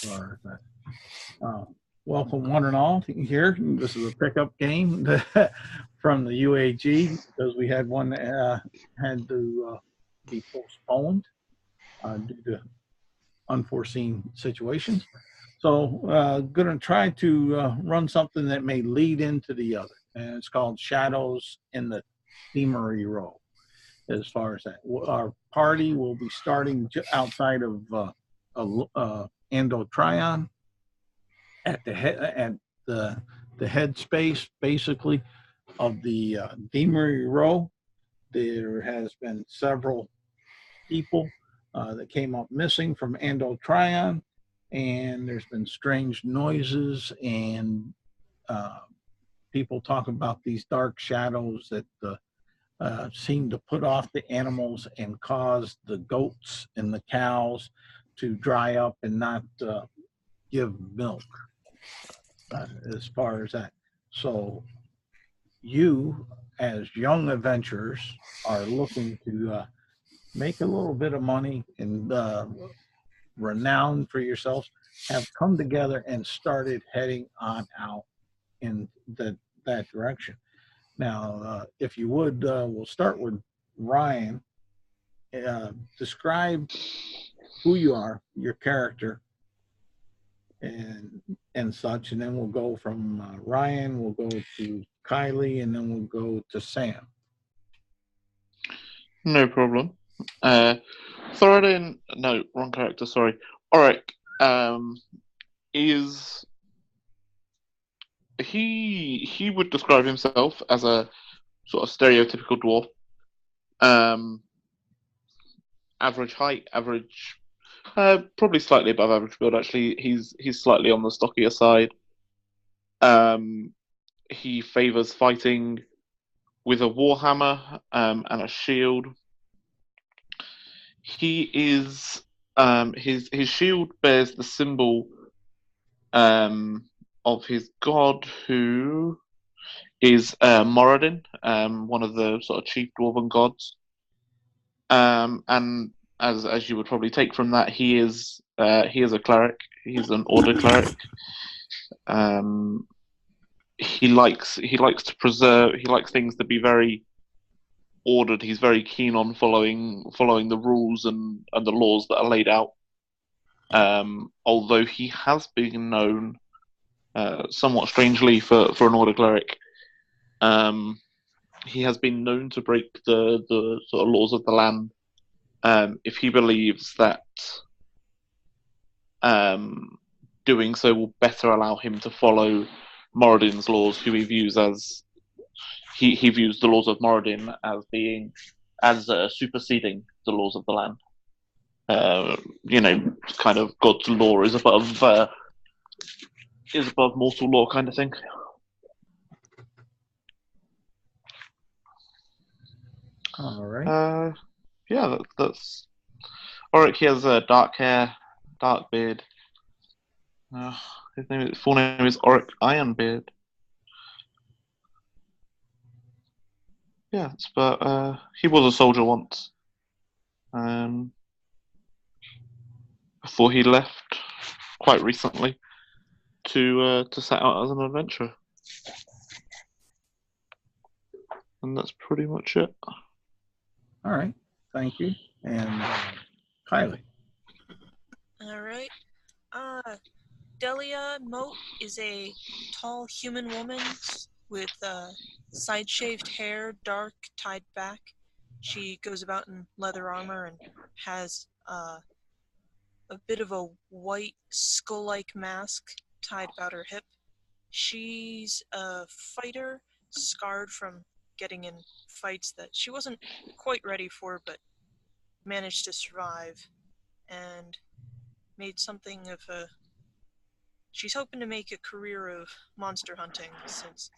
far as that. Welcome, one and all, here. This is a pickup game from the UAG because we had one that had to be postponed due to unforeseen situations. So, going to try to run something that may lead into the other, and it's called Shadows in the DEMONARY Row. As far as that, our party will be starting outside of Andotrion at the head space, basically, of the DEMONARY Row. There has been several people that came up missing from Andotrion, and there's been strange noises and people talk about these dark shadows that seem to put off the animals and cause the goats and the cows to dry up and not give milk, as far as that. So you, as young adventurers, are looking to make a little bit of money and renown for yourselves, have come together and started heading on out in that direction. Now, if you would, we'll start with Ryan. Describe who you are, your character, and such, and then we'll go from Ryan, we'll go to Kylie, and then we'll go to Sam. No problem. Thoradin, no, wrong character, sorry. Auric is... He would describe himself as a sort of stereotypical dwarf. Average height, average... probably slightly above average build, actually. He's slightly on the stockier side. He favours fighting with a warhammer and a shield. He is... his shield bears the symbol of his god, who is Moradin, one of the sort of chief dwarven gods. And as you would probably take from that, he is a cleric. He's an order cleric. He likes to preserve. He likes things to be very ordered. He's very keen on following the rules and the laws that are laid out. Although he has been known, somewhat strangely for an order cleric, he has been known to break the sort of laws of the land if he believes that doing so will better allow him to follow Moradin's laws, who he views as he views the laws of Moradin as being superseding the laws of the land. Kind of God's law is above mortal law, kind of thing. All right. Yeah, that's. Auric, he has dark hair, dark beard. His full name is Auric Ironbeard. Yeah, but he was a soldier once. Before he left, quite recently, to set out as an adventurer. And that's pretty much it. All right. Thank you. And Kylie. All right. Delia Moat is a tall human woman with side-shaved hair, dark, tied back. She goes about in leather armor and has a bit of a white skull-like mask tied about her hip. She's a fighter, scarred from getting in fights that she wasn't quite ready for, but managed to survive, and made something of a... She's hoping to make a career of monster hunting, since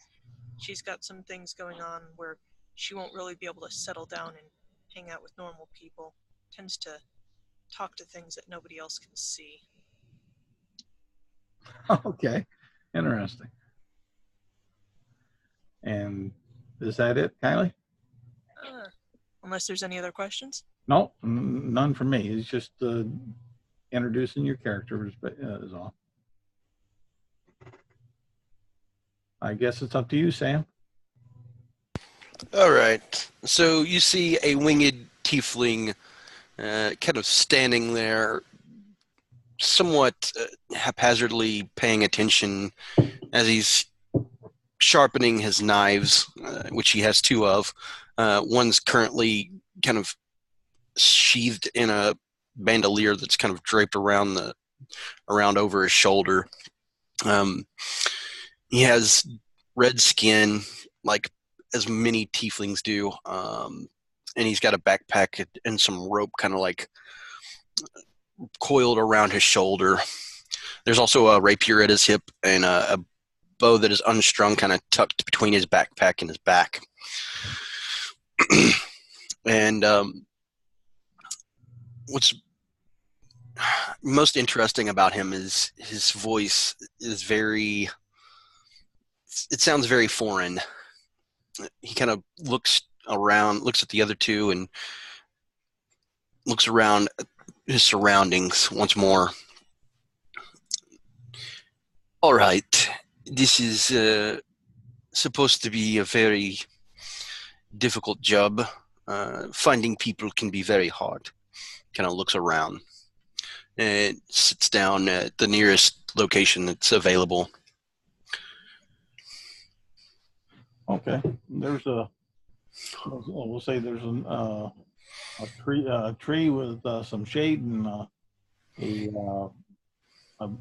she's got some things going on where she won't really be able to settle down and hang out with normal people. Tends to talk to things that nobody else can see. Okay, interesting. And is that it, Kylie? Unless there's any other questions? No, none for me. It's just introducing your character is all. I guess it's up to you, Sam. All right. So you see a winged tiefling kind of standing there, somewhat haphazardly paying attention as he's sharpening his knives, which he has two of. One's currently kind of sheathed in a bandolier that's kind of draped around over his shoulder. He has red skin, like as many tieflings do, and he's got a backpack and some rope kind of like coiled around his shoulder. There's also a rapier at his hip and a bow that is unstrung, kind of tucked between his backpack and his back. And what's most interesting about him is his voice is very, it sounds very foreign. He kind of looks at the other two and looks around at his surroundings once more. All right, this is supposed to be a very difficult job. Finding people can be very hard. Kind of looks around and sits down at the nearest location that's available. Okay, there's we'll say there's a tree with some shade and a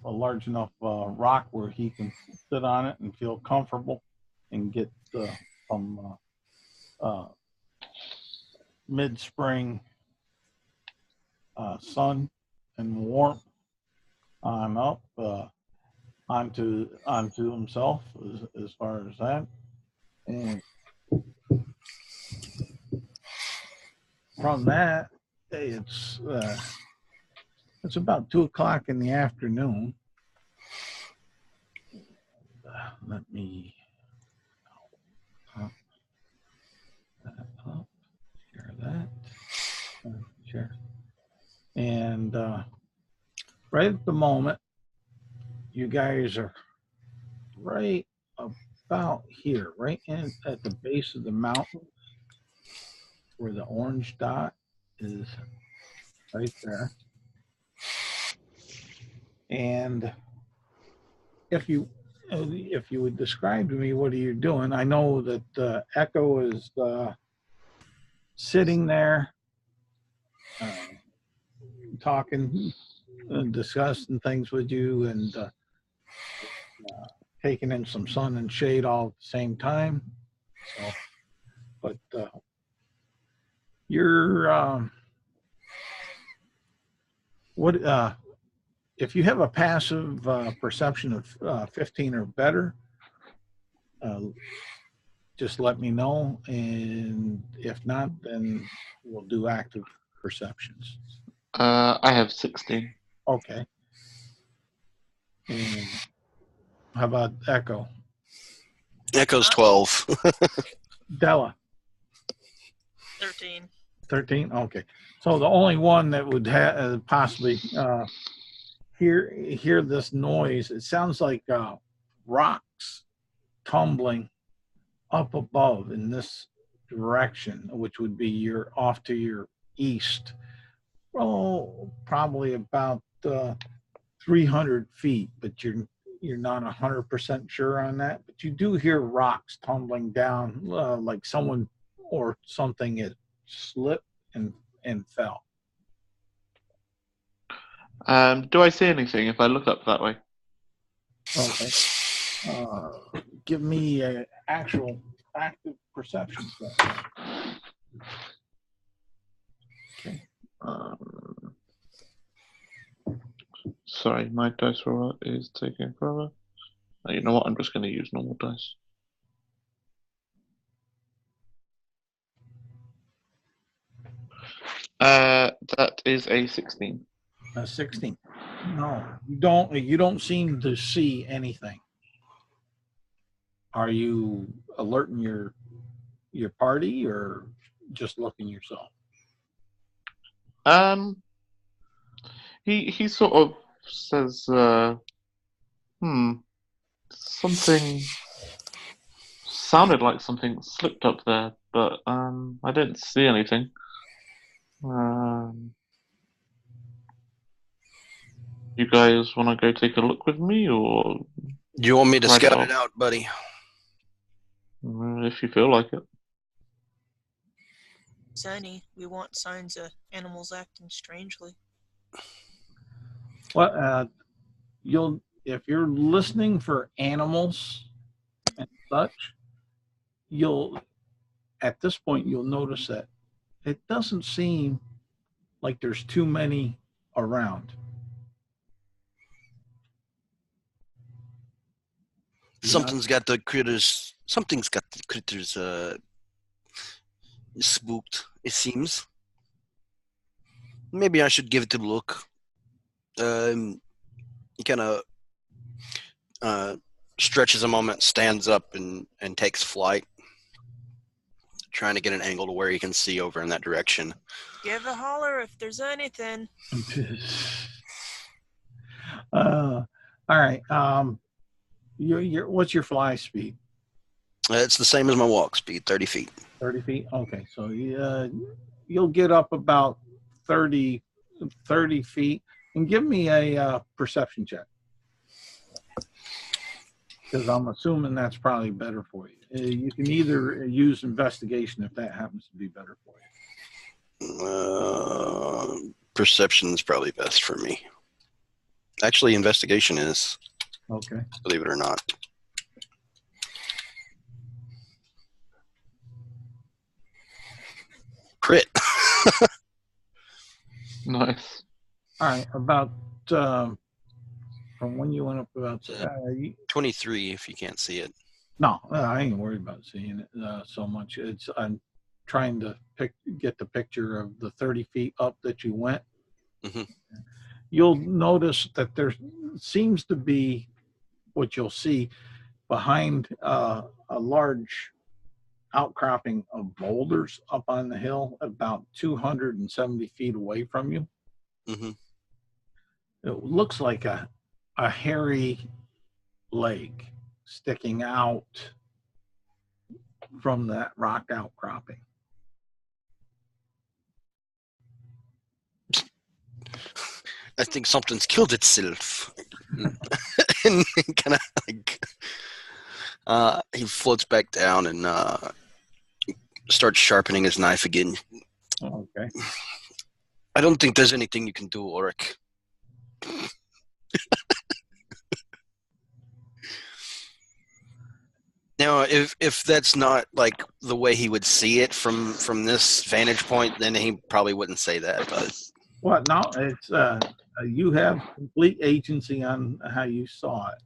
large enough rock where he can sit on it and feel comfortable and get some mid-spring sun and warmth on up onto himself as far as that. And from that, it's about 2 o'clock in the afternoon. Let me share that. Share. And right at the moment, you guys are right about here, right at the base of the mountain, where the orange dot is right there. And if you would describe to me what are you doing, I know that Echo is sitting there talking and discussing things with you and taking in some sun and shade all at the same time. So, but you're if you have a passive perception of 15 or better, just let me know, and if not, then we'll do active perceptions. I have 16. Okay. And how about Echo? Echo's 12. Della? 13. 13? Okay. So the only one that would possibly hear this noise, it sounds like rocks tumbling up above in this direction, which would be off to your east. Well, probably about 300 feet, but you're not 100% sure on that. But you do hear rocks tumbling down, like someone or something had slipped and fell. Do I see anything if I look up that way? Okay. Give me an actual active perception check. Okay. Sorry, my dice roller is taking forever. You know what? I'm just going to use normal dice. That is a 16. 16. No, you don't seem to see anything. Are you alerting your party or just looking yourself? He sort of says, something sounded like something slipped up there, but I didn't see anything. You guys want to go take a look with me, or Do you want me to Right scout off. it out, buddy? if you feel like it? Sunny, we want signs of animals acting strangely. Well, if you're listening for animals and such, at this point you'll notice that it doesn't seem like there's too many around. Something's got the critters spooked, it seems. Maybe I should give it a look. He kind of stretches a moment, stands up, and takes flight, trying to get an angle to where he can see over in that direction. Give a holler if there's anything. All right. What's your fly speed? It's the same as my walk speed, 30 feet. 30 feet. Okay, so you'll get up about 30 feet, and give me a perception check, because I'm assuming that's probably better for you. You can either use investigation if that happens to be better for you. Perception is probably best for me. Actually, investigation is, Okay. believe it or not. Crit. Nice. All right, about from when you went up about 23 if you can't see it. no, I ain't worried about seeing it so much. I'm trying to get the picture of the 30 feet up that you went. Mhm. You'll notice that there seems to be what you'll see behind a large outcropping of boulders up on the hill, about 270 feet away from you. Mhm. It looks like a hairy leg sticking out from that rock outcropping. I think something's killed itself. And kind of like he floats back down and starts sharpening his knife again. Okay. I don't think there's anything you can do, Ulrich. Now, if that's not like the way he would see it from this vantage point, then he probably wouldn't say that. But Well, no, it's you have complete agency on how you saw it.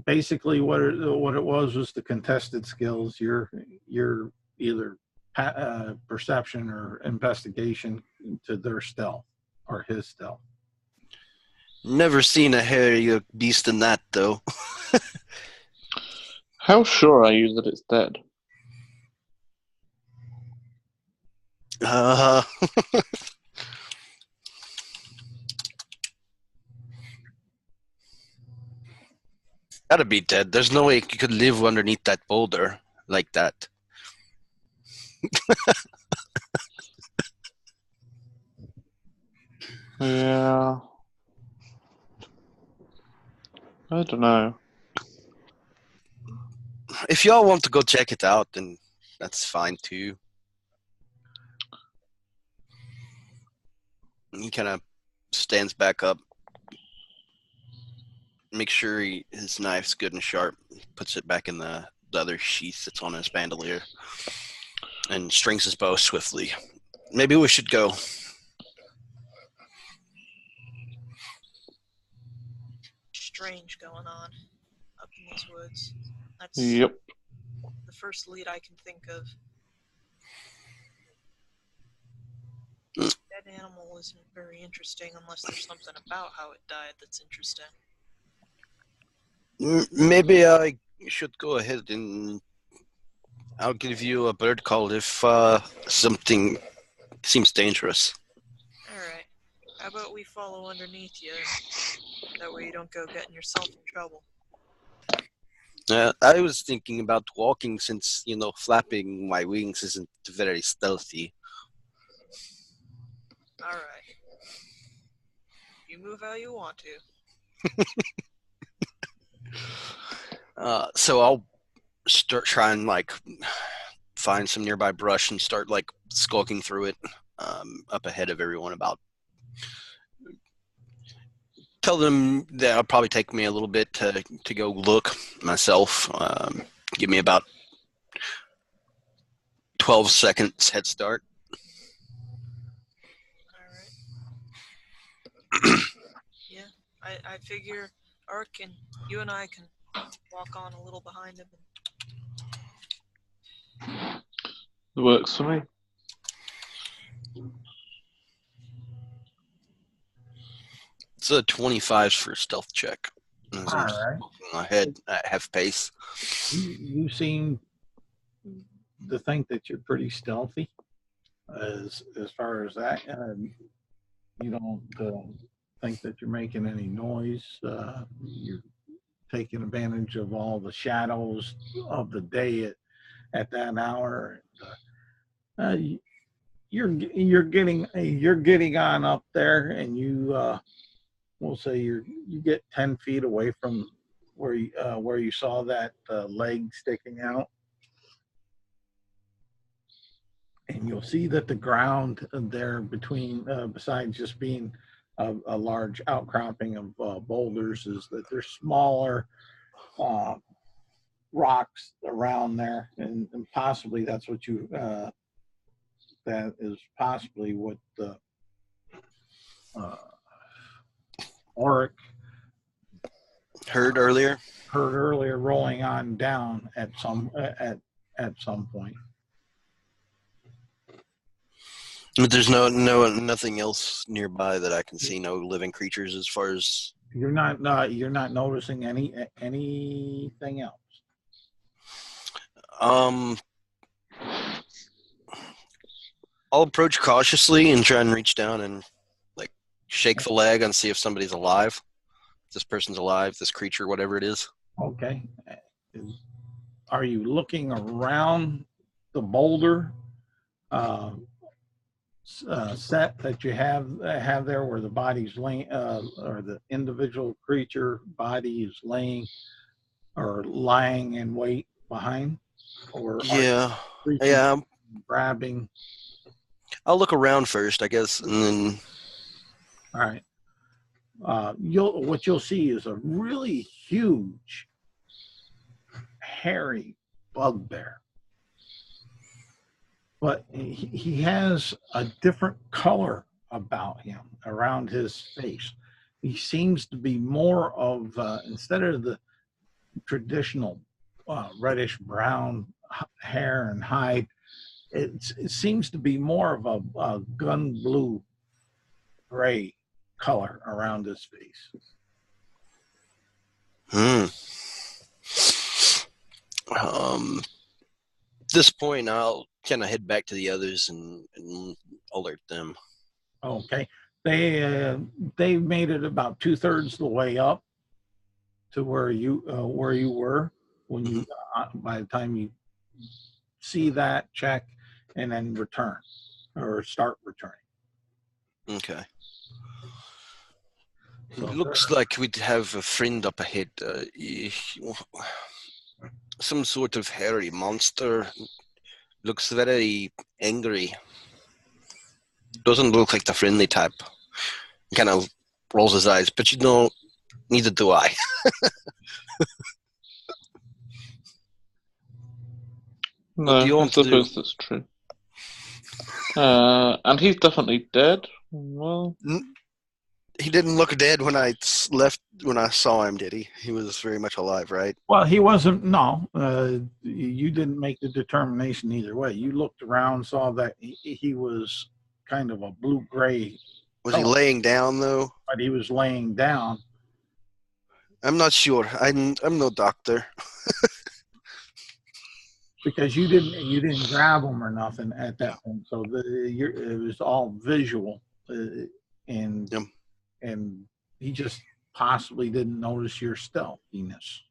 Basically, what it was the contested skills. Your either perception or investigation to their stealth or his stealth. never seen a hairier beast than that, though. How sure are you that it's dead? Gotta be dead. There's no way you could live underneath that boulder like that. Yeah. I don't know. If y'all want to go check it out, then that's fine too. He kind of stands back up, makes sure his knife's good and sharp, puts it back in the other sheath that's on his bandolier, and strings his bow swiftly. Maybe we should go. Strange going on up in these woods. That's Yep. the first lead I can think of. That animal isn't very interesting unless there's something about how it died that's interesting. Maybe I should go ahead and I'll give you a bird call if something Seems dangerous. All right. How about we follow underneath you? That way you don't go getting yourself in trouble. I was thinking about walking since, flapping my wings isn't very stealthy. All right. You move how you want to. So I'll start trying, find some nearby brush and start, skulking through it up ahead of everyone about. Tell them that it'll probably take me a little bit to go look myself. Give me about 12 seconds head start. All right. Yeah, I figure Ark and you and I can walk on a little behind him. It works for me. It's a 25 for a stealth check. As I'm just Alright. walking ahead at half pace. You seem to think that you're pretty stealthy as far as that. You don't think that you're making any noise. You're taking advantage of all the shadows of the day at that hour. You're getting on up there, and we'll say you get 10 feet away from where you saw that leg sticking out, and you'll see that the ground there between besides just being a large outcropping of boulders is that there's smaller rocks around there, and possibly that's what you that is possibly what the Oric Heard earlier? heard earlier rolling on down at some point. But there's nothing else nearby that I can see. No living creatures as far as. You're not noticing anything else. I'll approach cautiously and try and reach down and shake the leg and see if somebody's alive. If this person's alive, this creature, whatever it is. Okay. Are you looking around the boulder set that you have there, where the body's laying, or the individual creature body is laying or lying in wait behind? Or Yeah. yeah, grabbing? I'll look around first, I guess, and then. All right. What you'll see is a really huge, hairy bugbear. But he has a different color about him, around his face. He seems to be more of, instead of the traditional reddish brown hair and hide, it seems to be more of a gun blue gray color around his face. At this point, I'll kind of head back to the others and alert them. Okay. They made it about 2/3 the way up to where you were when you by the time you see that, check, and then return or start returning. Okay. So it looks like we'd have a friend up ahead. Some sort of hairy monster. Looks very angry. Doesn't look like the friendly type. Kind of rolls his eyes, but neither do I. No, do you I want to suppose do? that's true. And he's definitely dead. Well, he didn't look dead when I left. When I saw him, did he? He was very much alive, right? Well, he wasn't. No, you didn't make the determination either way. You looked around, saw that he was kind of a blue-gray. Was he laying down though? But he was laying down. I'm not sure. I'm no doctor. because you didn't grab them or nothing at that point, so it was all visual, and Yep. and he just possibly didn't notice your stealthiness.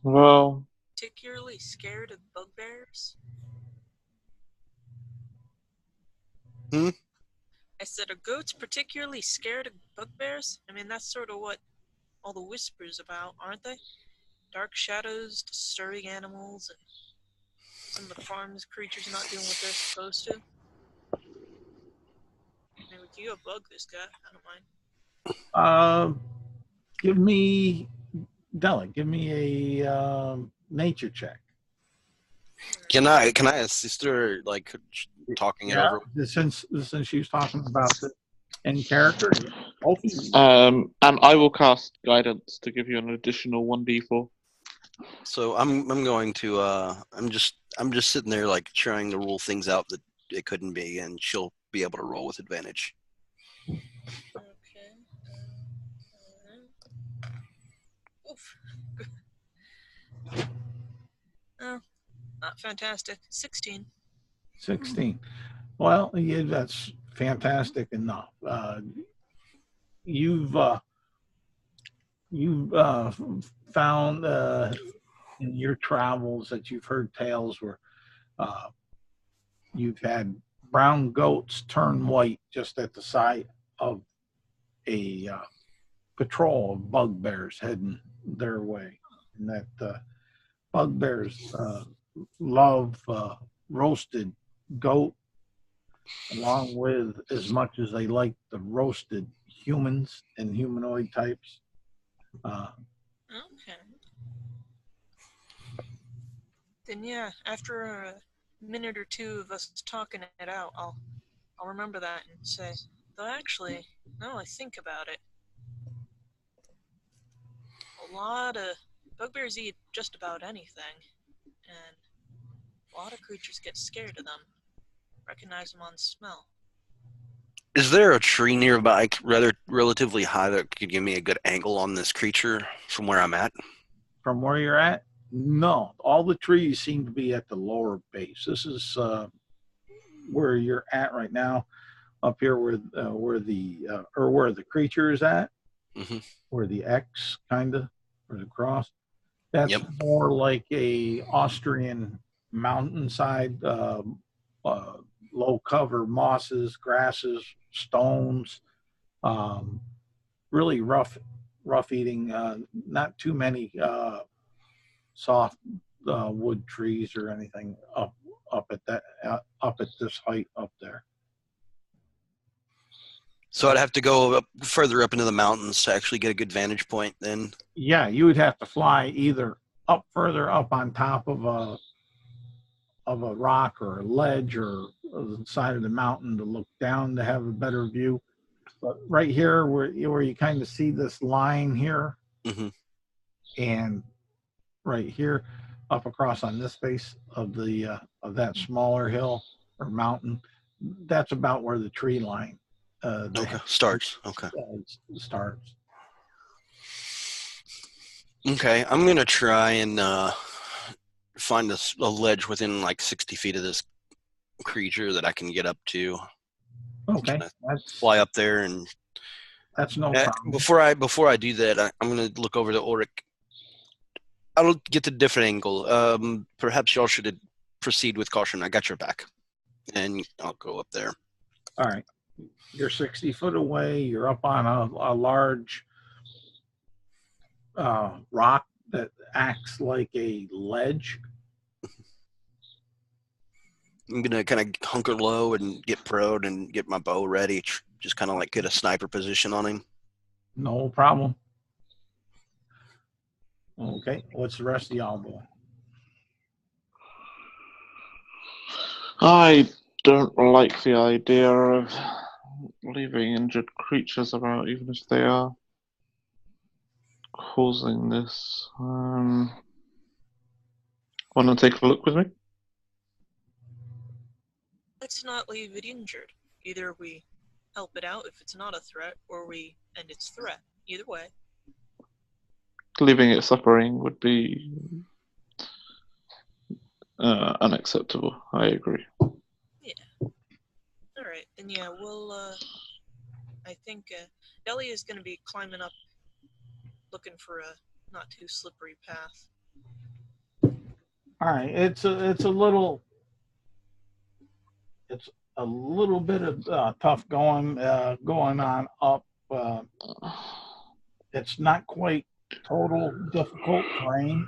Well, Particularly scared of bugbears? Hmm? I said, are goats particularly scared of bugbears? I mean, that's sort of what all the whispers about, aren't they? Dark shadows, disturbing animals, and some of the farm's creatures not doing what they're supposed to. I mean, we can go bug this guy. I don't mind. Give me, Della, give me a nature check. Can I assist her, like, talking it over? Since she was talking about the in character. and I will cast guidance to give you an additional 1d4. So I'm going to I'm just sitting there like trying to rule things out that it couldn't be, and she'll be able to roll with advantage. Okay. Oof. Oh, not fantastic. 16. 16. Well, yeah, that's fantastic enough. You've found in your travels that you've heard tales where you've had brown goats turn white just at the sight of a patrol of bugbears heading their way, and that bugbears love roasted goat along with as much as they like the roasted humans and humanoid types. Okay. Then yeah, after a minute or two of us talking it out, I'll remember that and say, though actually, now I think about it, a lot of bugbears eat just about anything, and a lot of creatures get scared of them. Recognize them on smell. Is there a tree nearby, relatively high, that could give me a good angle on this creature from where I'm at? From where you're at, no, all the trees seem to be at the lower base. This is where you're at right now, up here where the creature is at, Mm-hmm. where the X kind of, or the cross. That's Yep. more like a Austrian mountainside, low cover mosses, grasses, stones, really rough eating, not too many soft wood trees or anything up at this height up there. So I'd have to go up further up into the mountains to actually get a good vantage point then. Yeah, you would have to fly either further up on top of a rock or a ledge or the side of the mountain to look down to have a better view. But right here where you kind of see this line here, Mm-hmm. and right here up across on this face of the of that smaller hill or mountain, that's about where the tree line Starts. Okay. starts. Okay, I'm gonna try and find a ledge within like 60 feet of this creature that I can get up to. Okay, Fly up there, and that's no problem. Before I do that, I'm gonna look over to Oric. I'll get a different angle. Perhaps y'all should proceed with caution. I got your back, and I'll go up there. All right, you're 60 foot away. You're up on a large rock that acts like a ledge. I'm gonna kind of hunker low and get prone and get my bow ready. Just kind of like get a sniper position on him. No problem. Okay, what's the rest of y'all doing? I don't like the idea of leaving injured creatures about, even if they are causing this. Want to take a look with me? Let's not leave it injured. Either we help it out if it's not a threat, or we end its threat. Either way. leaving it suffering would be unacceptable. I agree. All right, then yeah, we'll. I think Ellie is going to be climbing up, looking for a not too slippery path. All right, it's a little bit of tough going on up. It's not quite total difficult terrain,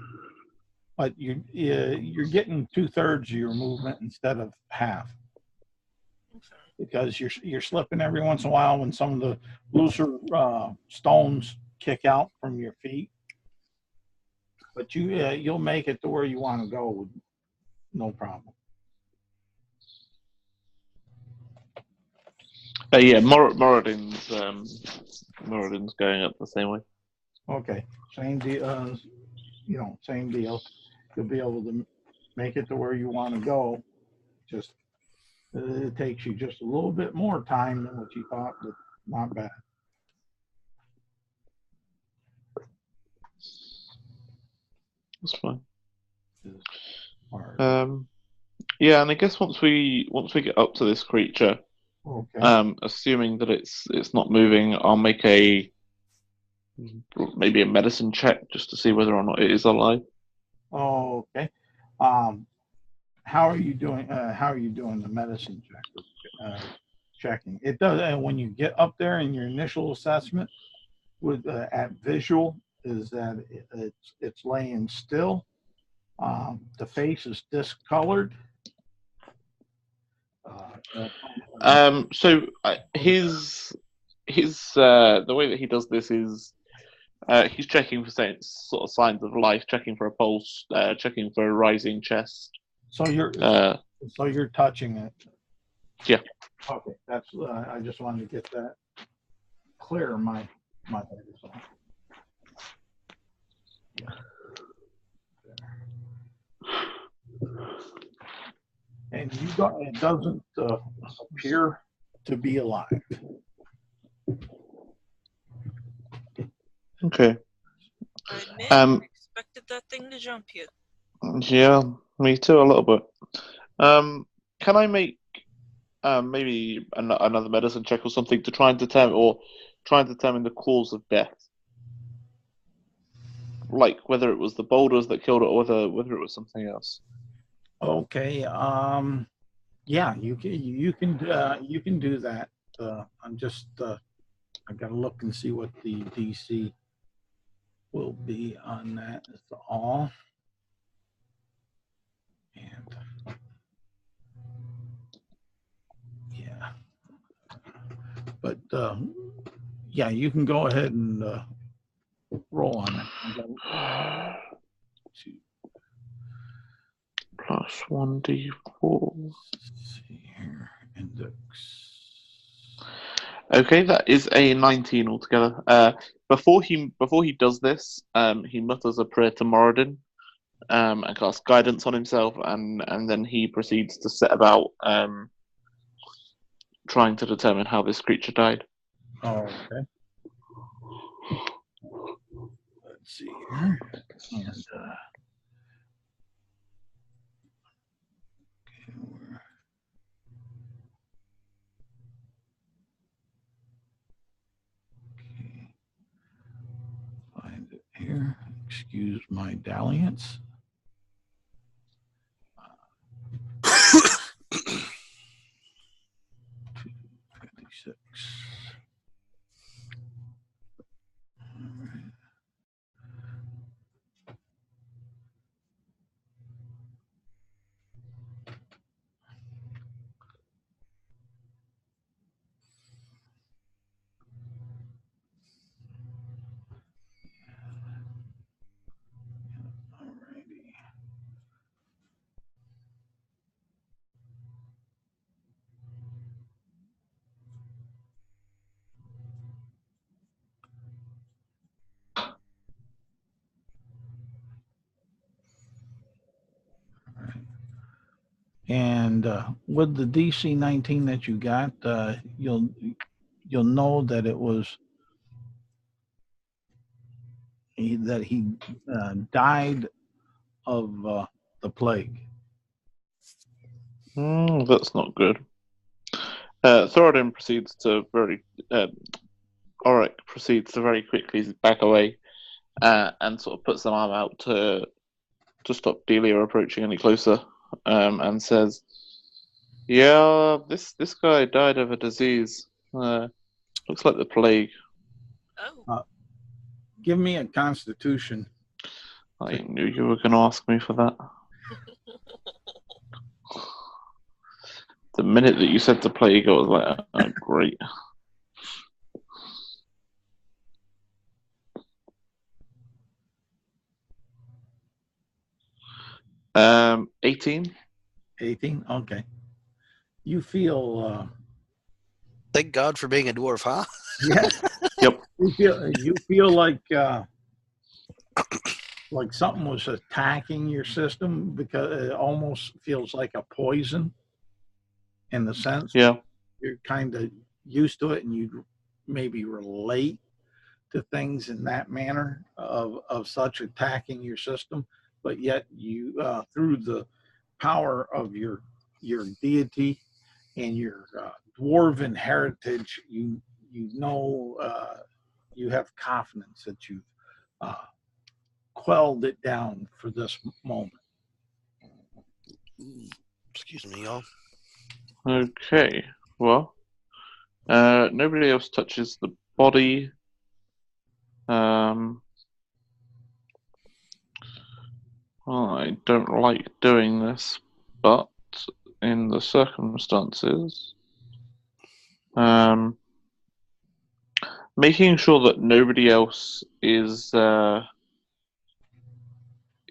but you're getting 2/3 of your movement instead of half, Okay. because you're slipping every once in a while when some of the looser stones kick out from your feet. But you'll make it to where you want to go with no problem. Yeah, Moradin's going up the same way. Okay, same deal. Same deal. You'll be able to make it to where you want to go. Just it takes you just a little bit more time than what you thought, but not bad. That's fine. Hard. Yeah, and I guess once we get up to this creature, Okay. assuming that it's not moving, I'll make maybe a medicine check just to see whether or not it is alive. Okay. How are you doing? How are you doing the medicine check? Checking it does, and when you get up there in your initial assessment with at visual, is that it's laying still. The face is discolored. So his the way that he does this is he's checking for sort of signs of life, checking for a pulse, checking for a rising chest. So you're touching it. Yeah. Okay, that's. I just wanted to get that clear. My head is on. And it doesn't appear to be alive. Okay. I admit, I expected that thing to jump you. Yeah, me too, a little bit. Can I make maybe another medicine check or something to try and determine the cause of death? Like whether it was the boulders that killed it or whether it was something else. Okay. Yeah, you can do that. I'm just I gotta look and see what the DC will be on that. Is all. And yeah, but yeah, you can go ahead and roll on it. Plus 1d4. Let's see here. Index. Okay, that is a 19 altogether. Before he does this, he mutters a prayer to Moradin, and casts guidance on himself, and then he proceeds to set about trying to determine how this creature died. Okay. Let's see here. And find it here. Excuse my dalliance. 256. Alrighty. And with the DC 19 that you got, you'll know that it was he died of the plague. That's not good. Thoradin proceeds to Auric proceeds to very quickly back away and sort of puts an arm out to stop Delia approaching any closer, and says, "Yeah, this guy died of a disease. Looks like the plague." Oh, Give me a Constitution. I knew you were going to ask me for that. The minute that you said the plague, I was like, "Oh, great." 18. 18. Okay. You feel Thank God for being a dwarf, huh? yeah. Yep. You feel like something was attacking your system, because it almost feels like a poison in the sense Yeah. you're kind of used to it, and you maybe relate to things in that manner of such attacking your system, but yet you through the power of your deity and your dwarven heritage, you know, you have confidence that you've quelled it down for this moment. Excuse me, y'all. Okay. Well, nobody else touches the body. I don't like doing this, but in the circumstances, making sure that nobody else is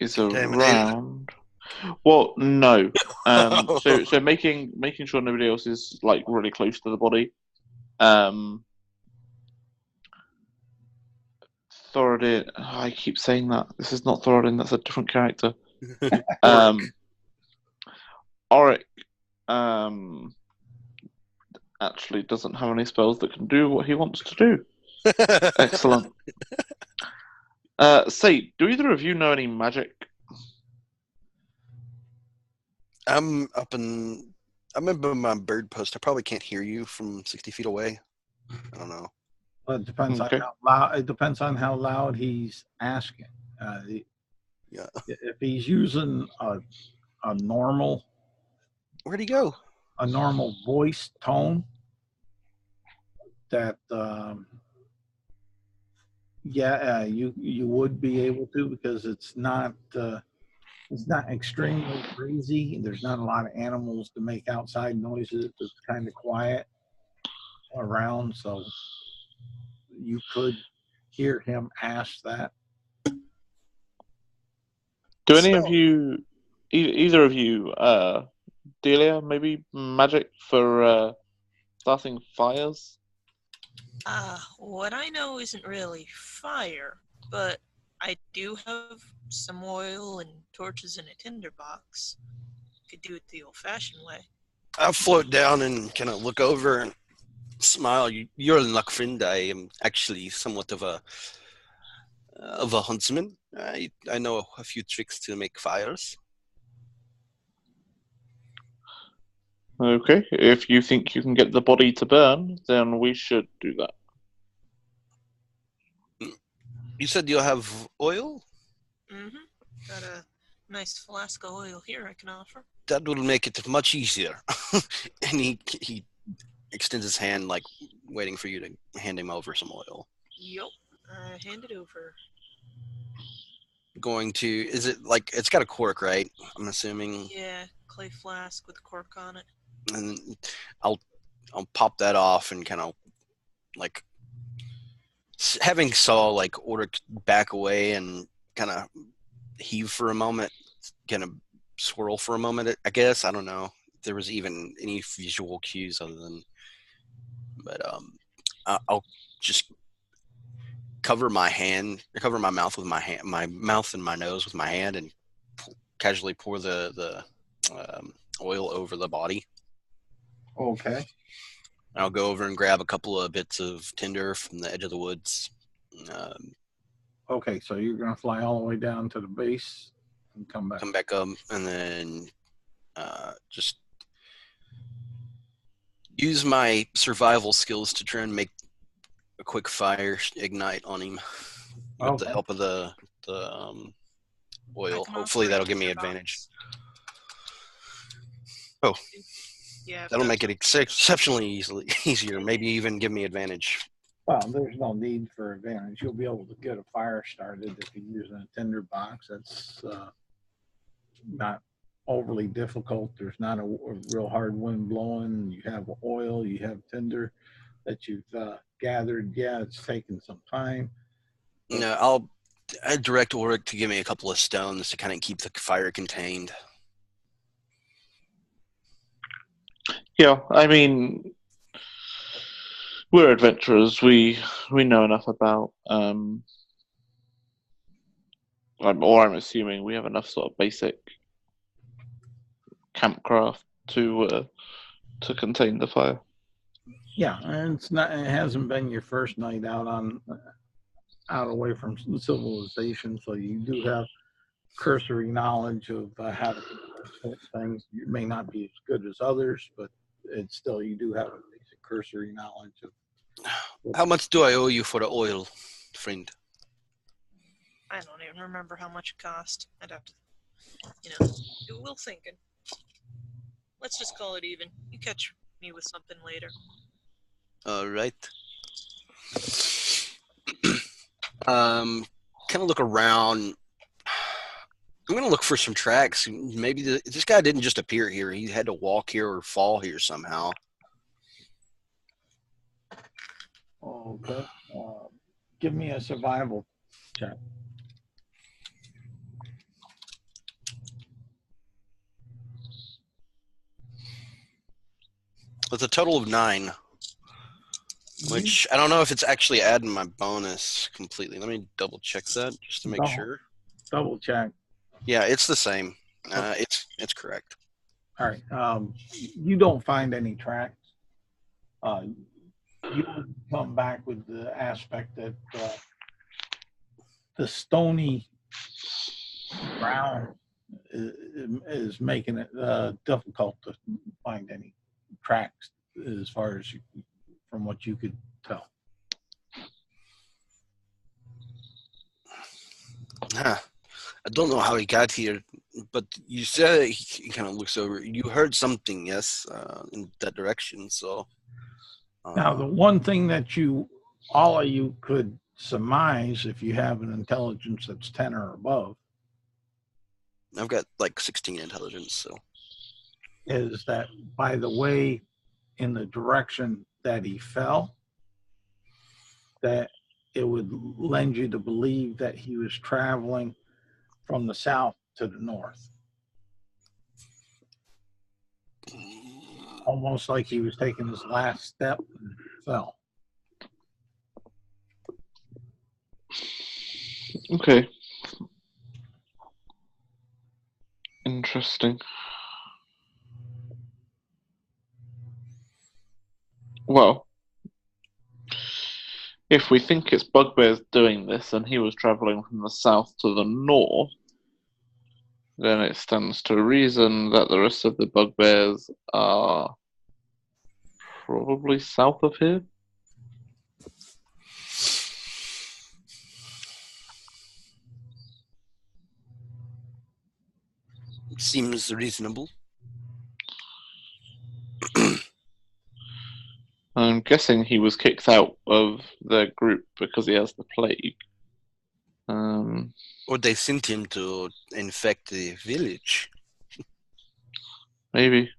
Contaminated. around. Well, no. So making sure nobody else is like really close to the body. Thoradin. I keep saying that. This is not Thoradin. That's a different character. Auric actually doesn't have any spells that can do what he wants to do. Excellent. Say, do either of you know any magic? I'm up in my bird post. I probably can't hear you from 60 feet away. I don't know. But it depends Okay. on how loud. It depends on how loud he's asking. Yeah. If he's using a normal Where'd he go? voice tone, that you would be able to, because it's not extremely breezy. There's not a lot of animals to make outside noises. It's kind of quiet around, so you could hear him ask that. Do any of you, either of you, Delia, maybe magic for starting fires? What I know isn't really fire, but I do have some oil and torches in a tinderbox. Could do it the old-fashioned way. I'll float down and kind of look over and smile. You're in luck, friend. I am actually somewhat of a huntsman. I know a few tricks to make fires. Okay, if you think you can get the body to burn, then we should do that. You said you'll have oil? Mm-hmm. Got a nice flask of oil here I can offer. That will make it much easier. And he extends his hand, like waiting for you to hand him over some oil. Yup. Hand it over. Is it like, it's got a cork, right? I'm assuming. Yeah, clay flask with a cork on it. And I'll pop that off and kind of like, having Saul like order back away and kind of heave for a moment, kind of swirl for a moment, I guess. I don't know if there was even any visual cues other than, but I'll just cover my mouth with my hand, my mouth and my nose with my hand, and casually pour the oil over the body. Okay. I'll go over and grab a couple of bits of tinder from the edge of the woods, Okay, so you're gonna fly all the way down to the base and come back. Come back up, and then just use my survival skills to try and make a quick fire ignite on him with the Okay. help of the I oil. can Hopefully offer a that'll give me tinderbox. advantage. Oh, Yeah, that'll that's make it exceptionally easier. Maybe even give me advantage. Well, there's no need for advantage. You'll be able to get a fire started if you're using a tinder box. That's not overly difficult. There's not a real hard wind blowing. You have oil, you have tinder that you've gathered. Yeah, it's taken some time. No, I direct Oric to give me a couple of stones to kind of keep the fire contained. Yeah, I mean, we're adventurers. We know enough about, or I'm assuming we have enough sort of basic campcraft to contain the fire. Yeah, and it's not. It hasn't been your first night out away from civilization, so you do have cursory knowledge of how to do things. You may not be as good as others, but it's still you do have a basic cursory knowledge of. How much do I owe you for the oil, friend? I don't even remember how much it cost. I'd have to, we'll thinking. Let's just call it even. You catch me with something later. All right. Kind of look around. I'm gonna look for some tracks. Maybe this guy didn't just appear here. He had to walk here or fall here somehow. Okay. Give me a survival check. With a total of 9, which I don't know if it's actually adding my bonus completely. Let me double check that just to make sure. Double check. Yeah, it's the same. It's correct. All right. You don't find any tracks. You would come back with the aspect that the stony ground is making it difficult to find any tracks as far as from what you could tell. Huh. I don't know how he got here, but you said he kind of looks over. You heard something, yes, in that direction. So Now, the one thing that all of you could surmise, if you have an intelligence that's 10 or above, I've got like 16 intelligence. So is that by the way, in the direction that he fell, that it would lend you to believe that he was traveling from the south to the north. Almost like he was taking his last step and fell. Okay. Interesting. Well, if we think it's bugbears doing this and he was traveling from the south to the north, then it stands to reason that the rest of the bugbears are probably south of here. seems reasonable. I'm guessing he was kicked out of the group because he has the plague. Or they sent him to infect the village. Maybe.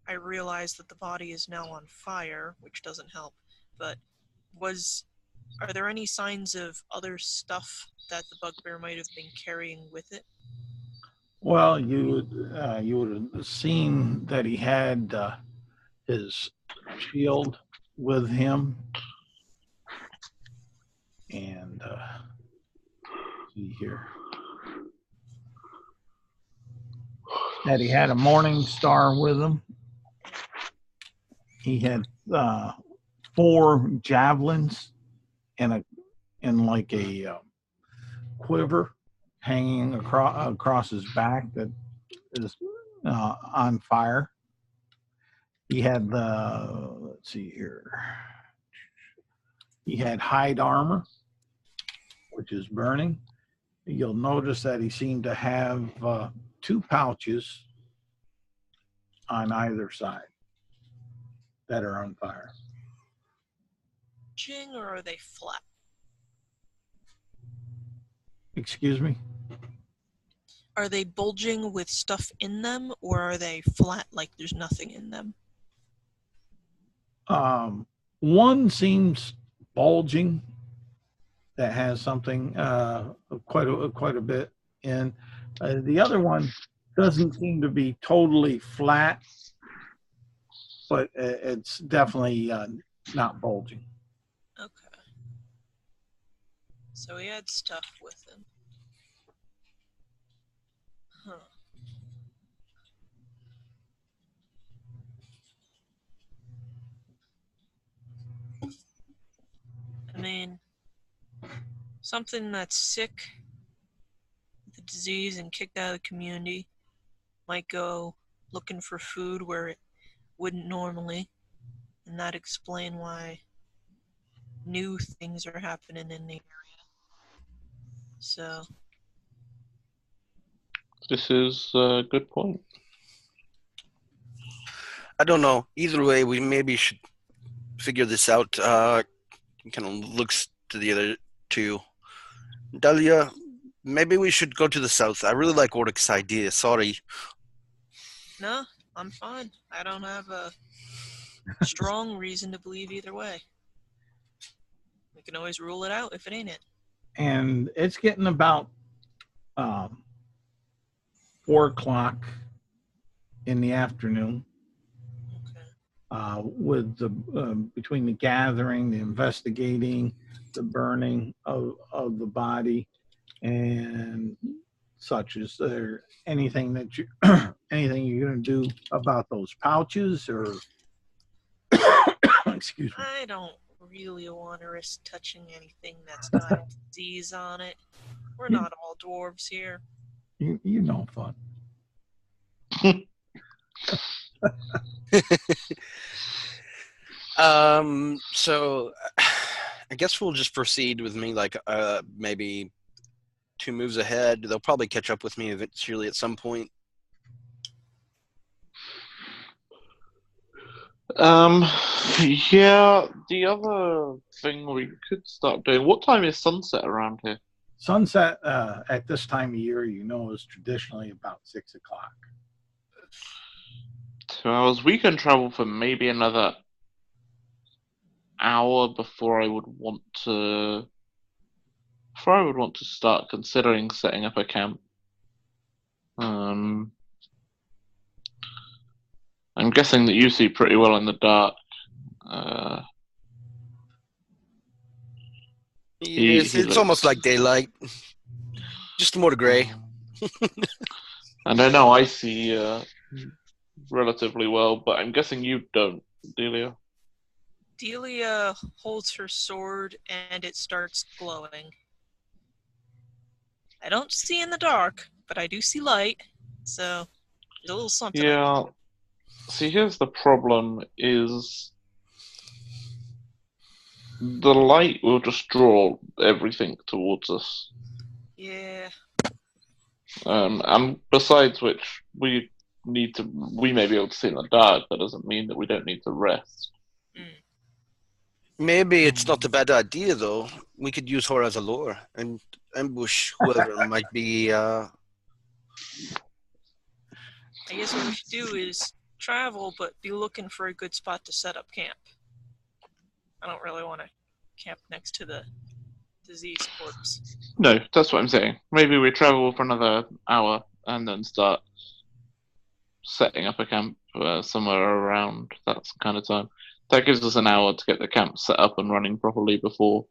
I realize that the body is now on fire, which doesn't help, but are there any signs of other stuff that the bugbear might have been carrying with it? Well, you would have seen that he had his shield with him, and see here that he had a morning star with him. He had 4 javelins in like a quiver hanging across his back that is on fire. He had let's see here. He had hide armor, which is burning. You'll notice that he seemed to have 2 pouches on either side that are on fire. Bulging, or are they flat? Excuse me? Are they bulging with stuff in them, or are they flat like there's nothing in them? One seems bulging, that has something quite a bit in. The other one doesn't seem to be totally flat, but it's definitely not bulging. Okay. So he had stuff with him. Huh. I mean, something that's sick with a disease and kicked out of the community might go looking for food where it wouldn't normally, and that explain why new things are happening in the area. So, This is a good point. I don't know. Either way, we maybe should figure this out. Kind of looks to the other two. Dahlia, maybe we should go to the south. I really like Oric's idea. Sorry. no, I'm fine. I don't have a strong reason to believe either way. We can always rule it out if it ain't it. And it's getting about 4 o'clock in the afternoon. Okay. With the between the gathering, the investigating, the burning of the body, and such. Is there anything that you anything you're going to do about those pouches, or excuse me? I don't really want to risk touching anything that's got a disease on it. We're not all dwarves here. You know, fun. So I guess we'll just proceed with me like maybe 2 moves ahead. They'll probably catch up with me eventually at some point. Yeah, the other thing we could start doing. What time is sunset around here? Sunset at this time of year, is traditionally about 6 o'clock. 2 hours. We can travel for maybe another hour before I would want to start considering setting up a camp. I'm guessing that you see pretty well in the dark. It's almost like daylight, just more gray. And I know I see relatively well, but I'm guessing you don't, Delia. Delia holds her sword and it starts glowing. I don't see in the dark, but I do see light, so there's a little something. Yeah. See, here's the problem: is the light will just draw everything towards us. Yeah. And besides which, we may be able to see in the dark. That doesn't mean that we don't need to rest. Maybe it's not a bad idea, though. We could use her as a lure and ambush whoever might be. I guess what we should do is travel, but be looking for a good spot to set up camp. I don't really want to camp next to the disease corpse. No, that's what I'm saying. Maybe we travel for another hour and then start setting up a camp somewhere around that kind of time. That gives us an hour to get the camp set up and running properly before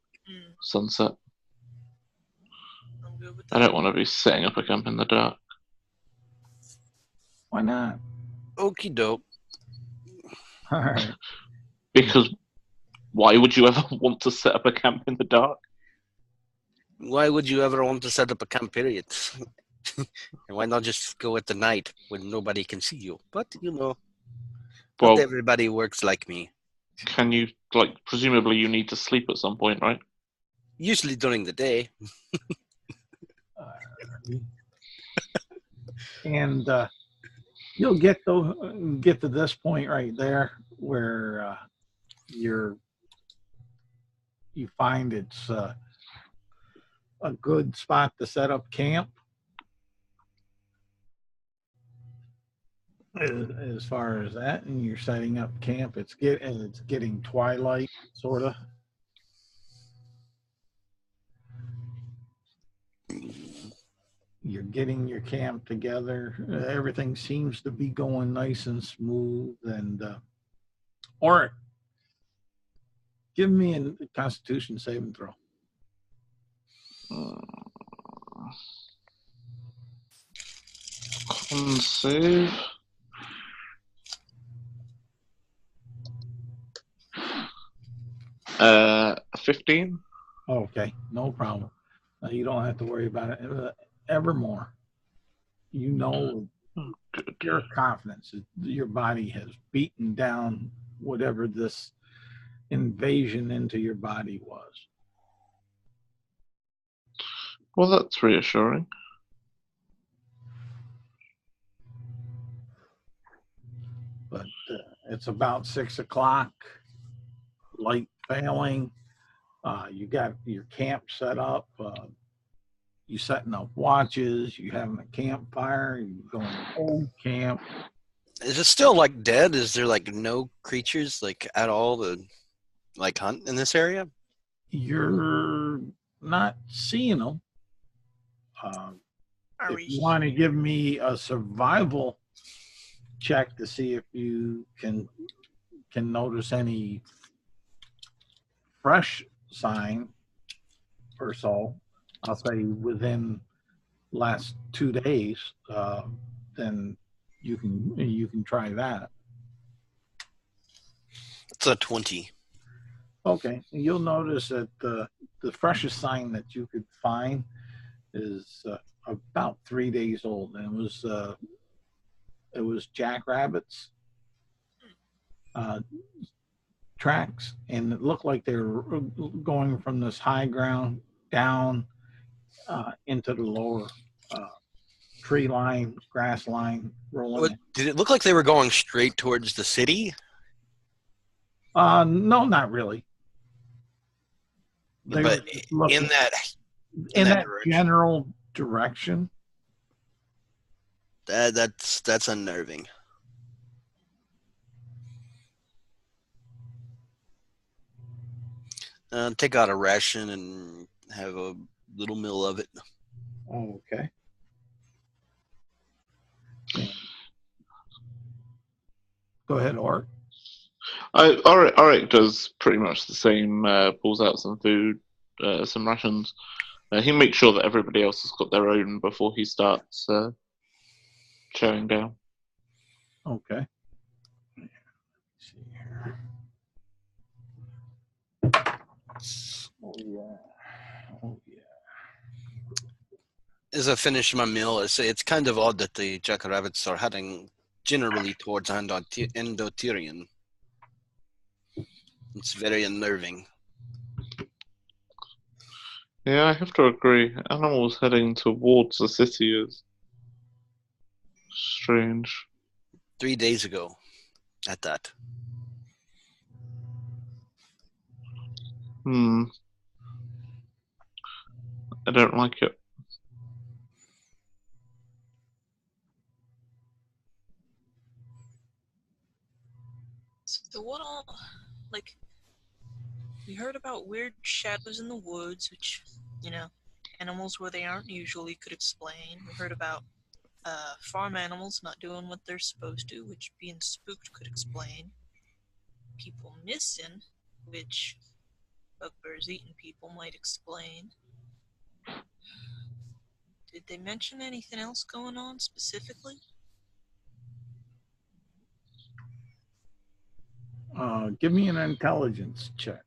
sunset. I'm good with that. I don't want to be setting up a camp in the dark. Why not? Okie doke. All right. Because Why would you ever want to set up a camp in the dark? Why would you ever want to set up a camp, period? And why not just go at the night when nobody can see you? But, not Well, everybody works like me. can you, presumably you need to sleep at some point, right? Usually during the day. And you'll get to this point right there where you find it's a good spot to set up camp. As far as that, and you're setting up camp, it's getting twilight, sort of. You're getting your camp together. Everything seems to be going nice and smooth. And or give me a Constitution saving throw. Con save. Uh, 15. Okay, no problem. You don't have to worry about it evermore. You know, Good. your confidence, your body has beaten down whatever this invasion into your body was. Well, that's reassuring. But it's about 6 o'clock, light failing. You got your camp set up. You setting up watches. You having a campfire. You going to old camp. Is it still dead? Is there no creatures at all to hunt in this area? You're not seeing them. If you want to give me a survival check to see if you can notice any fresh sign or so, I'll say within last 2 days, then you can try that. It's a 20. Okay, you'll notice that the freshest sign that you could find is about 3 days old, and it was jackrabbits tracks, and it looked like they were going from this high ground down into the lower tree line, grass line, rolling in. Did it look like they were going straight towards the city? No, not really. They But were just looking in that direction. general direction. That's unnerving. Take out a ration and have a little meal of it. Okay. Go ahead, Art. Auric does pretty much the same. Pulls out some food, some rations. He makes sure that everybody else has got their own before he starts chowing down. Okay. Let's see here. Oh yeah. Oh yeah. As I finish my meal, I say it's kind of odd that the jackrabbits are heading generally towards Endotherian. It's very unnerving. Yeah, I have to agree. Animals heading towards the city is strange. 3 days ago, at that. I don't like it. So what all, we heard about weird shadows in the woods, which, animals where they aren't usually could explain. We heard about farm animals not doing what they're supposed to, which being spooked could explain. People missing, which bugbears eating people might explain. Did they mention anything else going on specifically? Give me an intelligence check.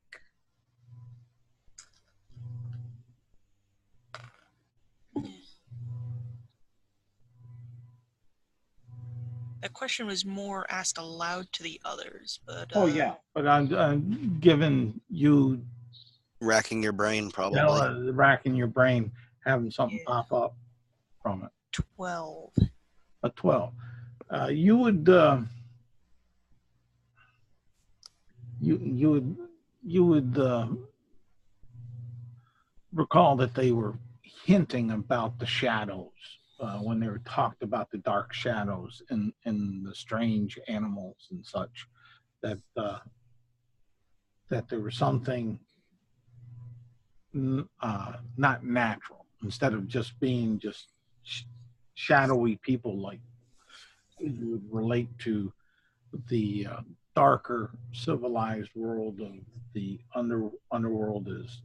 That question was more asked aloud to the others, but Oh yeah, but I'm giving you, Racking your brain, probably. racking your brain, having something Yeah. pop up from it. 12. A 12. You would you would recall that they were hinting about the shadows when they were talked about the dark shadows and the strange animals and such, that that there was something not natural, instead of just being just shadowy people like you would relate to the darker civilized world of the underworld is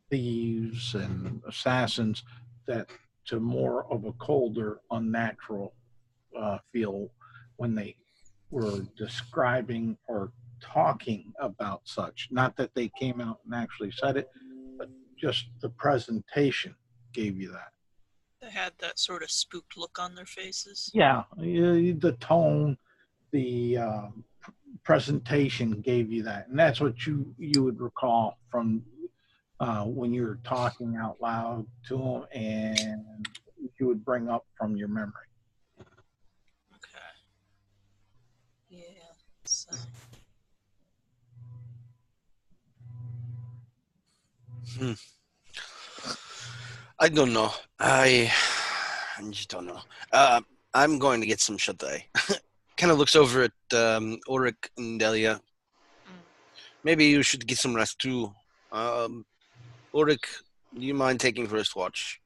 thieves and assassins, that to more of a colder, unnatural feel when they were describing or talking about such. Not that they came out and actually said it, but just the presentation gave you that. They had that sort of spooked look on their faces. Yeah, the tone, the presentation gave you that, and that's what you would recall from when you were talking out loud to them, and you would bring up from your memory. Okay. Yeah. So. I don't know. I just don't know. I'm going to get some shut eye. Kind of looks over at Ulrich and Delia. Maybe you should get some rest too. Ulrich, do you mind taking first watch?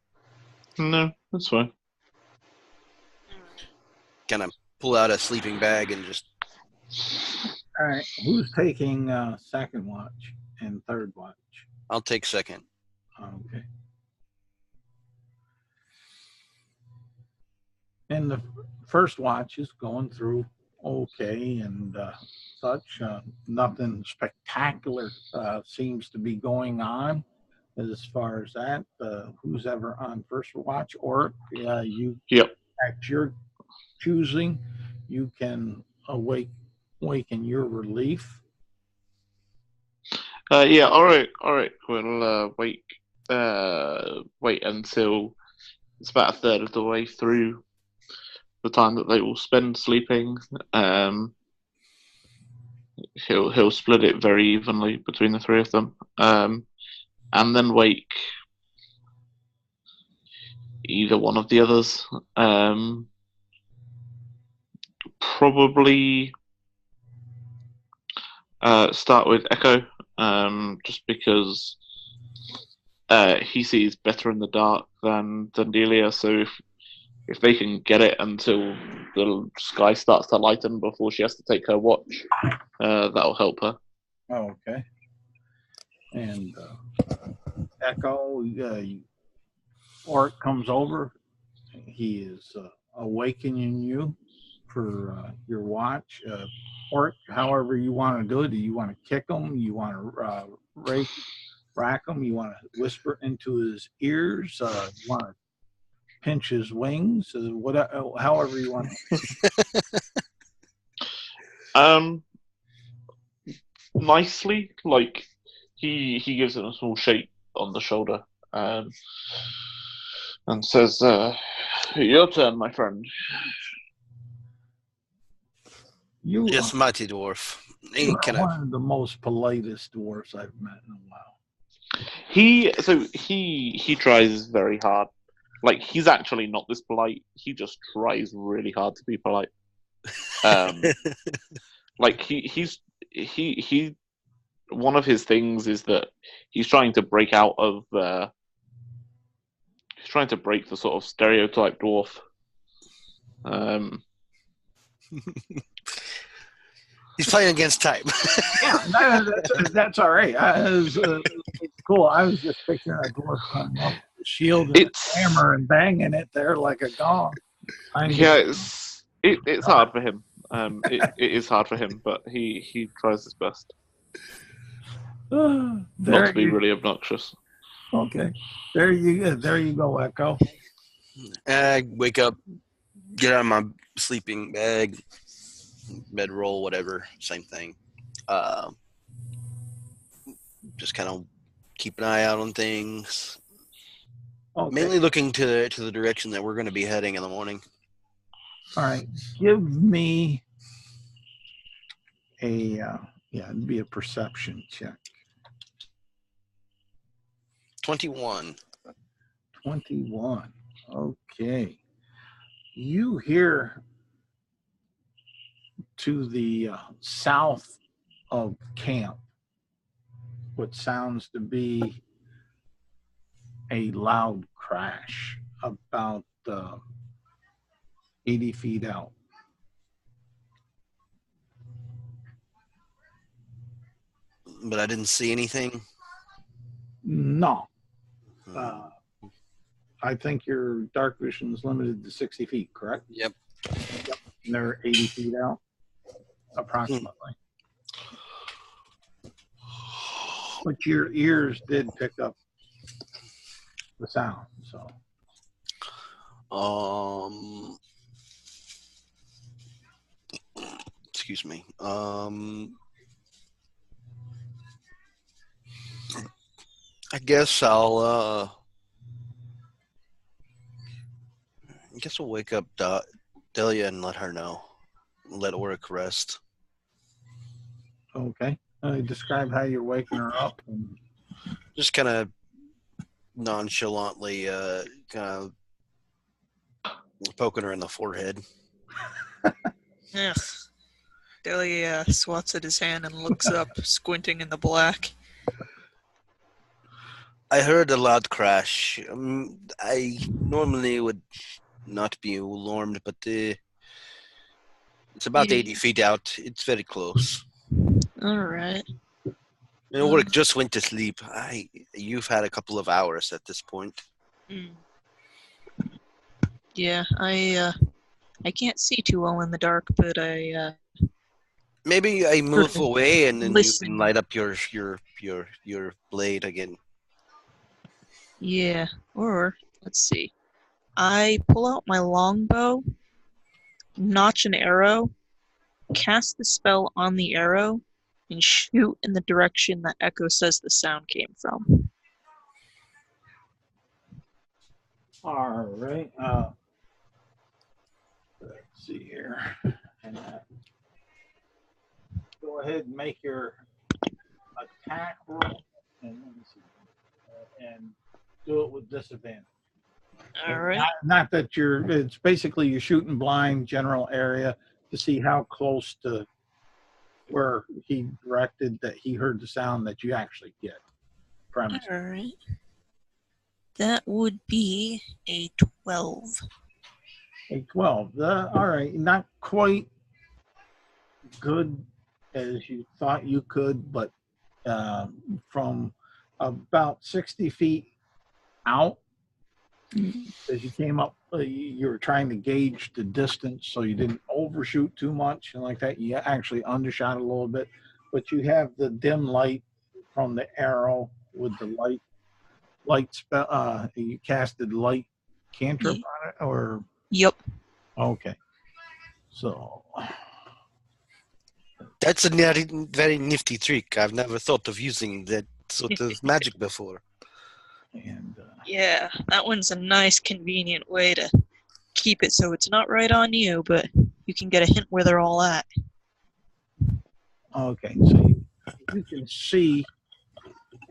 No, that's fine. Kind of pull out a sleeping bag and just... All right, who's taking second watch and third watch? I'll take second. Okay. And the first watch is going through okay and such. Nothing spectacular seems to be going on as far as that. Who's ever on first watch, or you Yep. at your choosing, you can awaken your relief. Yeah. All right. We'll wait until it's about a third of the way through the time that they will spend sleeping. He'll split it very evenly between the three of them, and then wake either one of the others. Probably start with Echo, just because he sees better in the dark than Delia. So if they can get it until the sky starts to lighten before she has to take her watch, that'll help her. Oh, okay. And Echo, Ort comes over. He is awakening you for your watch. Ort, however you want to do it. Do you want to kick him? You want to rack him? You want to whisper into his ears? You want to pinch his wings? However you want to. Nicely, like he gives him a small shake on the shoulder, and says, "Your turn, my friend." Yes, mighty dwarf. You are one of the most politest dwarfs I've met in a while. He tries very hard. Like, he's actually not this polite. He just tries really hard to be polite. Like he one of his things is that he's trying to break out of he's trying to break the sort of stereotype dwarf. He's playing against type. Yeah, that's all right. It's cool. I was just picturing a dwarf coming up with a shield and a hammer and banging it there like a gong. Yeah, it's hard for him. It is hard for him, but he tries his best not to be really obnoxious. Okay, there you go, Echo. I wake up, get out of my sleeping bag, bedroll, whatever, same thing. Just kind of keep an eye out on things. Okay. Mainly looking to the direction that we're going to be heading in the morning. All right. Give me a it'd be a perception check. 21. 21. Okay. You hear to the south of camp what sounds to be a loud crash about 80 feet out. But I didn't see anything. No. I think your dark vision is limited to 60 feet, correct? Yep. And they're 80 feet out, approximately. But your ears did pick up the sound, so. Excuse me. I guess I'll we'll wake up Delia and let her know. Let Oric rest. Okay. Describe how you're waking her up. And Just kind of nonchalantly, kind of poking her in the forehead. Ugh. Delia swats at his hand and looks up, squinting in the black. I heard a loud crash. I normally would not be alarmed, but it's about 80 feet out. It's very close. All right. Oric just went to sleep. You've had a couple of hours at this point. Yeah, I can't see too well in the dark, but Maybe I move away and then you listen. can light up your blade again. Yeah, or let's see. I pull out my longbow, notch an arrow, cast the spell on the arrow, and shoot in the direction that Echo says the sound came from. all right. Let's see here. And, go ahead and make your attack roll, and let me see, and do it with disadvantage. All right. Not that it's basically you're shooting blind general area to see how close to where he directed that he heard the sound that you actually get. Premise. All right. That would be a 12. A 12. All right. Not quite good as you thought you could, but from about 60 feet out, as you came up, you were trying to gauge the distance so you didn't overshoot too much and like that. You actually undershot a little bit, but you have the dim light from the arrow with the light spell. You casted light cantrip on it, or? Yep. Okay. So. That's a very nifty trick. I've never thought of using that sort of magic before. And yeah, that one's a nice, convenient way to keep it so it's not right on you, but you can get a hint where they're all at. Okay, so you can see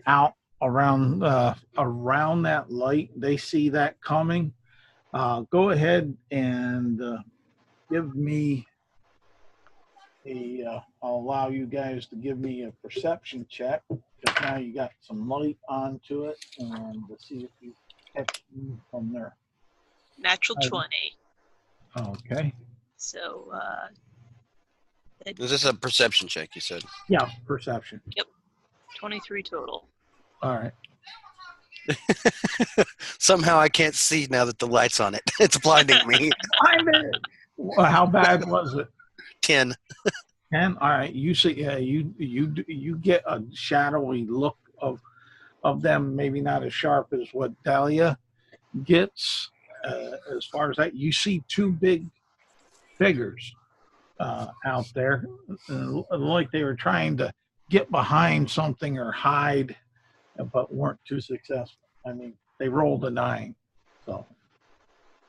out around that light. They see that coming. Go ahead and give me I'll allow you guys to give me a perception check, because now you got some light onto it, and to see if you catch me from there. Natural 20. Okay. So, Is this a perception check, you said? Yeah, perception. Yep. 23 total. All right. Somehow I can't see now that the light's on it. It's blinding me. How bad was it? 10. 10. All right. You see, you get a shadowy look of them, maybe not as sharp as what Dahlia gets, as far as that, you see two big figures out there, like they were trying to get behind something or hide, but weren't too successful. I mean, they rolled a 9. So,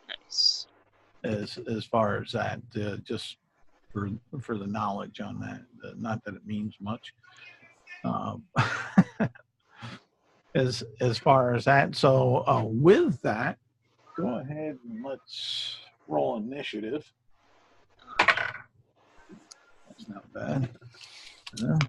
Nice. as far as that, just for the knowledge on that, not that it means much. As far as that, so with that, go ahead and let's roll initiative. That's not bad. Yeah.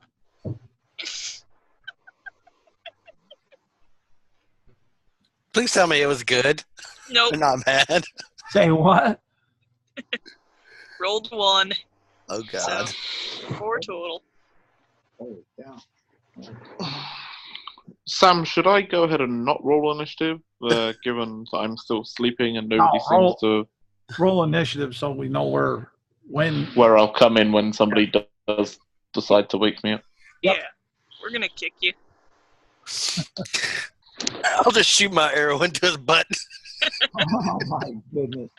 Please tell me it was good. Nope. They're not bad. Say what? Rolled 1. Oh God. So 4 total. Oh, yeah. Sam, should I go ahead and not roll initiative, given that I'm still sleeping and nobody seems to... Roll initiative so we know when Where I'll come in when somebody does decide to wake me up. Yep. Yeah. We're gonna kick you. I'll just shoot my arrow into his butt. Oh my goodness.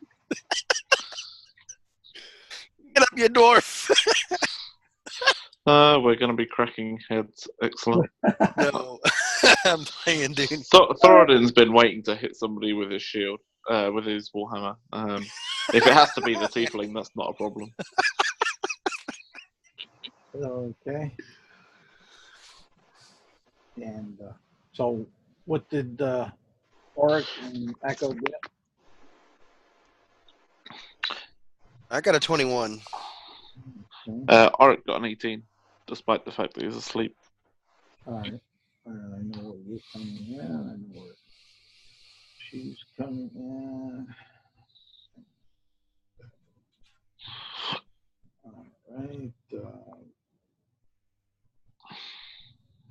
Get up, you dwarf. We're going to be cracking heads. Excellent. No. I'm playing, dude. Thoradin's been waiting to hit somebody with his shield, with his warhammer. If it has to be the tiefling, that's not a problem. Okay. And so what did Oric and Echo get? I got a 21. Okay. Auric got an 18, despite the fact that he's asleep. All right. I know where you're coming in. I know where she's coming in. All right.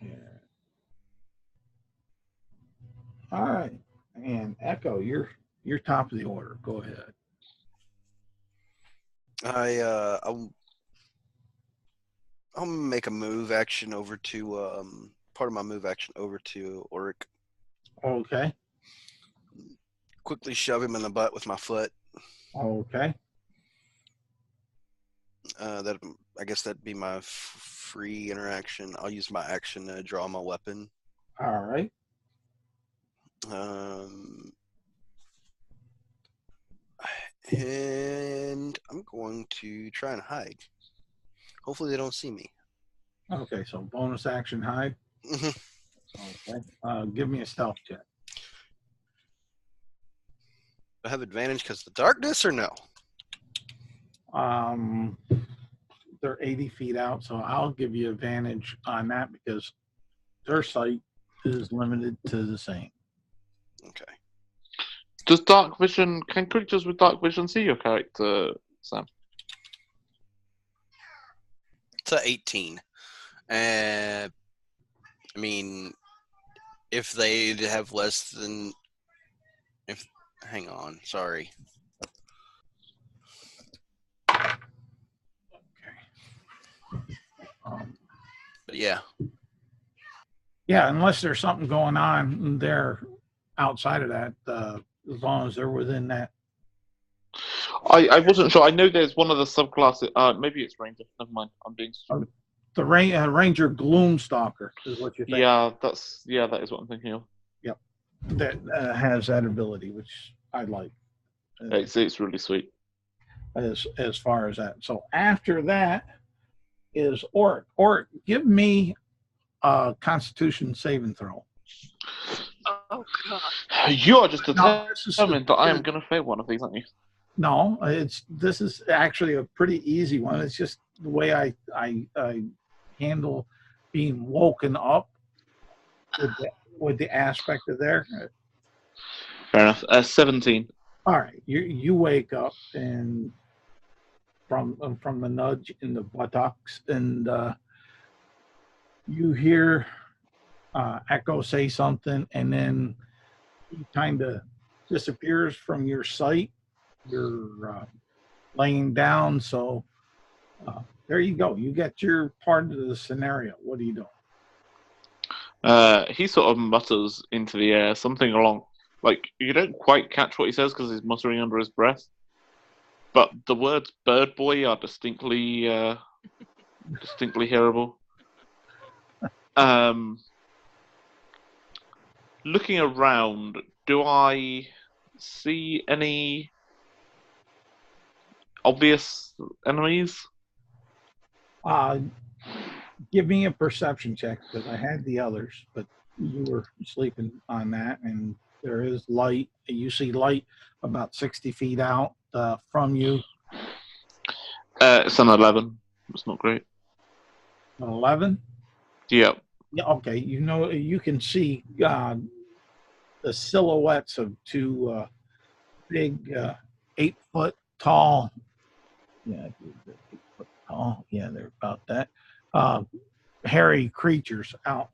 Yeah. All right. And Echo, you're top of the order. Go ahead. I'll make a move action over to part of my move action over to Oric. Okay. Quickly shove him in the butt with my foot. Okay. That I guess that'd be my free interaction. I'll use my action to draw my weapon. All right. And I'm going to try and hide. Hopefully they don't see me. Okay, so bonus action hide. Okay. Give me a stealth check. Do I have advantage because of the darkness or no? They're 80 feet out, so I'll give you advantage on that because their sight is limited to the same. Okay. Does dark vision, can creatures with dark vision see your character, Sam? It's a 18. I mean, if they have less than... Hang on, sorry. Okay. But yeah. Yeah, unless there's something going on there outside of that, as long as they're within that. I wasn't sure. I know there's one of the subclasses. Maybe it's Ranger. Never mind. I'm being stupid. The Ranger Gloomstalker is what you think. Yeah, that is what I'm thinking of. Yep. That has that ability, which I like. It's really sweet. As far as that. So after that is Oric. Oric, give me a Constitution saving throw. Oh god. You are just No, determined that I am going to fail one of these, aren't you? No, this is actually a pretty easy one. It's just the way I handle being woken up with the aspect of there. Fair enough. 17. All right, you wake up and from the nudge in the buttocks, and you hear Echo say something, and then he kind of disappears from your sight. You're laying down, so there you go. You get your part of the scenario. What are you doing? He sort of mutters into the air something along Like, you don't quite catch what he says because he's muttering under his breath, but the words "bird boy" are distinctly hearable. Looking around, do I see any obvious enemies? Give me a perception check because I had the others, but you were sleeping on that, and there is light. You see light about 60 feet out from you. It's an 11. It's not great. 11? Yeah. Yeah, okay. You know, you can see the silhouettes of two big 8-foot tall. Yeah, 8-foot tall. Yeah, they're about that. Hairy creatures out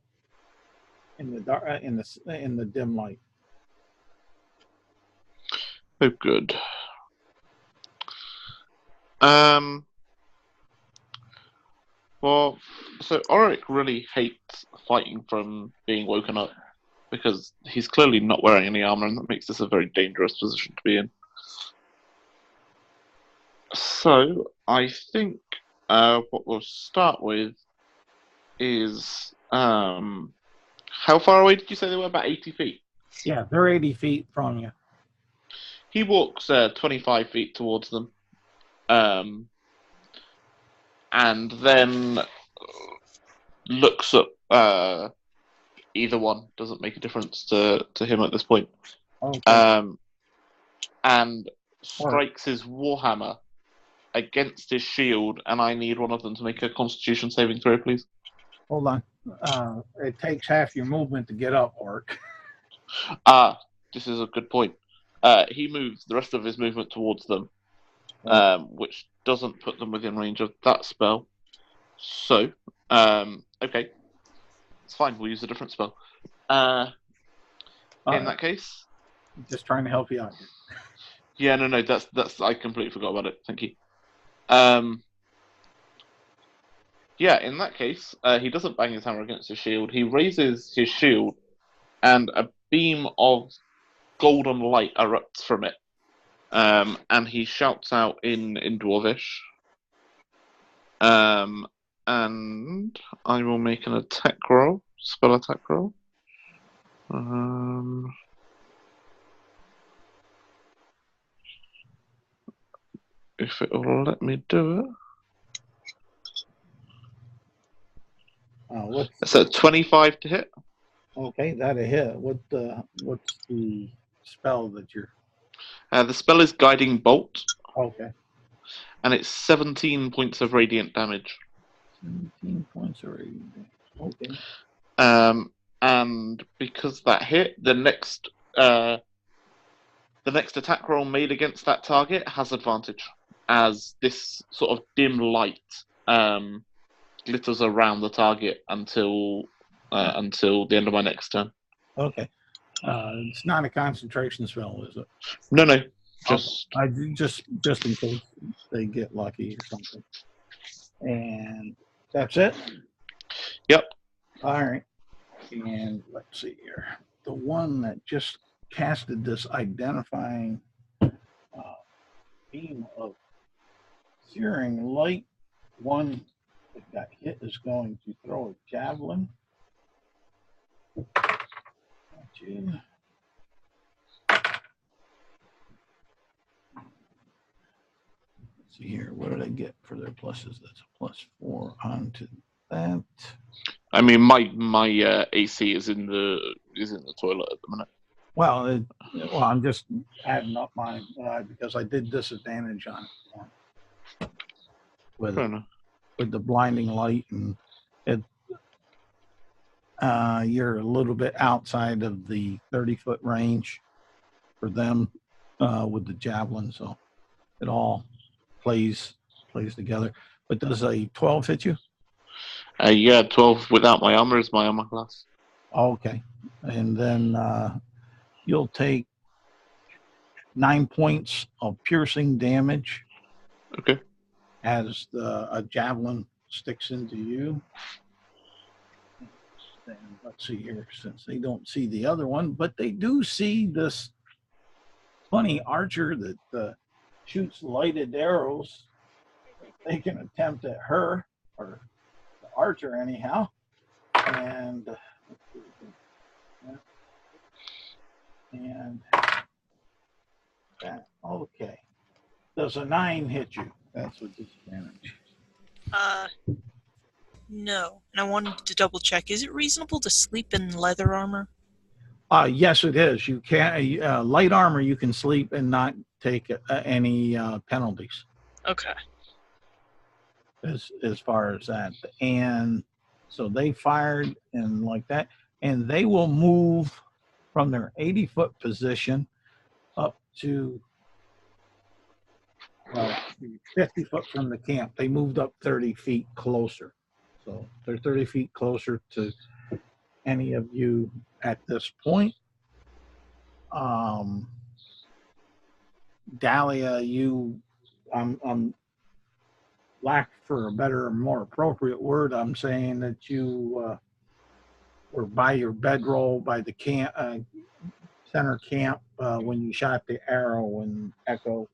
in the dark, in the dim light. Oh, good. Well, so Auric really hates fighting from being woken up because he's clearly not wearing any armor, and that makes this a very dangerous position to be in. So I think what we'll start with is how far away did you say they were? About 80 feet. Yeah, they're 80 feet from you. He walks 25 feet towards them, and then looks at either one. Doesn't make a difference to him at this point. Okay. And strikes his warhammer against his shield, and I need one of them to make a Constitution saving throw, please. Hold on. It takes half your movement to get up, Orc. This is a good point. He moves the rest of his movement towards them, which doesn't put them within range of that spell. So, okay. It's fine, we'll use a different spell. In that case... Just trying to help you out. Yeah, no, that's I completely forgot about it. Thank you. Yeah, in that case, he doesn't bang his hammer against his shield. He raises his shield, and a beam of golden light erupts from it. And he shouts out in Dwarvish. And I will make an attack roll, spell attack roll. If it will let me do it. It's a 25 to hit. Okay, that'll hit. What's the spell that you're... The spell is Guiding Bolt. Okay. And it's 17 points of radiant damage. 17 points of radiant damage. Okay. And because that hit, the next attack roll made against that target has advantage, as this sort of dim light glitters around the target until the end of my next turn. Okay. It's not a concentration spell, is it? No. Just just in case they get lucky or something. And that's it? Yep. All right. And let's see here. The one that just casted this identifying beam of searing light, one that got hit is going to throw a javelin. Gotcha. See here, what did I get for their pluses? That's a +4 onto that. I mean, my AC is in the toilet at the minute. Well, I'm just adding up mine because I did disadvantage on it with the blinding light, and it. You're a little bit outside of the 30-foot range for them with the javelin, so it all plays together. But does a 12 hit you? Yeah, 12 without my armor is my armor class. Okay. And then you'll take 9 points of piercing damage. Okay. As a javelin sticks into you. And let's see here, since they don't see the other one, but they do see this funny archer that shoots lighted arrows. They can attempt at her, or the archer anyhow. And that, okay. Does a 9 hit you? That's with disadvantage. No. And I wanted to double check. Is it reasonable to sleep in leather armor? Yes, it is. You can light armor. You can sleep and not take any penalties Okay. as far as that. And so they fired and like that, and they will move from their 80-foot position up to 50 foot from the camp. They moved up 30 feet closer. So they're 30 feet closer to any of you at this point. Dahlia, I'm lack for a better, more appropriate word. I'm saying that you were by your bedroll by the camp, center camp, when you shot the arrow when Echo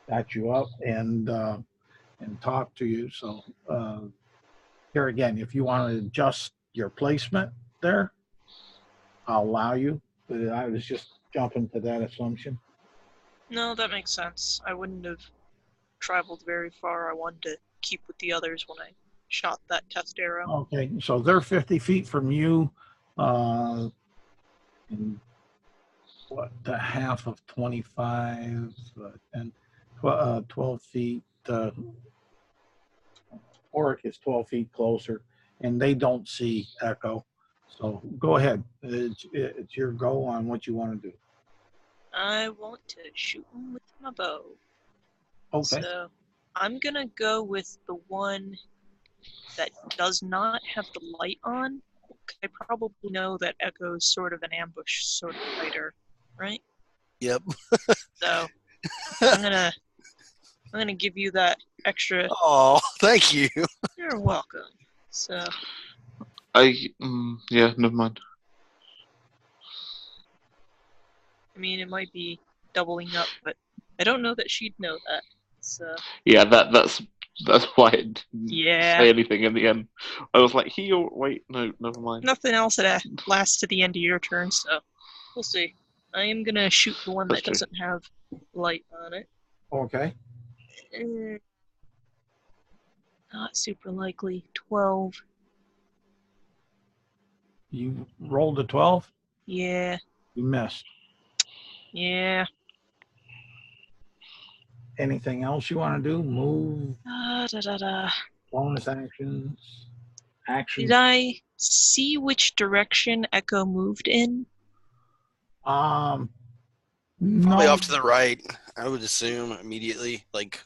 got you up and talked to you. So here again, if you want to adjust your placement there, I'll allow you. But I was just jumping to that assumption. No, that makes sense. I wouldn't have traveled very far. I wanted to keep with the others when I shot that test arrow. Okay, so they're 50 feet from you, and what, the half of 25 and 12 feet. Oric is 12 feet closer, and they don't see Echo. So go ahead. It's your go on what you want to do. I want to shoot him with my bow. Okay. So I'm going to go with the one that does not have the light on. I probably know that Echo's sort of an ambush sort of fighter, right? Yep. So I'm gonna give you that extra. Oh, thank you. You're welcome. So Yeah, never mind. I mean, it might be doubling up, but I don't know that she'd know that. So Yeah, that's why it didn't yeah, say anything in the end. I was like, wait, no, never mind. nothing else that lasts to the end of your turn. So we'll see. I am gonna shoot the one That's that true. doesn't have light on it. Okay. Not super likely. 12. You rolled a 12. Yeah. You missed. Yeah. Anything else you want to do? Move, Da. bonus actions, actions. Did I see which direction Echo moved in? No. Probably off to the right, I would assume immediately. Like,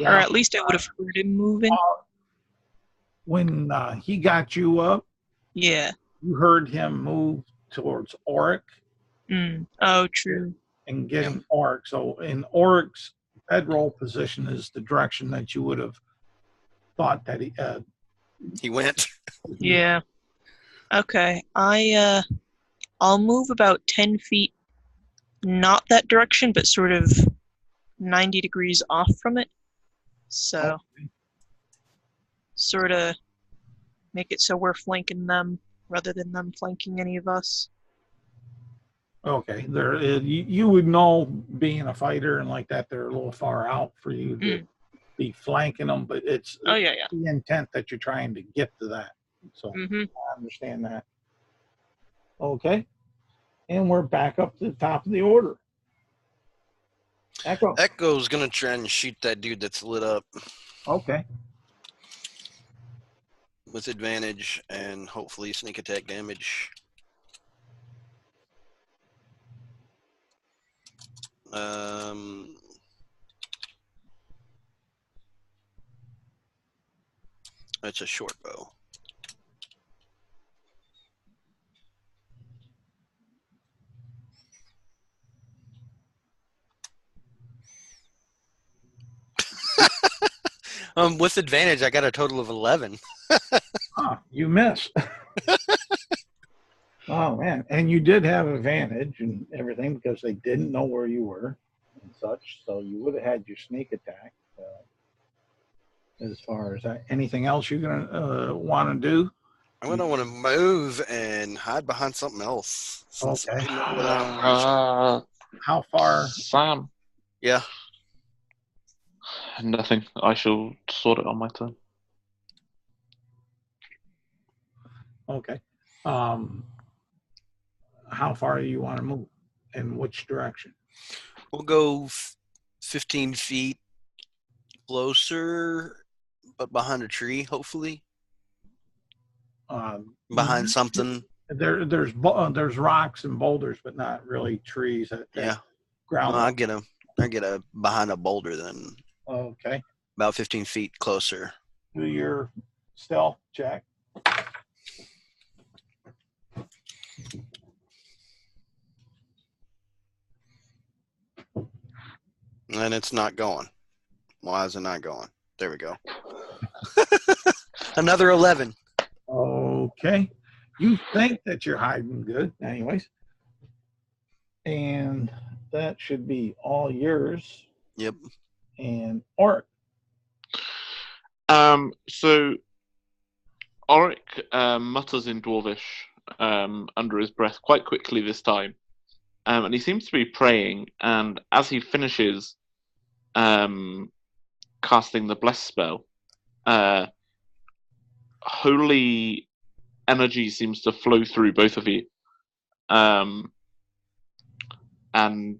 Or at least I would have heard him moving. When he got you up, Yeah. you heard him move towards Oric Oh, true. and getting Oric. So in Oric's bedroll position is the direction that you would have thought that he went. Yeah. Okay. I'll move about 10 feet, not that direction, but sort of 90 degrees off from it. So, sort of make it so we're flanking them rather than them flanking any of us. Okay, there you would know, being a fighter and like that, they're a little far out for you to be flanking them, but it's yeah. the intent that you're trying to get to that. So I understand that. Okay, and we're back up to the top of the order. Echo. Echo's gonna try and shoot that dude that's lit up Okay. with advantage and hopefully sneak attack damage. It's a short bow. With advantage, I got a total of 11. You missed. Oh man, and you did have advantage and everything because they didn't know where you were and such. So you would have had your sneak attack. As far as that, anything else you're gonna want to do? I'm gonna want to move and hide behind something else. Since I Okay. didn't know where that was. How far? Sam. Yeah. Nothing. I shall sort it on my turn. Okay. How far do you want to move? In which direction? We'll go 15 feet closer, but behind a tree, hopefully. Behind something. There's rocks and boulders, but not really trees. Yeah. Ground. No, I get a behind a boulder then. Okay. About 15 feet closer. Do your stealth check. And it's not going. Why is it not going? There we go. Another 11. Okay. You think that you're hiding good, anyways. And that should be all yours. Yep. And Oric. So Oric mutters in Dwarvish under his breath quite quickly this time. And he seems to be praying, and as he finishes casting the bless spell, holy energy seems to flow through both of you. And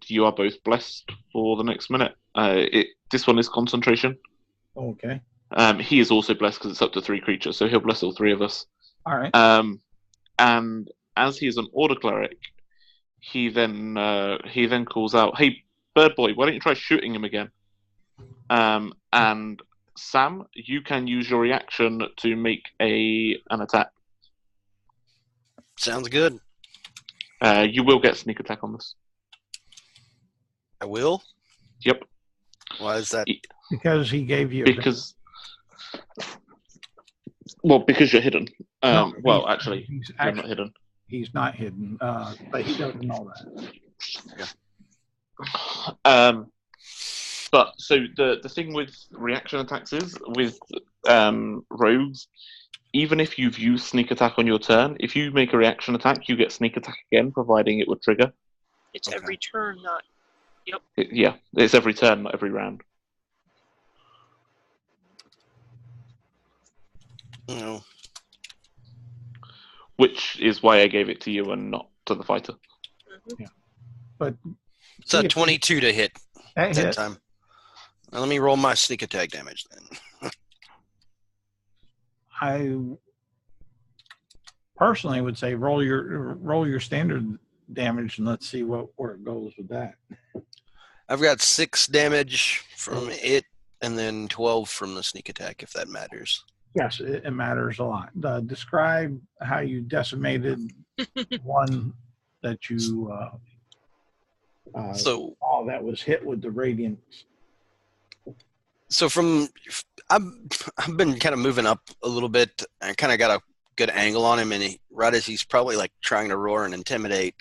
you are both blessed for the next minute. This one is concentration. Okay. He is also blessed because it's up to 3 creatures, so he'll bless all 3 of us. All right. And as he is an order cleric, he then calls out, "Hey, bird boy, why don't you try shooting him again?" And Sam, you can use your reaction to make an attack. Sounds good. You will get sneak attack on this. I will? Yep. Why is that? Because he gave you. Because you're hidden. No, well, actually, he's you're not hidden. He's not hidden, but he doesn't know that. But so the thing with reaction attacks is with rogues, even if you've used sneak attack on your turn, if you make a reaction attack, you get sneak attack again, providing it would trigger. It's every turn, not. Yep. It's every turn, not every round. No. Which is why I gave it to you and not to the fighter. Mm-hmm. Yeah. But it's a 22 to hit that time. Now let me roll my sneak attack damage then. I personally would say roll your standard damage and let's see where it goes with that. I've got 6 damage from it and then 12 from the sneak attack, if that matters. Yes, it matters a lot. Describe how you decimated one that you that was hit with the radiance. So I've been kind of moving up a little bit. I kind of got a good angle on him, and right as he's probably like trying to roar and intimidate,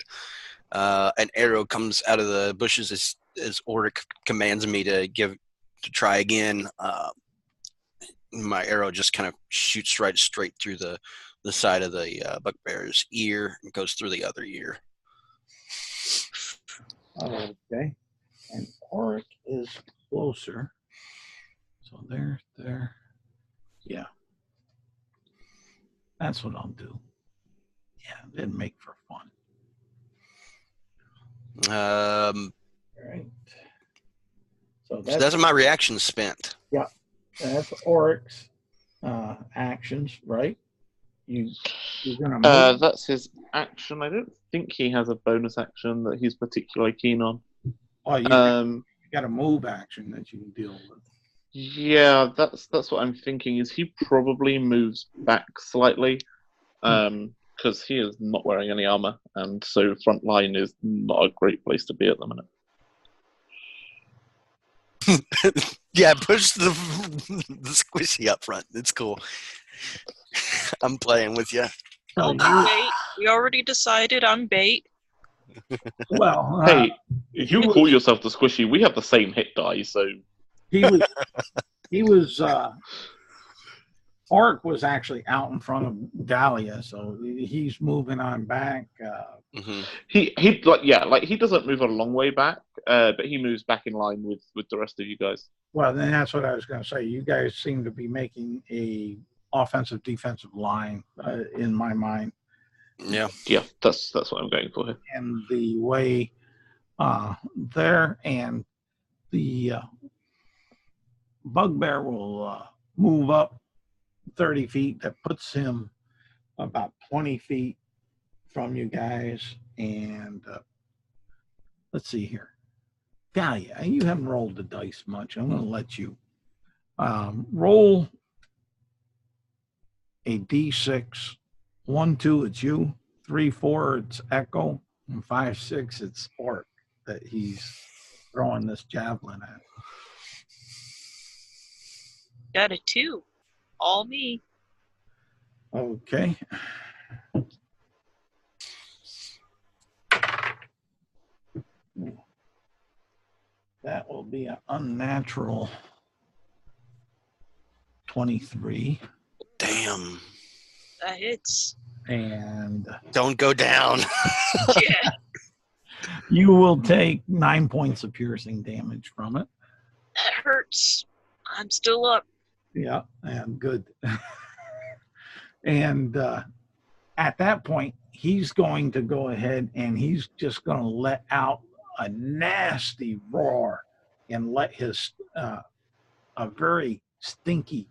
an arrow comes out of the bushes as Oric commands me to try again. My arrow just kind of shoots right straight through the side of the bugbear's ear and goes through the other ear. Okay, and Oric is closer. So there. Yeah. That's what I'll do. Yeah, it didn't make for fun. All right. So that's my reaction spent. Yeah. That's Oric's actions, right? You're gonna move. That's his action. I don't think he has a bonus action that he's particularly keen on. Oh, you got a move action that you can deal with. Yeah, that's what I'm thinking. Is he probably moves back slightly, because he is not wearing any armor, and so front line is not a great place to be at the minute. Yeah, push the the squishy up front. It's cool. I'm playing with you. So I'll be you, bait. We already decided I'm bait. well, Hey, you he call was, yourself the squishy. We have the same hit die, so he was, he was, Ark was actually out in front of Dahlia, so he's moving on back. Hmm. he like he doesn't move a long way back, but he moves back in line with the rest of you guys. Well, then that's what I was going to say. You guys seem to be making a offensive defensive line in my mind, Yeah. Yeah, that's what I'm going for here. and the way there and the bugbear will move up 30 feet. That puts him about 20 feet from you guys. And let's see here. Dahlia, you haven't rolled the dice much. I'm going to let you roll a d6. 1, 2, it's you. 3, 4, it's Echo. And 5, 6, it's Orc that he's throwing this javelin at. Got a 2. All me. Okay. That will be an unnatural 23. Damn. That hits. And Don't go down. Yeah. you will take 9 points of piercing damage from it. That hurts. I'm still up. Yeah, and good. And at that point, he's going to go ahead and he's just going to let out a nasty roar and let his a very stinky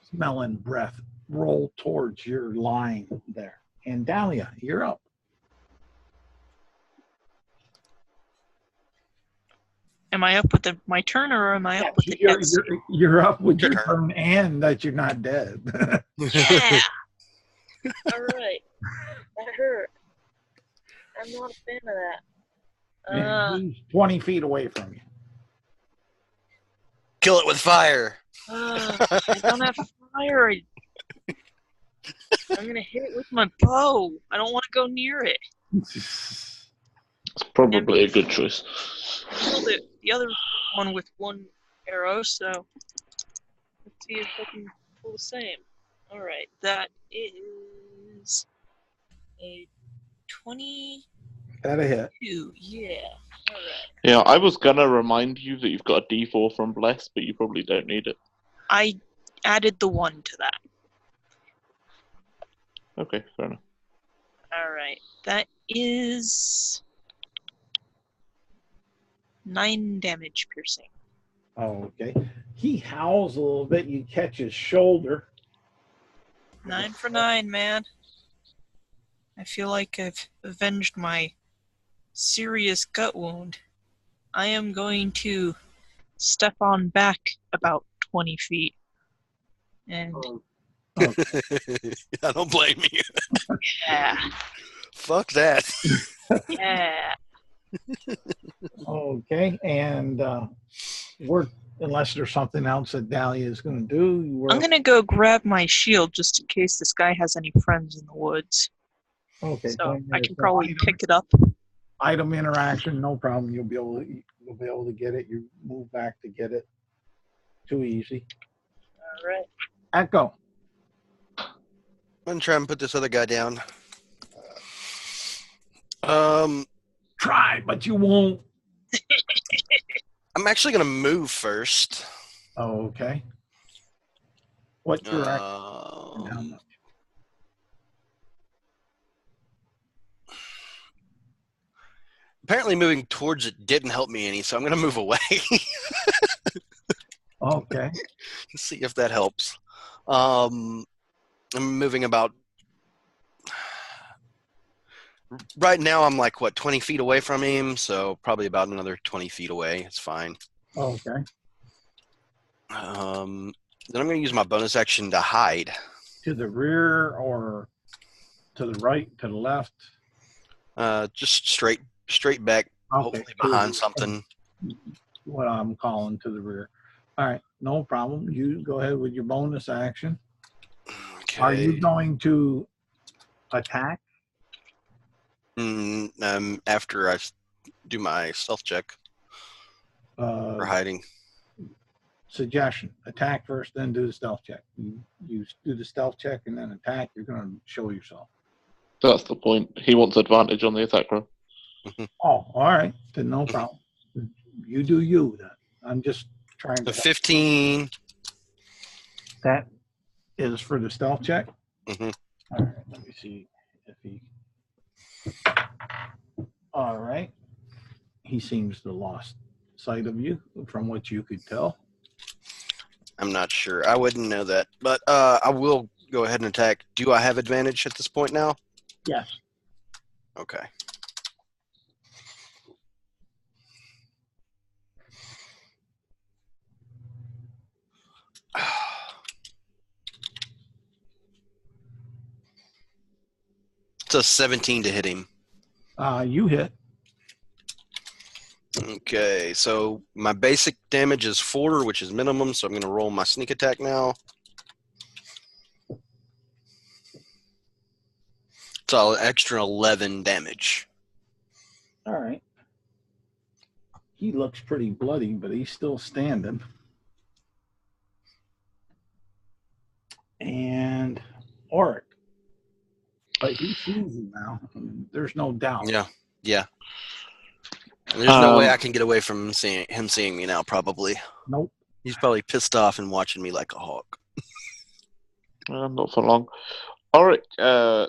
smelling breath roll towards your line there. And Dahlia, you're up. Am I up with my turn or am I up with the You're, death you're up with your Your turn and that you're not dead. Yeah. All right. That hurt. I'm not a fan of that. And he's 20 feet away from you. Kill it with fire. I don't have fire. I'm gonna hit it with my bow. I don't want to go near it. It's probably a good choice. Killed it. The other one with 1 arrow. So let's see if I can pull the same. All right. That is a 22. That a hit. Yeah. All right. Yeah, I was gonna remind you that you've got a D4 from Bless, but you probably don't need it. I added the 1 to that. Okay, fair enough. All right. That is 9 damage piercing. Oh, okay. He howls a little bit. You catch his shoulder. 9 for 9, man. I feel like I've avenged my serious gut wound. I am going to step on back about 20 feet. And I don't blame you. yeah, Fuck that. yeah. Okay. And we're, unless there's something else that Dahlia is going to do, we're I'm going to go grab my shield just in case this guy has any friends in the woods. okay. So I can probably pick it up. Item interaction, no problem. You'll be able to get it. You move back to get it. Too easy. All right. Echo. I'm gonna try and put this other guy down. Try, but you won't. I'm actually gonna move first. Oh, okay. What direction? Apparently moving towards it didn't help me any, so I'm gonna move away. Okay. See if that helps. I'm moving about. Right now, I'm like, 20 feet away from him, so probably about another 20 feet away. It's fine. Okay. Then I'm going to use my bonus action to hide. To the rear or to the right, to the left? Just straight back, Okay. hopefully behind something. What I'm calling to the rear. All right, no problem. You go ahead with your bonus action. Are you Okay. going to attack? After I do my stealth check for hiding. Suggestion: attack first, then do the stealth check. You do the stealth check and then attack. You're going to show yourself. That's the point. He wants advantage on the attack roll. Oh, all right. Then no problem. You do you then. I'm just trying to. 15. That is for the stealth check. Mhm. All right. Let me see if he. All right. He seems to lost sight of you from what you could tell. I'm not sure. I wouldn't know that, but I will go ahead and attack. Do I have advantage at this point now? Yes. Okay. It's a 17 to hit him. You hit. Okay, so my basic damage is 4, which is minimum, so I'm going to roll my sneak attack now. So extra 11 damage. All right. He looks pretty bloody, but he's still standing. And Auric. But he sees you now. There's no doubt. Yeah. There's no way I can get away from him seeing me now, probably. Nope. He's probably pissed off and watching me like a hawk. Not for long. Auric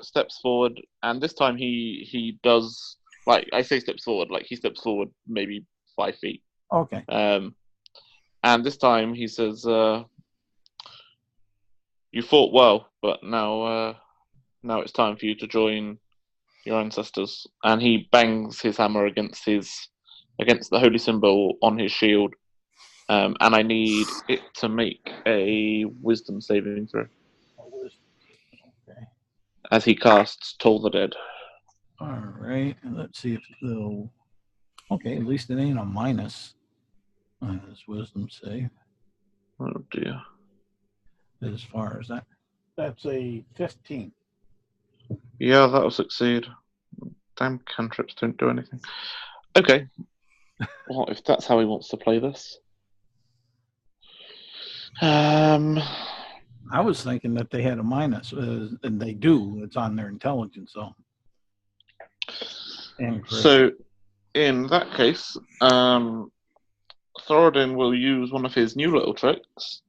steps forward, and this time he does, like, I say steps forward, like he steps forward maybe 5 feet. Okay. And this time he says, you fought well, but now it's time for you to join your ancestors. And he bangs his hammer against the holy symbol on his shield. And I need it to make a wisdom saving throw. Okay. As he casts Toll the Dead. All right. Let's see if it'll. Okay, at least it ain't a minus on his wisdom save. Oh dear. As far as that. That's a 15. Yeah, that'll succeed. Damn cantrips don't do anything. Okay. Well, if that's how he wants to play this. I was thinking that they had a minus, and they do. It's on their intelligence, so. So, in that case, Thoradin will use one of his new little tricks,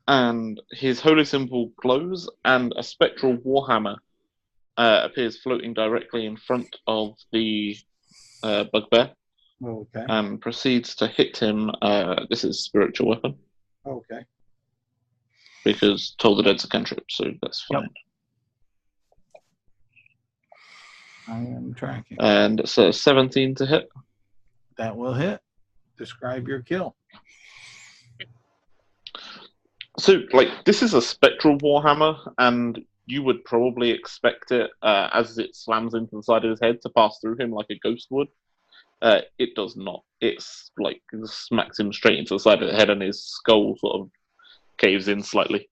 and his holy symbol glows, and a spectral warhammer appears floating directly in front of the bugbear. Okay. And proceeds to hit him. This is spiritual weapon. Okay. Because Toll the Dead's a cantrip, so that's fine. Yep. I am tracking. And so 17 to hit. That will hit. Describe your kill. So, like, this is a spectral warhammer, and you would probably expect it, as it slams into the side of his head, to pass through him like a ghost would. It does not. It's like it smacks him straight into the side of the head, and his skull sort of caves in slightly.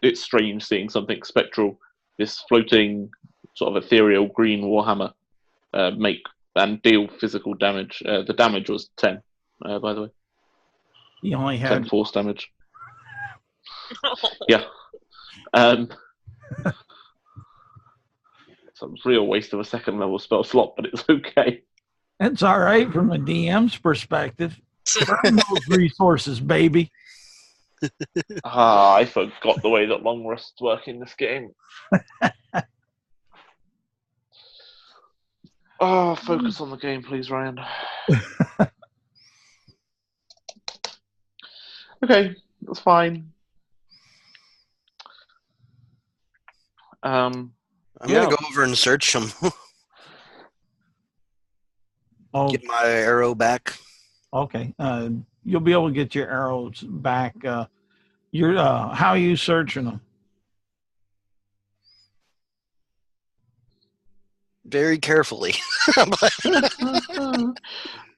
It's strange seeing something spectral, this floating sort of ethereal green warhammer, make and deal physical damage. The damage was 10, by the way. He only 10 had. force damage. Yeah. It's a real waste of a second level spell slot, but it's okay. It's all right from a DM's perspective. Burn those resources, baby. I forgot the way that long rests work in this game. Focus on the game, please, Ryan. Okay, that's fine. I'm going to go over and search him. Get my arrow back. Okay. You'll be able to get your arrows back. How are you searching them? very carefully.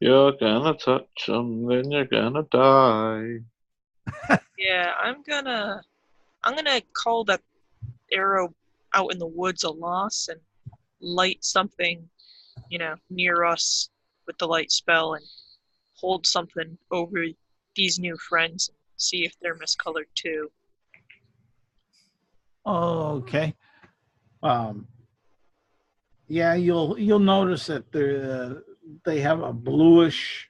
You're gonna touch them, then you're gonna die. Yeah, I'm gonna call that arrow out in the woods a loss and light something, near us with the light spell and hold something over these new friends and see if they're miscolored too. Okay. Yeah, you'll notice that they have a bluish,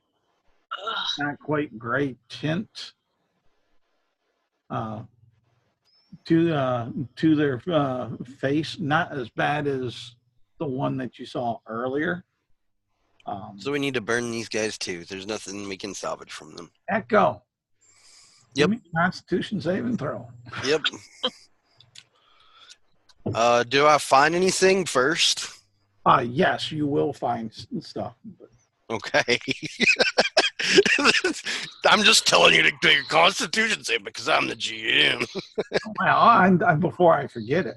Ugh, not quite gray tint uh, to their face. Not as bad as the one that you saw earlier. So we need to burn these guys too. There's nothing we can salvage from them. Echo. Yep. Give me a Constitution saving throw. Yep. Do I find anything first? Yes, you will find stuff. Okay. I'm just telling you to take a Constitution save because I'm the GM. Well, before I forget it.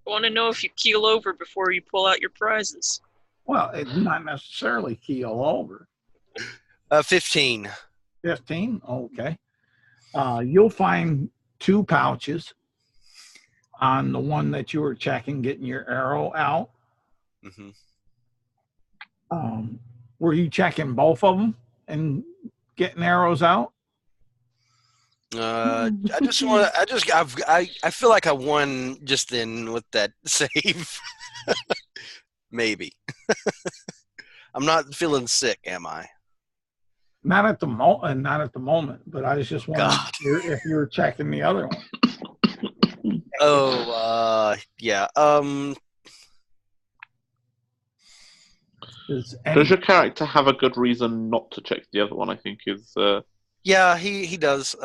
I want to know if you keel over before you pull out your prizes. Well, it's not necessarily keel over. 15. 15? Okay. You'll find 2 pouches on the one that you were checking, getting your arrow out. Mm-hmm. Were you checking both of them and getting arrows out? I feel like I won just then with that save. Maybe. I'm not feeling sick, am I? Not at the moment, but I was just wondering if you were checking the other one. Oh, yeah. Does your character have a good reason not to check the other one? I think is. Yeah, he does.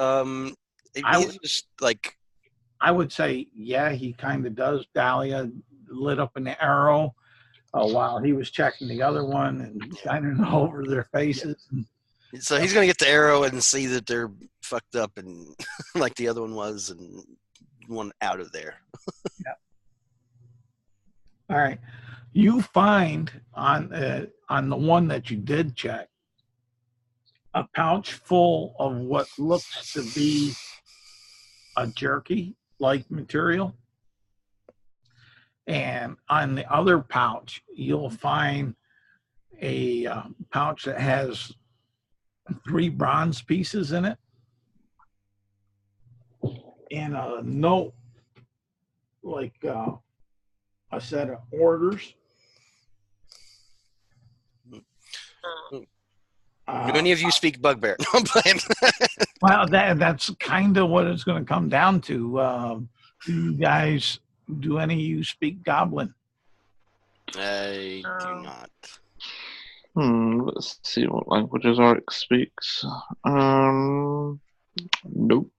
He's just like. I would say, yeah, he kind of does. Dahlia lit up an arrow while he was checking the other one and shining over their faces. Yeah. So he's gonna get the arrow and see that they're fucked up and like the other one was, and one out of there. Yeah. All right. You find on the one that you did check a pouch full of what looks to be a jerky-like material. And on the other pouch, you'll find a pouch that has 3 bronze pieces in it and a note, like a set of orders. Do any of you speak bugbear? No, I'm playing. Well, that's kind of what it's going to come down to. Do any of you speak Goblin? I do not. Let's see what languages Arik speaks. Nope.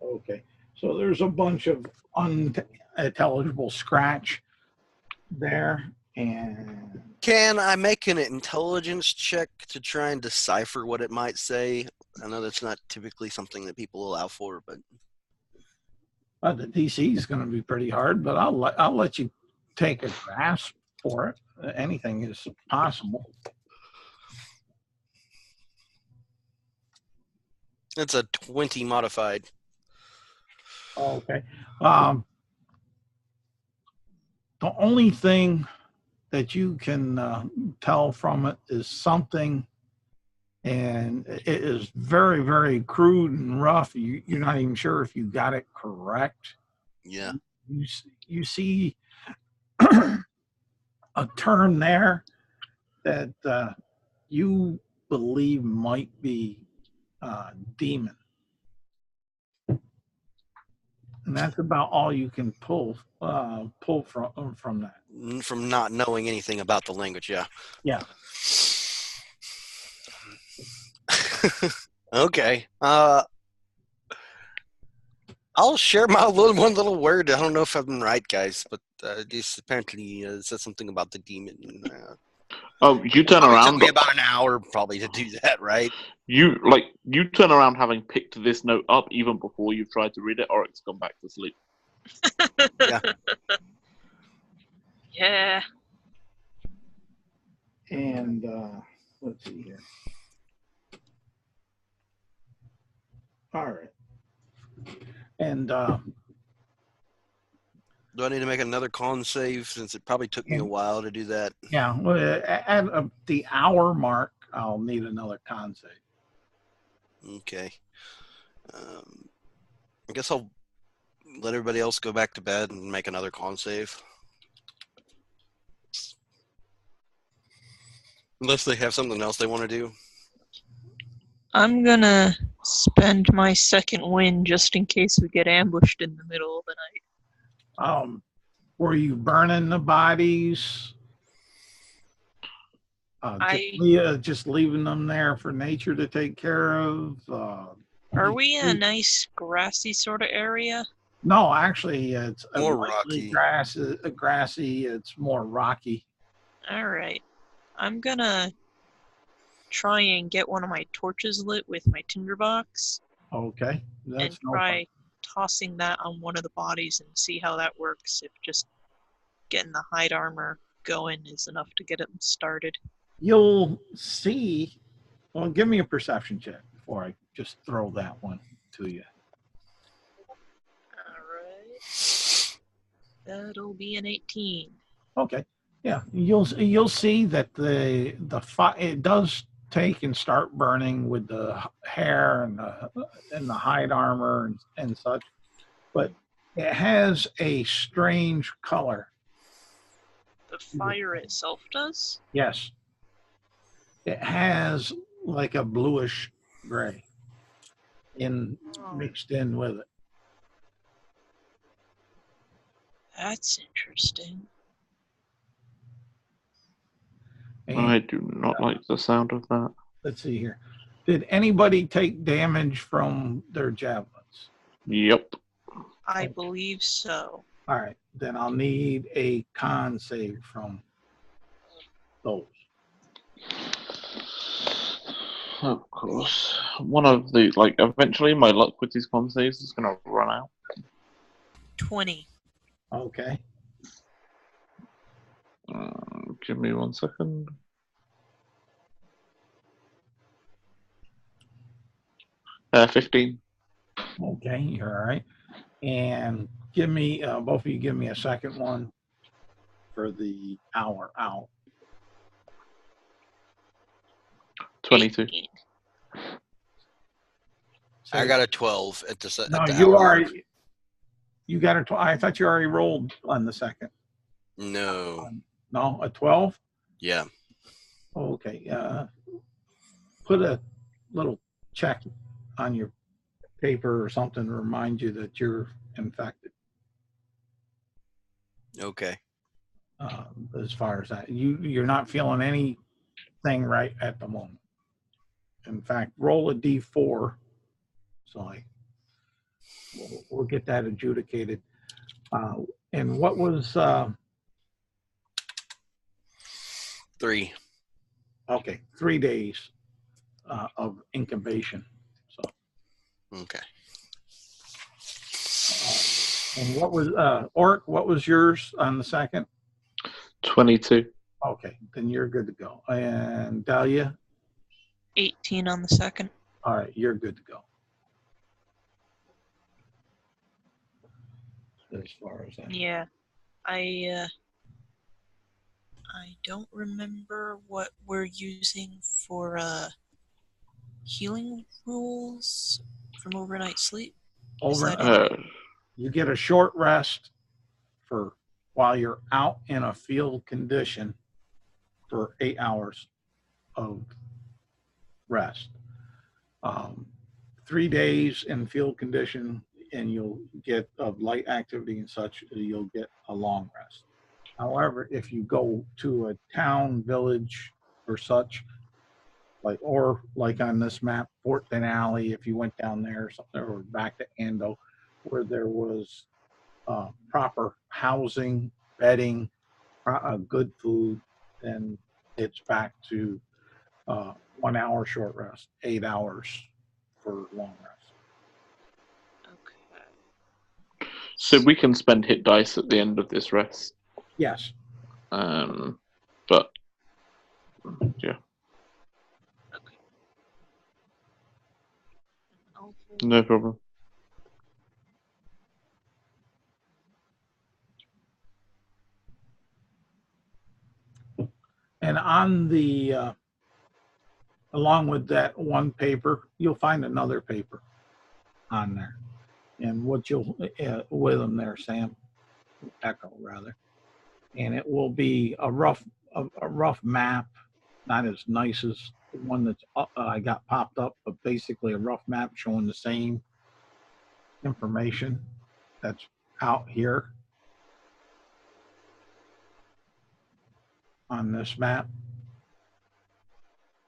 Okay. So there's a bunch of unintelligible scratch there. And can I make an intelligence check to try and decipher what it might say? I know that's not typically something that people allow for, but the DC is going to be pretty hard. But I'll let you take a grasp for it. Anything is possible. It's a 20 modified. Okay. The only thing that you can tell from it is something, and it is very, very crude and rough. You're not even sure if you got it correct. Yeah. You see a term there that you believe might be demon. And that's about all you can pull from that. From not knowing anything about the language, yeah. Yeah. Okay. I'll share my one little word. I don't know if I'm right, guys, but this apparently said something about the demon. You turn around. It took me about an hour probably to do that, right? You turn around having picked this note up even before you've tried to read it, or it's gone back to sleep. Yeah. Yeah. And let's see here. All right. And Do I need to make another con save since it probably took me a while to do that? yeah, well, at the hour mark, I'll need another con save. Okay. I guess I'll let everybody else go back to bed and make another con save. Unless they have something else they want to do. I'm gonna spend my second win just in case we get ambushed in the middle of the night. Were you burning the bodies? Just leaving them there for nature to take care of? Are we in a nice grassy sort of area? No, actually, it's More lightly rocky. grassy. It's more rocky. All right. I'm gonna try and get one of my torches lit with my tinderbox Okay, that's and no try tossing that on one of the bodies and see how that works. If just getting the hide armor going is enough to get them started. You'll see. Well, give me a perception check before I just throw that one to you. All right. That'll be an 18. Okay. Yeah, you'll see that the fire, it does take and start burning with the hair and the hide armor and such, but it has a strange color. The fire itself does? Yes. It has like a bluish gray mixed in with it. That's interesting. And, I do not like the sound of that. let's see here. Did anybody take damage from their javelins? Yep. I believe so. All right, then I'll need a con save from those. Of course. One of the, eventually my luck with these con saves is going to run out. 20. Okay. Give me 1 second. Uh, 15. Okay, you're all right. And give me, both of you give me a second one for the hour out. 22. 18. I got a 12 at the No, at the you hour already, mark. you got a 12. I thought you already rolled on the second. No. No, a 12? Yeah. Okay. Put a little check on your paper or something to remind you that you're infected. Okay. As far as that, you're not feeling anything right at the moment. In fact, roll a D4. So we'll get that adjudicated. And what was 3. okay? 3 days of incubation. So. Okay. And what was Orc? What was yours on the second? 22. Okay, then you're good to go. And Dahlia? 18 on the second. All right, you're good to go. As far as that. Yeah. I don't remember what we're using for healing rules from overnight sleep. You get a short rest for while you're out in a field condition for 8 hours of rest. 3 days in field condition, and you'll get of light activity and such, you'll get a long rest. However, if you go to a town, village, or such, like on this map, Fort Denali, if you went down there or something, or back to Ando, where there was proper housing, bedding, good food, then it's back to 1 hour short rest, 8 hours for long rest. Okay. So we can spend hit dice at the end of this rest. Yes. But yeah, Okay. I'll no problem. And on the along with that one paper, you'll find another paper on there. And what you'll with them there, Sam, Echo rather, and it will be a rough map, not as nice as the one that's I got popped up, but basically a rough map showing the same information that's out here on this map.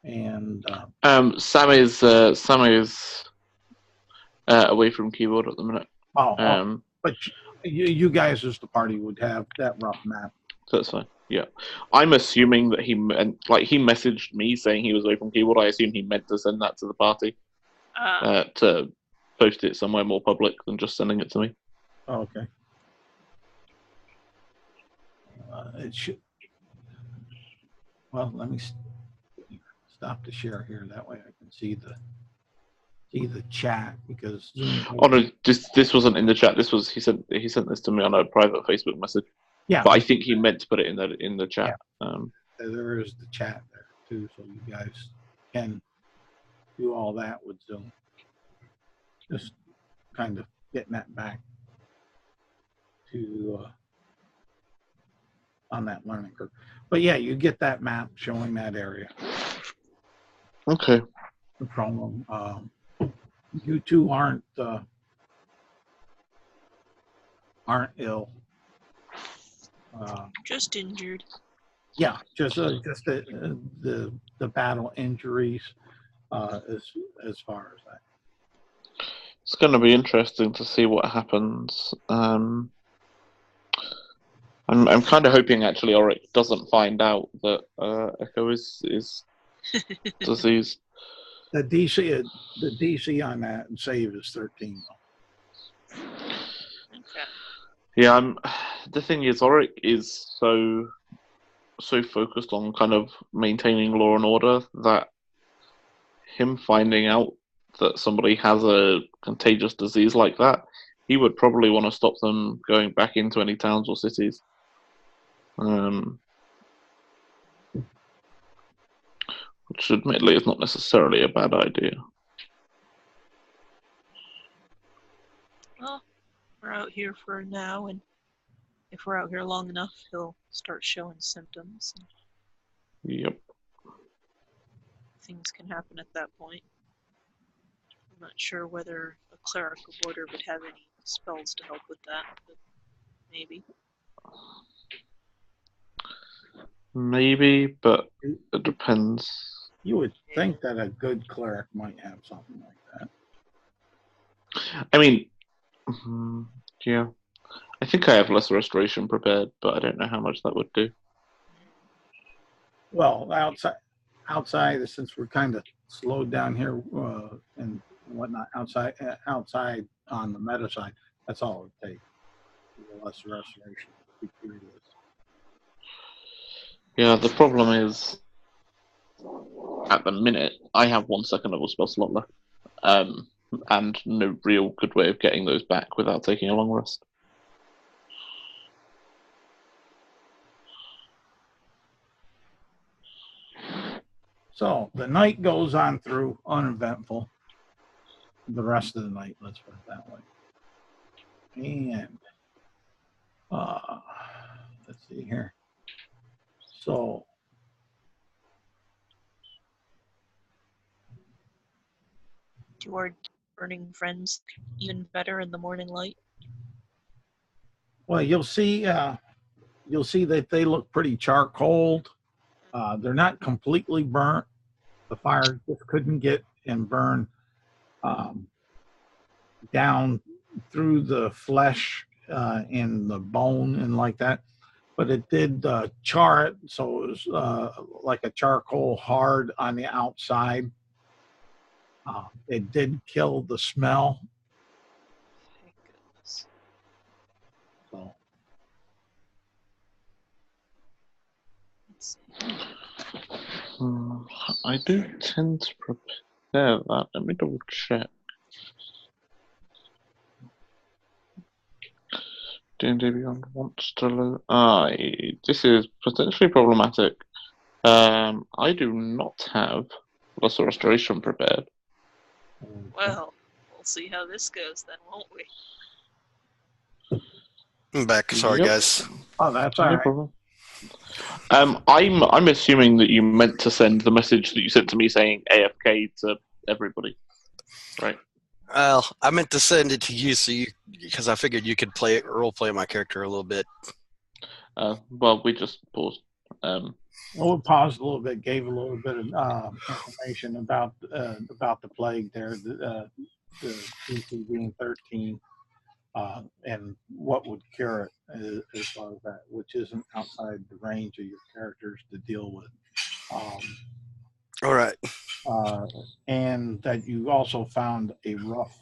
And Sam is away from keyboard at the minute. But you guys as the party would have that rough map. That's fine. Yeah, I'm assuming that he meant, like, he messaged me saying he was away from keyboard. I assume he meant to send that to the party to post it somewhere more public than just sending it to me. Oh, okay. It should. Well, let me stop the share here. That way I can see the chat, because Zoom. Oh no, this wasn't in the chat. This was he sent this to me on a private Facebook message. Yeah, but I think he meant to put it in the chat. Yeah. There is the chat there too, so you guys can do all that with Zoom. Just kind of getting that back to on that learning curve. But yeah, you get that map showing that area. Okay. The problem. You two aren't ill. just injured. Yeah, just the battle injuries as far as that. It's going to be interesting to see what happens. I'm kind of hoping actually Auric doesn't find out that Echo is diseased. The DC on that and save is 13. Okay. Yeah, the thing is, Auric is so focused on kind of maintaining law and order that him finding out that somebody has a contagious disease like that, he would probably want to stop them going back into any towns or cities. Which admittedly is not necessarily a bad idea. Well, we're out here for now, and if we're out here long enough, he'll start showing symptoms. And Yep. things can happen at that point. I'm not sure whether a clerical order would have any spells to help with that, but maybe. Maybe, but it depends. You would think that a good cleric might have something like that. I mean, yeah. I think I have lesser restoration prepared, but I don't know how much that would do. Well, outside, since we're kind of slowed down here and whatnot, outside on the meta side, that's all it would take. Less restoration. Yeah, the problem is, at the minute, I have 1 second of a spell slot left, and no real good way of getting those back without taking a long rest. So the night goes on through uneventful. The rest of the night, let's put it that way. And let's see here. So Do our burning friends even better in the morning light? well, you'll see that they look pretty charcoaled. They're not completely burnt. The fire just couldn't get and burn down through the flesh and the bone and like that. But it did char it, so it was like a charcoal hard on the outside. It did kill the smell. Thank goodness. So minutes. I do tend to prepare that. Let me double check. D&D Beyond wants to load. This is potentially problematic. I do not have Lesser Restoration prepared. Well, we'll see how this goes then, won't we? I'm back. Sorry, Yep. guys. Oh, that's all No right. problem. I'm assuming that you meant to send the message that you sent to me saying AFK to everybody, right? Well, I meant to send it to you because I figured you could role play my character a little bit. Well, we just paused. Well, we paused a little bit, gave a little bit of information about the plague there, the DC being 13, and what would cure it as far as that, which isn't outside the range of your characters to deal with. All right. And that you also found a rough,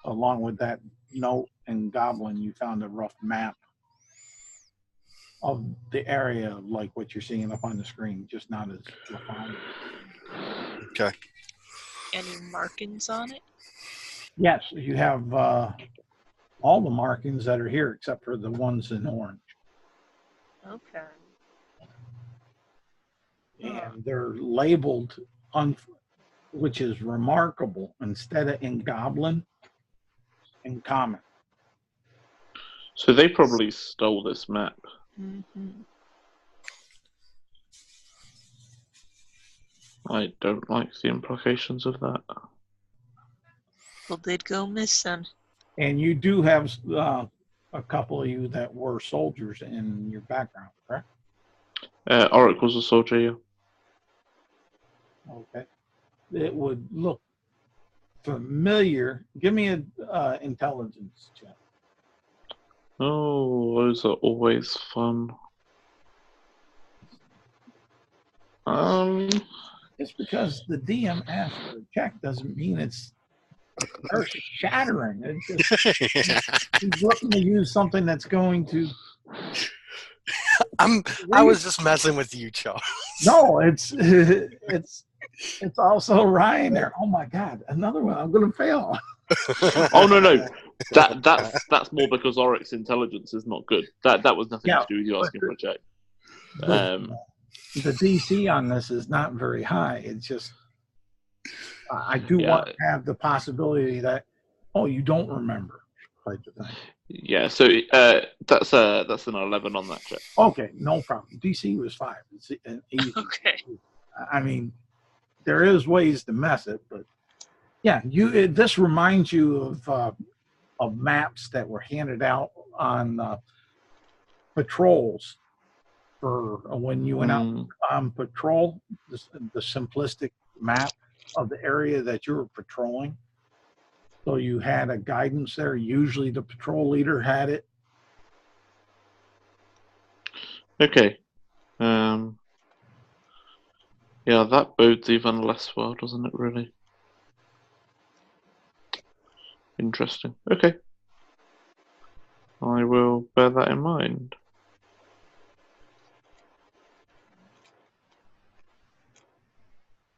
along with that note and goblin, you found a rough map of the area, like what you're seeing up on the screen, just not as refined. Okay. Any markings on it? Yes, you have all the markings that are here except for the ones in orange. Okay. And they're labeled, which is remarkable, instead of in goblin, in common. So they probably stole this map. Mm-hmm. I don't like the implications of that. Well, they'd go missing. And you do have a couple of you that were soldiers in your background, correct? Auric was a soldier, yeah. Okay. It would look familiar. Give me an intelligence check. Oh, those are always fun. Just because the DM asks for a check doesn't mean it's earth-shattering. It's just, he's looking to use something that's going to. I was just messing with you, Charles. No, it's also Ryan there. Oh my God, another one. I'm going to fail. Oh no. That's more because Auric's intelligence is not good. That was nothing to do with you asking for a check. The DC on this is not very high. It's just I do want to have the possibility that you don't remember type of thing. Yeah, so that's an 11 on that check. Okay, no problem. DC was 5. It's an easy. Okay. I mean, there is ways to mess it, but yeah, this reminds you of maps that were handed out on patrols for when you went out on patrol. The simplistic map of the area that you were patrolling. So you had a guidance there. Usually the patrol leader had it. Okay. Yeah, that bodes even less well, doesn't it, really? Interesting. Okay. I will bear that in mind.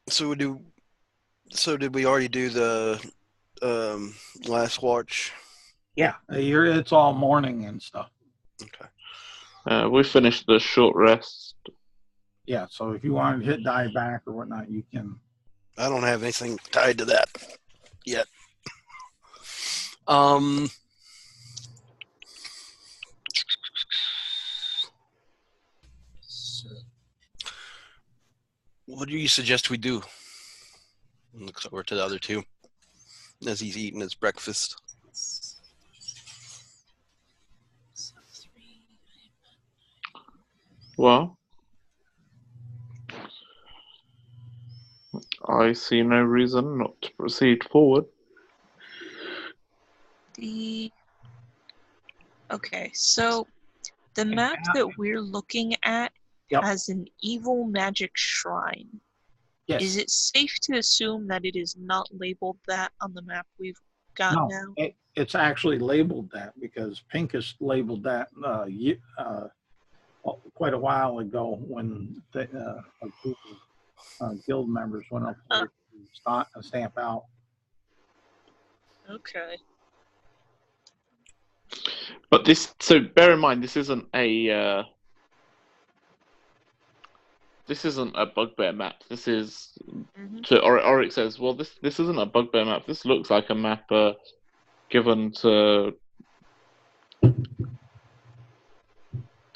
So did we already do the last watch? Yeah, it's all morning and stuff. Okay. We finished the short rest. Yeah, so if you want to hit die back or whatnot, you can. I don't have anything tied to that yet. What do you suggest we do? Looks over to the other two as he's eating his breakfast. Well, I see no reason not to proceed forward. Okay, so the map that we're looking at has an evil magic shrine. Yes. Is it safe to assume that it is not labeled that on the map we've got now? It's actually labeled that because Pincus labeled that a quite a while ago when a group of guild members went up there to stamp out. Okay. But this, so bear in mind, this isn't a bugbear map. This is to Oryx says, well, this isn't a bugbear map. This looks like a map given to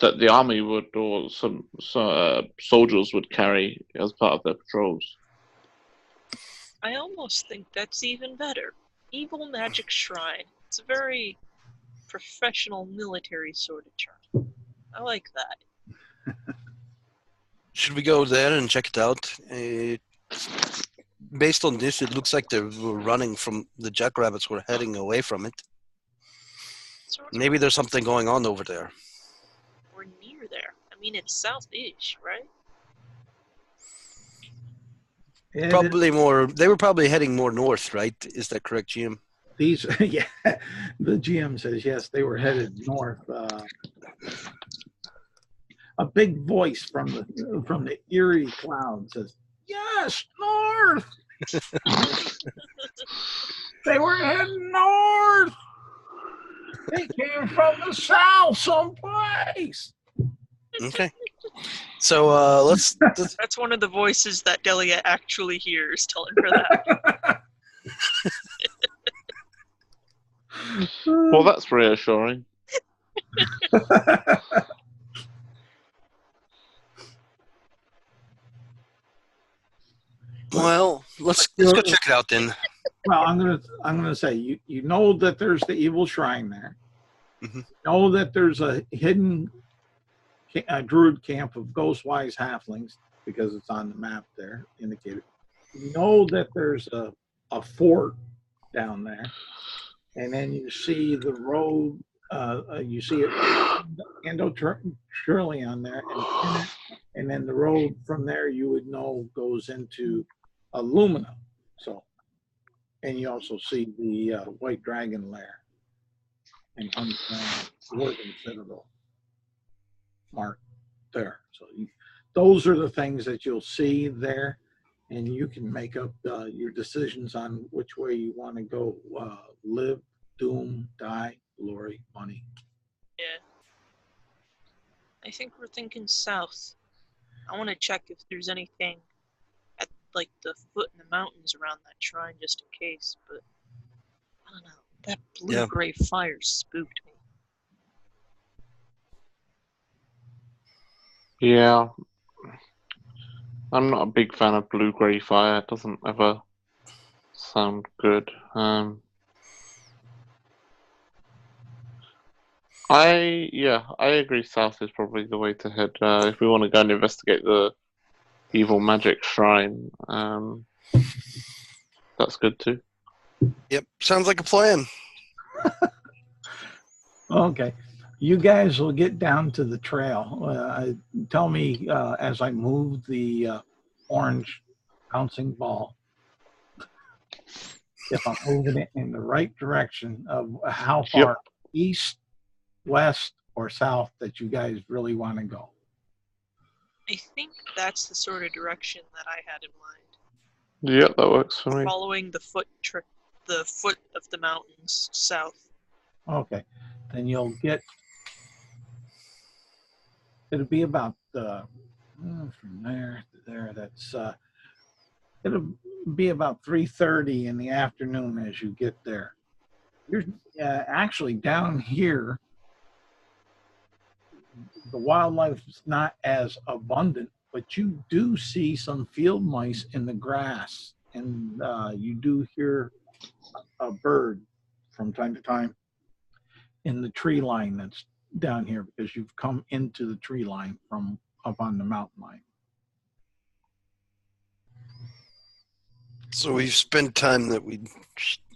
that the army would or some soldiers would carry as part of their patrols. I almost think that's even better. Evil Magic Shrine. It's a very professional military sort of term. I like that. Should we go there and check it out? Based on this, it looks like they were running from the jackrabbits. Were heading away from it. Maybe there's something going on over there. Or near there. I mean, it's south-ish, right? Probably more. They were probably heading more north, right? Is that correct, GM? These, yeah, the GM says yes. They were headed north. A big voice from the eerie cloud says, "Yes, north." They were heading north. They came from the south, someplace. Okay. So let's. That's one of the voices that Delia actually hears telling her that. Well, that's reassuring. Well, let's go check it out then. Well, I'm gonna say you know that there's the evil shrine there. Mm-hmm. You know that there's a hidden druid camp of ghostwise halflings because it's on the map there indicated. You know that there's a fort down there, and then you see the road. You see it Endo-Turley on there, and then the road from there you would know goes into Illumina. So, and you also see the White Dragon Lair and Dwarven Citadel marked there. So those are the things that you'll see there, and you can make up your decisions on which way you want to go. Live, doom, die, glory, money. Yeah. I think we're thinking south. I want to check if there's anything at like the foot in the mountains around that shrine just in case, but I don't know. That blue-gray fire spooked me. Yeah. I'm not a big fan of blue-grey fire. It doesn't ever sound good. I agree. South is probably the way to head if we want to go and investigate the evil magic shrine. That's good too. Yep, sounds like a plan. Okay, you guys will get down to the trail. Tell me as I move the orange bouncing ball if I'm moving it in the right direction of how far east, west, or south that you guys really want to go. I think that's the sort of direction that I had in mind. Yep, that works for me. Following the foot of the mountains south. Okay, then you'll get. It'll be about from there to there. That's it'll be about 3:30 in the afternoon as you get there. You're actually down here. The wildlife is not as abundant, but you do see some field mice in the grass, and you do hear a bird from time to time in the tree line that's down here because you've come into the tree line from up on the mountain line. So we've spent time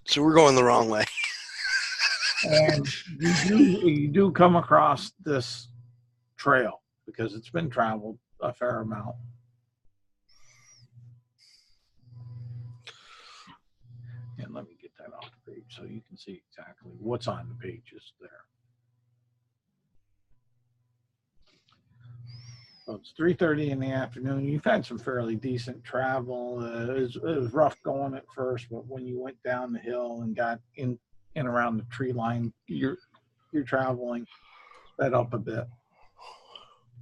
so we're going the wrong way. And you do come across this trail because it's been traveled a fair amount. And let me get that off the page so you can see exactly what's on the pages there. Well, it's 3:30 in the afternoon. You've had some fairly decent travel. It was rough going at first, but when you went down the hill and got in and around the tree line, you're traveling sped up a bit.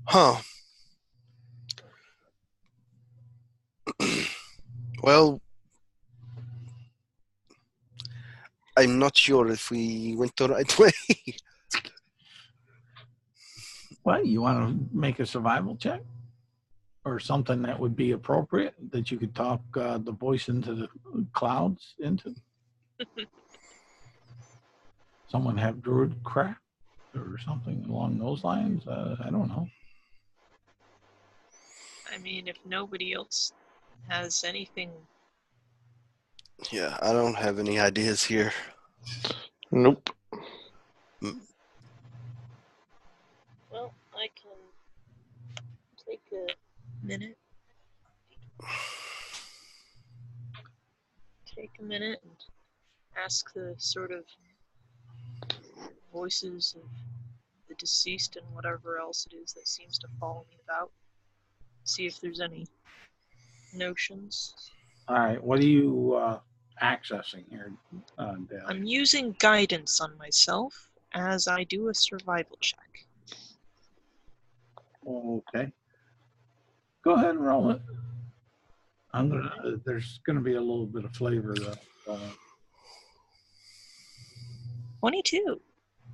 Huh. Well, I'm not sure if we went the right way. Well, you want to make a survival check or something that would be appropriate that you could talk the voice into the clouds into? Someone have druid craft or something along those lines? I don't know. I mean, if nobody else has anything, Yeah, I don't have any ideas here. Nope. well, I can take a minute. Take a minute and ask the sort of voices of the deceased and whatever else it is that seems to follow me about. See if there's any notions. All right, what are you accessing here, Dale? I'm using guidance on myself as I do a survival check. Okay. Go ahead and roll it. There's gonna be a little bit of flavor though. 22.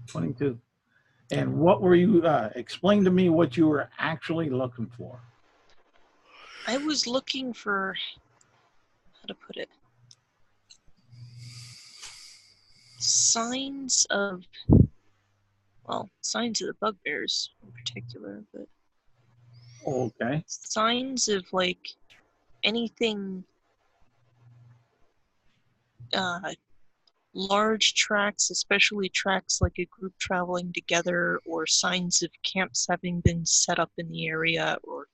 22. And what were you, explain to me what you were actually looking for. I was looking for, how to put it, signs of the bugbears in particular, but Okay. signs of like anything, large tracks, especially tracks like a group traveling together, or signs of camps having been set up in the area, or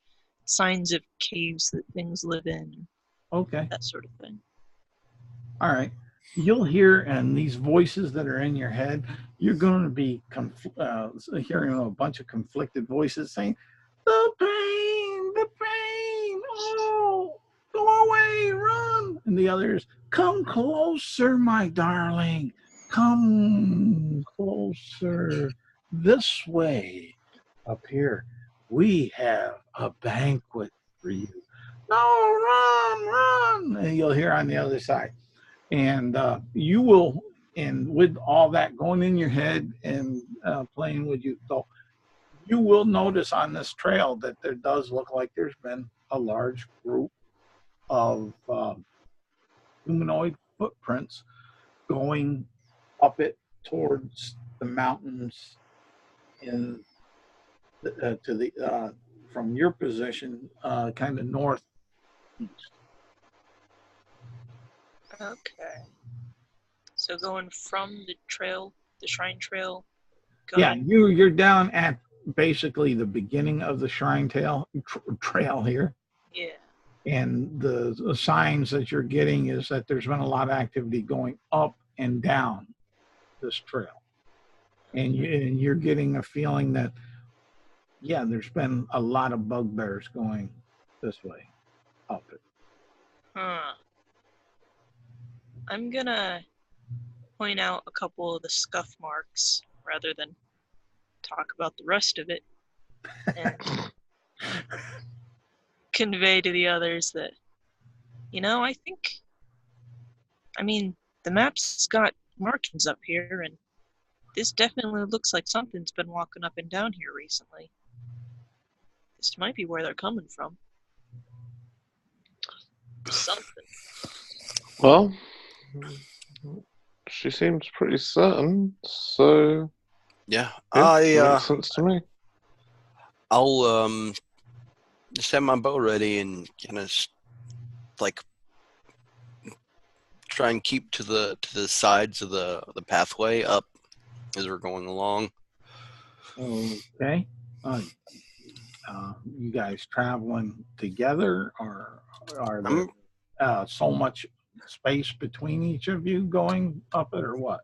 signs of caves that things live in, Okay. that sort of thing. All right. You'll hear, and these voices that are in your head, you're going to be hearing a bunch of conflicted voices saying, the pain, oh, go away, run. And the others, come closer, my darling, come closer this way. Up here, we have a banquet for you. No, run. And you'll hear on the other side. And you will, and with all that going in your head and playing with you, so you will notice on this trail that there does look like there's been a large group of humanoid footprints going up it towards the mountains in to the from your position, kind of northeast. Okay. So going from the trail, the shrine trail. Yeah, you're down at basically the beginning of the shrine trail here. Yeah. And the signs that you're getting is that there's been a lot of activity going up and down this trail. And you're getting a feeling that, yeah, there's been a lot of bugbears going this way, up it. Huh. I'm gonna point out a couple of the scuff marks rather than talk about the rest of it, and convey to the others that, the map's got markings up here, and this definitely looks like something's been walking up and down here recently. This might be where they're coming from. Something. Well, she seems pretty certain, so Yeah, makes sense to me. I'll just have my bow ready and kind of like try and keep to the sides of the pathway up as we're going along. Okay. You guys traveling together, or are there so much space between each of you going up it, or what?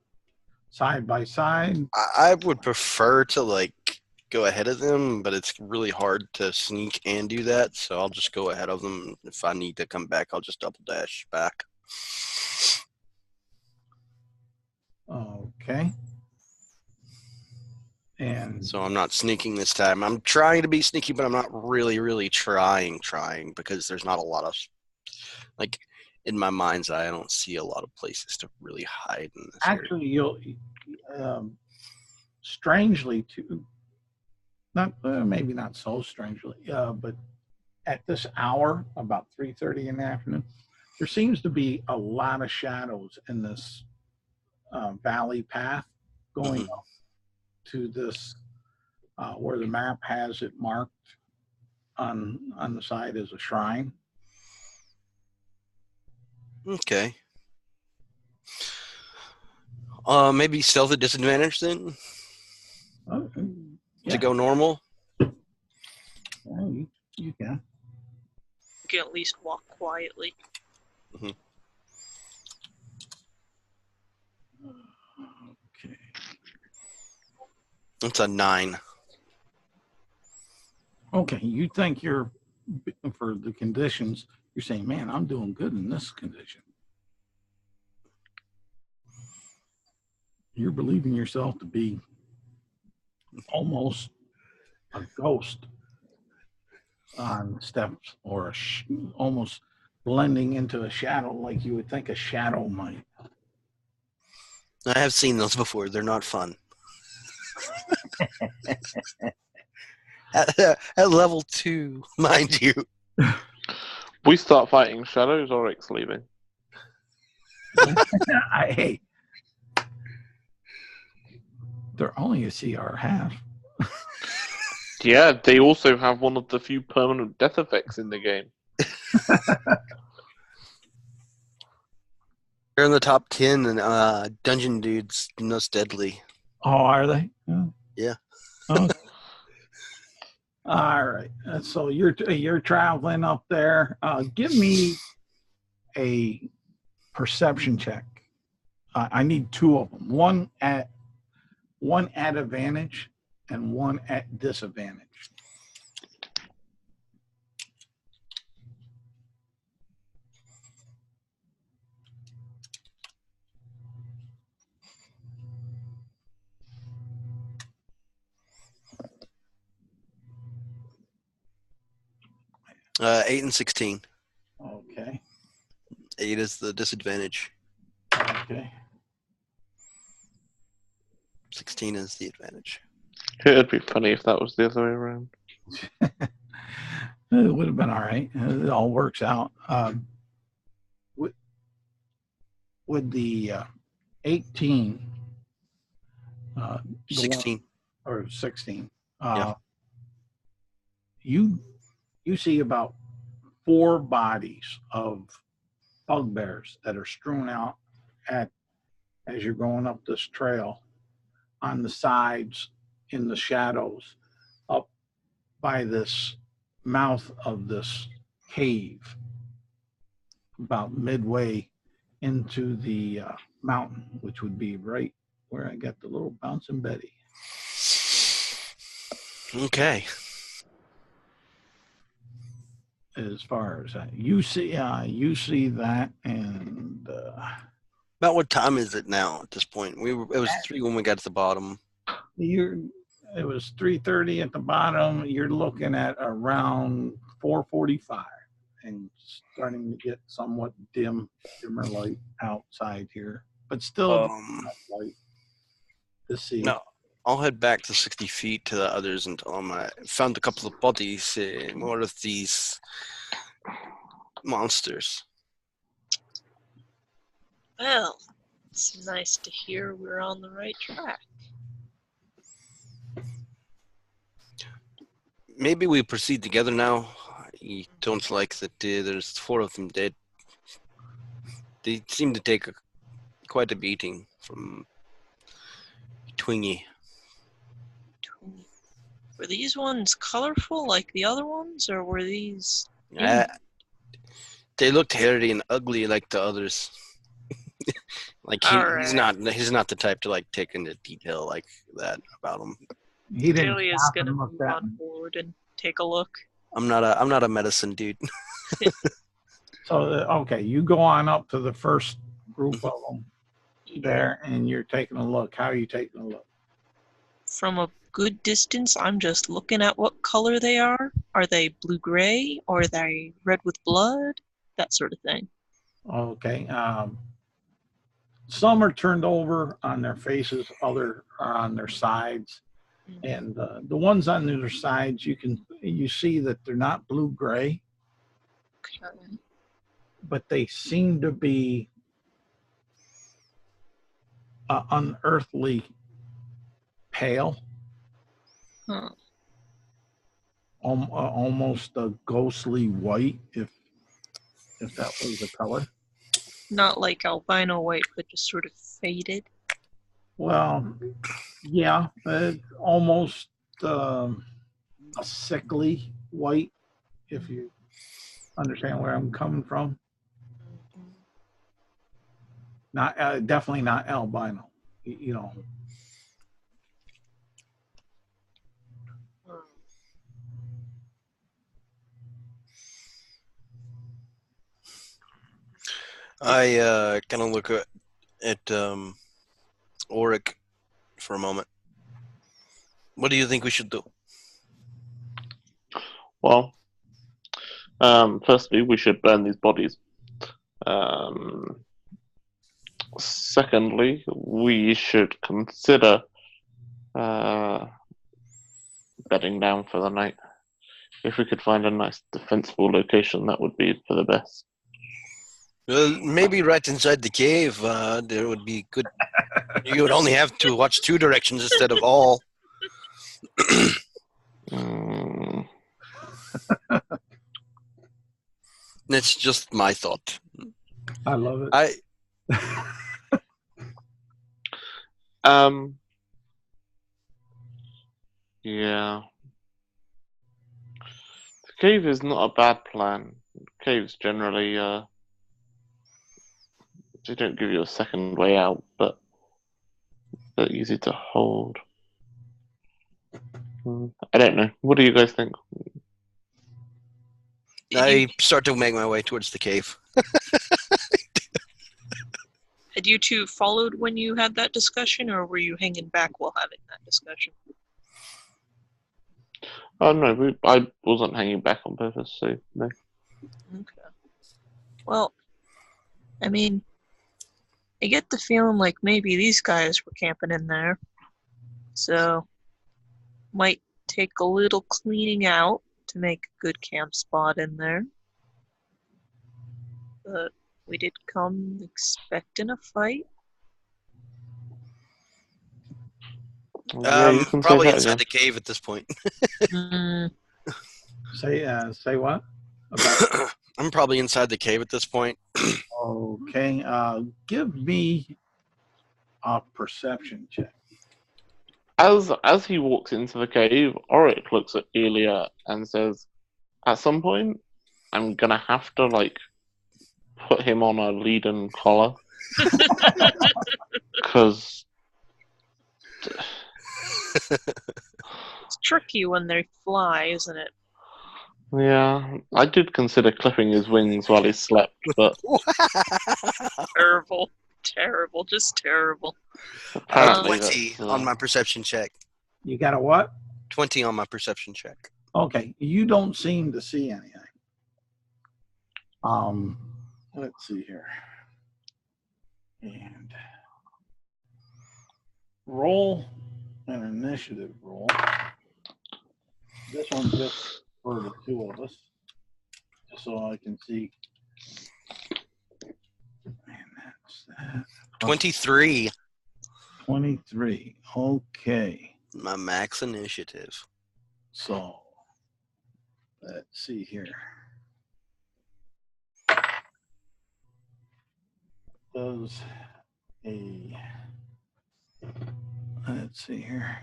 Side by side? I would prefer to like go ahead of them, but it's really hard to sneak and do that, so I'll just go ahead of them. If I need to come back, I'll just double dash back. Okay. And So I'm not sneaking this time. I'm trying to be sneaky, but I'm not really trying because there's not a lot of, like, in my mind's eye, I don't see a lot of places to really hide in this actually, you'll strangely too, not maybe not so strangely, but at this hour, about 3:30 in the afternoon, there seems to be a lot of shadows in this valley path going up to this where the map has it marked on the side as a shrine. Okay. Maybe stealth at disadvantage then? Yeah. To go normal? Well, you can. You can at least walk quietly. Okay. It's a 9. Okay, you think you're, for the conditions, you're saying, man, I'm doing good in this condition. You're believing yourself to be almost a ghost on steps, or almost blending into a shadow like you would think a shadow might. I have seen those before. They're not fun. At level 2, mind you. We start fighting shadows, or Rick's leaving. Hey, they're only a CR half. Yeah, they also have one of the few permanent death effects in the game. They're in the top 10 and dungeon dudes most deadly. Oh, are they? Yeah. Oh. All right. So you're traveling up there. Give me a perception check. I need 2 of them. One at advantage and one at disadvantage. Uh, 8 and 16. Okay. 8 is the disadvantage. Okay. 16 is the advantage. It'd be funny if that was the other way around. It would have been all right. It all works out. With the 18, the 16. or 16, Yeah. you see about 4 bodies of bugbears that are strewn out as you're going up this trail, on the sides, in the shadows, up by this mouth of this cave, about midway into the mountain, which would be right where I got the little bouncing Betty. Okay. As far as that, you see that, and About what time is it now at this point? It was 3 when we got to the bottom. it was 3:30 at the bottom. You're looking at around 4:45, and starting to get somewhat dimmer light outside here, but still enough light to see. No, I'll head back to 60 feet to the others and tell them I found a couple of bodies. More of these monsters. Well, it's nice to hear we're on the right track. Maybe we proceed together now. I don't like that there's 4 of them dead. They seem to take quite a beating from Twingy. Were these ones colorful like the other ones, or were these... They looked hairy and ugly like the others. Like he's not the type to like take into detail like that about them. He didn't Delia's stop gonna and look move at on me. forward and take a look. I'm not a medicine dude. So, okay, you go on up to the first group of them there, and you're taking a look. How are you taking a look? From a good distance, I'm just looking at what color they are. Are they blue-gray? Or are they red with blood? That sort of thing. Okay. Some are turned over on their faces, other are on their sides. And the ones on their sides, you see that they're not blue-gray, Okay. but they seem to be unearthly pale, Huh. almost a ghostly white, if that was the color. Not like albino white, but just sort of faded. Well, yeah, almost a sickly white, if you understand where I'm coming from. Not definitely not albino, you know. I kind of look at Auric for a moment. What do you think we should do? Well, firstly, we should burn these bodies. Secondly, we should consider bedding down for the night. If we could find a nice defensible location, that would be for the best. Well, maybe right inside the cave, there would be good. You would only have to watch two directions instead of all. That's just my thought. I love it. Yeah. The cave is not a bad plan. Caves generally, they don't give you a second way out, but they're easy to hold. I don't know. What do you guys think? I start to make my way towards the cave. Had you two followed when you had that discussion, or were you hanging back while having that discussion? Oh no, I wasn't hanging back on purpose, so no. Okay. Well, I mean, I get the feeling like maybe these guys were camping in there. So, might take a little cleaning out to make a good camp spot in there. But we did come expecting a fight. Yeah, you can Probably say that inside again. the cave at this point. Say what? I'm probably inside the cave at this point. Okay, give me a perception check. As he walks into the cave, Auric looks at Elia and says, "At some point, I'm gonna have to put him on a lead and collar, because It's tricky when they fly, isn't it? yeah, I did consider clipping his wings while he slept, but Terrible. Terrible. Just terrible. apparently 20 that's, on my perception check. You got a what? 20 on my perception check. Okay, you don't seem to see anything. Let's see here. And roll an initiative roll. This one's just for the two of us, just so I can see. And that's that. 23. 23. Okay. My max initiative. So let's see here. Does let's see here.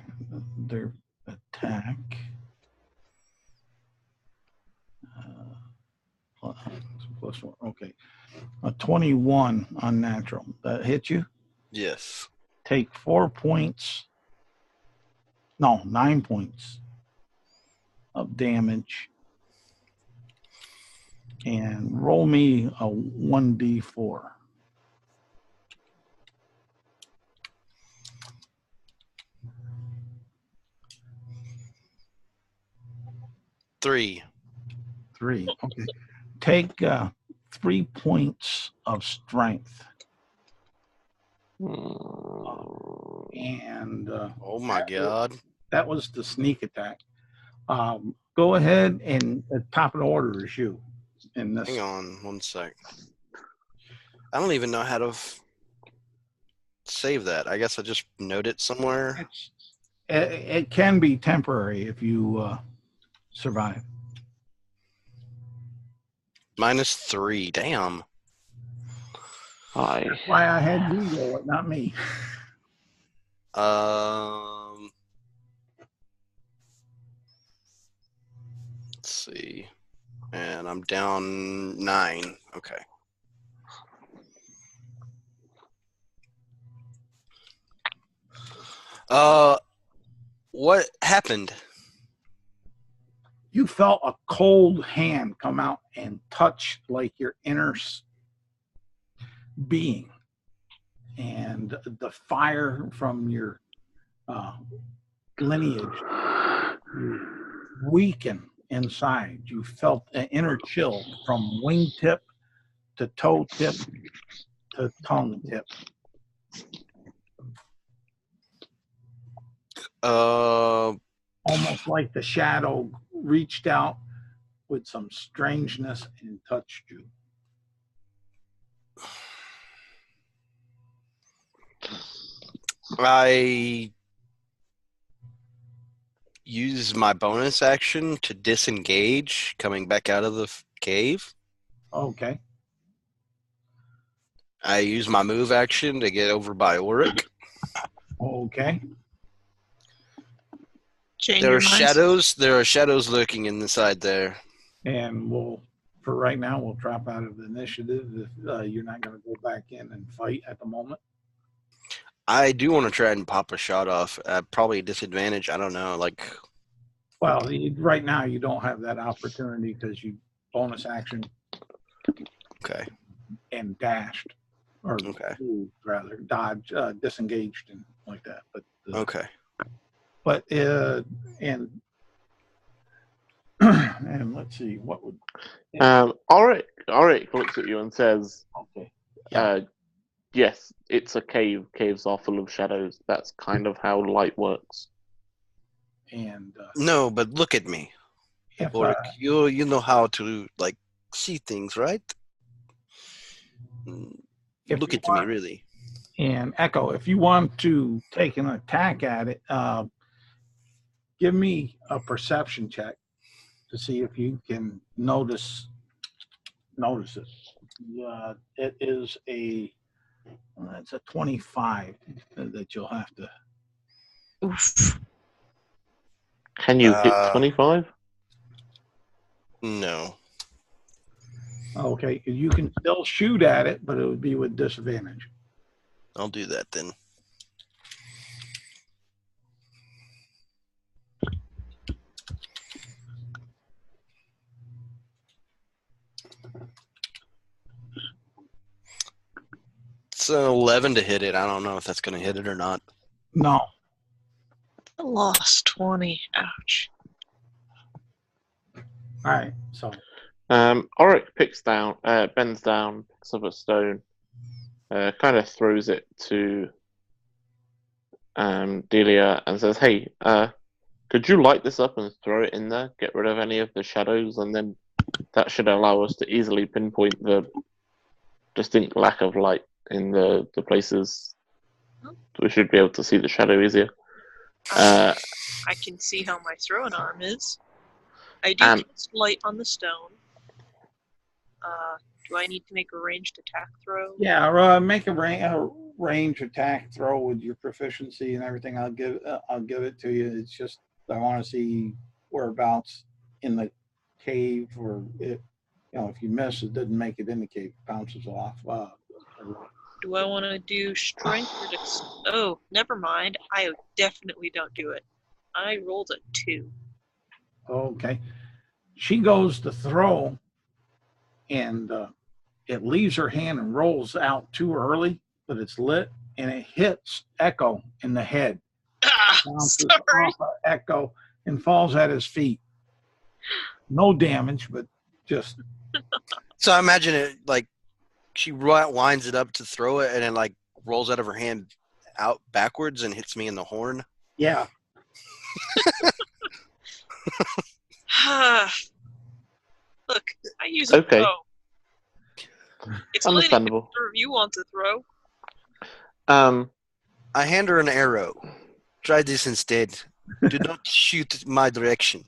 Their attack. Plus one. Okay. A 21 unnatural. That hit you? Yes. Take 4 points No, 9 points of damage. And roll me a 1d4. Three. 3. Okay. Take 3 points of strength. And Oh my god. that was the sneak attack. Go ahead, and at top of the order is you. In this. Hang on 1 sec. I don't even know how to save that. I guess I just note it somewhere. It can be temporary if you survive. -3. Damn. Hi. That's why I had you roll it, not me. Let's see. And I'm down 9. Okay. What happened? You felt a cold hand come out and touch like your inner being, and the fire from your lineage weaken inside. You felt an inner chill from wingtip to toe tip to tongue tip. Almost like the shadow reached out with some strangeness and touched you. I use my bonus action to disengage coming back out of the cave. Okay. I use my move action to get over by Ulrich. Okay. Change There your are mind. shadows. There are shadows lurking inside there. And for right now, we'll drop out of the initiative if you're not going to go back in and fight at the moment. I do want to try and pop a shot off at probably a disadvantage. I don't know. Well, right now you don't have that opportunity because you bonus action Okay. and dashed, or Okay. rather dodge, disengaged and like that. But Okay. But and and let's see what would. Auric looks at you and says, Okay. yes, it's a cave. Caves are full of shadows. That's kind of how light works. And No, but look at me. if, Ulrich, you know how to see things, right? If Look you at me, want- really. and Echo, if you want to take an attack at it, give me a perception check to see if you can notice it. It is it's a 25 that you'll have to. Oof. Can you hit 25? No. Okay, you can still shoot at it, but it would be with disadvantage. I'll do that then. It's an 11 to hit it. I don't know if that's going to hit it or not. No. I lost 20. Ouch. All right, so Auric bends down, picks up a stone, kind of throws it to Delia and says, "Hey, could you light this up and throw it in there? Get rid of any of the shadows, and then that should allow us to easily pinpoint the distinct lack of light in the places. We should be able to see the shadow easier." I can see how my throwing arm is. I do cast light on the stone. Do I need to make a ranged attack throw? yeah, make a range attack throw with your proficiency and everything. I'll give it to you. It's just I want to see whereabouts in the cave, or if you miss, it doesn't make it in the cave. It bounces off. Do I want to do strength or oh, never mind. I definitely don't do it. I rolled a 2. Okay. She goes to throw, and it leaves her hand and rolls out too early, but it's lit, and it hits Echo in the head. Bounces Sorry. off of Echo and falls at his feet. No damage, but just So I imagine it like she winds it up to throw it, and then like rolls out of her hand out backwards and hits me in the horn. yeah. Look, I use a Okay. bow. It's a lady Understandable. if you want to throw. I hand her an arrow. Try this instead. Do not shoot my direction.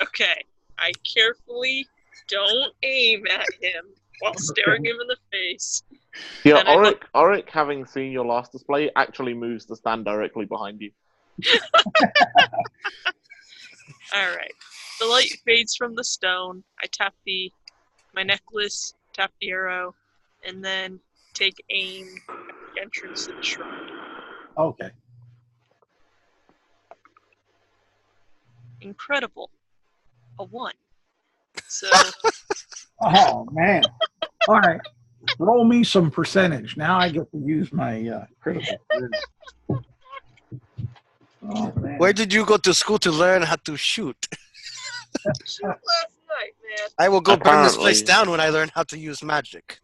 Okay, I carefully don't aim at him while staring him in the face. Yeah, And I Auric, having seen your last display, actually moves to stand directly behind you. All right. The light fades from the stone. I tap my necklace, tap the arrow, and then take aim at the entrance to the shrine. Okay. Incredible. A 1. So Oh man. All right. Roll me some percentage. Now I get to use my critical. Oh man. Where did you go to school to learn how to shoot? shoot last night, man. I will go burn this place Apparently. down when I learn how to use magic.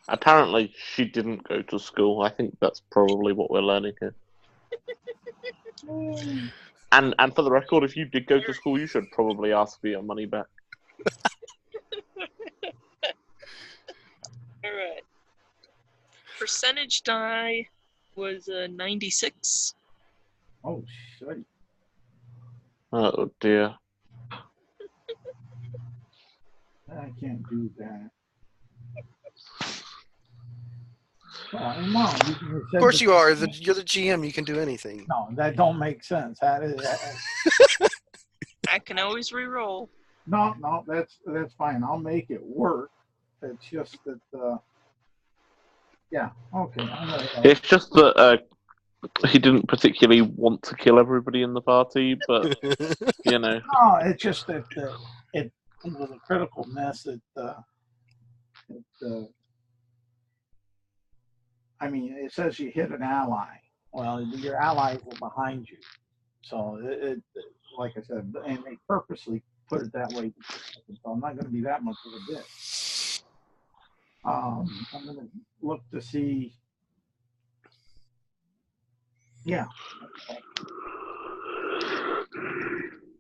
Apparently, she didn't go to school. I think that's probably what we're learning here. And for the record, if you did go to school, you should probably ask for your money back. All right. Percentage die was 96. Oh shit. Oh dear. I can't do that. Oh, no, Of course you are. You're the GM. You can do anything. No, that don't make sense. I can always re-roll. No, that's fine. I'll make it work. It's just that, yeah, okay. It's just that he didn't particularly want to kill everybody in the party, but you know. No, it's just that it with a critical miss. I mean, it says you hit an ally. Well, your allies were behind you, so it like I said, and they purposely put it that way. So I'm not going to be that much of a bitch. I'm going to look to see. Yeah.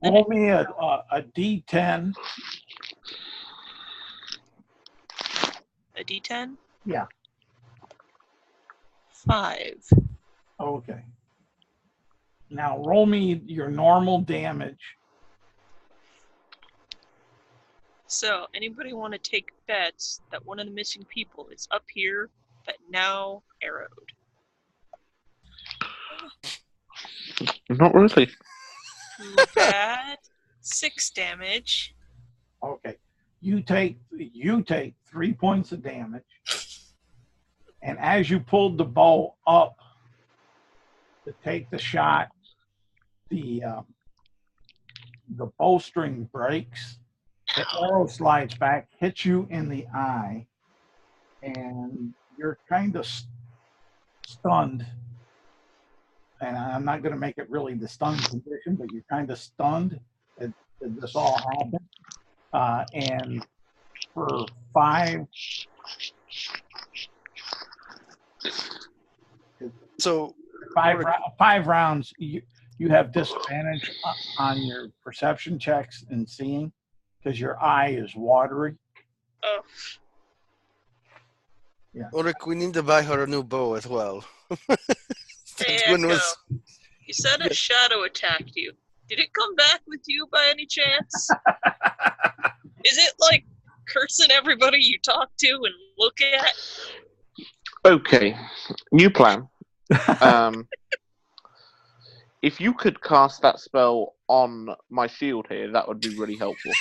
Roll me a D10. A D10? Yeah. 5. Okay. Now roll me your normal damage. So, anybody want to take bets that one of the missing people is up here, but now arrowed? Not really. Bad. 6 damage. Okay. You take 3 points of damage. And as you pulled the bow up to take the shot, the bowstring breaks, the arrow slides back, hits you in the eye, and you're kind of stunned. And I'm not going to make it really the stunned condition, but you're kind of stunned that this all happened. And for 5. So 5 rounds, you have disadvantage on your perception checks and seeing because your eye is watery. Oh, Yeah. Ulrich, we need to buy her a new bow as well. hey, That one Echo. was- You said a shadow attacked you. Did it come back with you by any chance? Is it like cursing everybody you talk to and look at? Okay, new plan. If you could cast that spell on my shield here, that would be really helpful.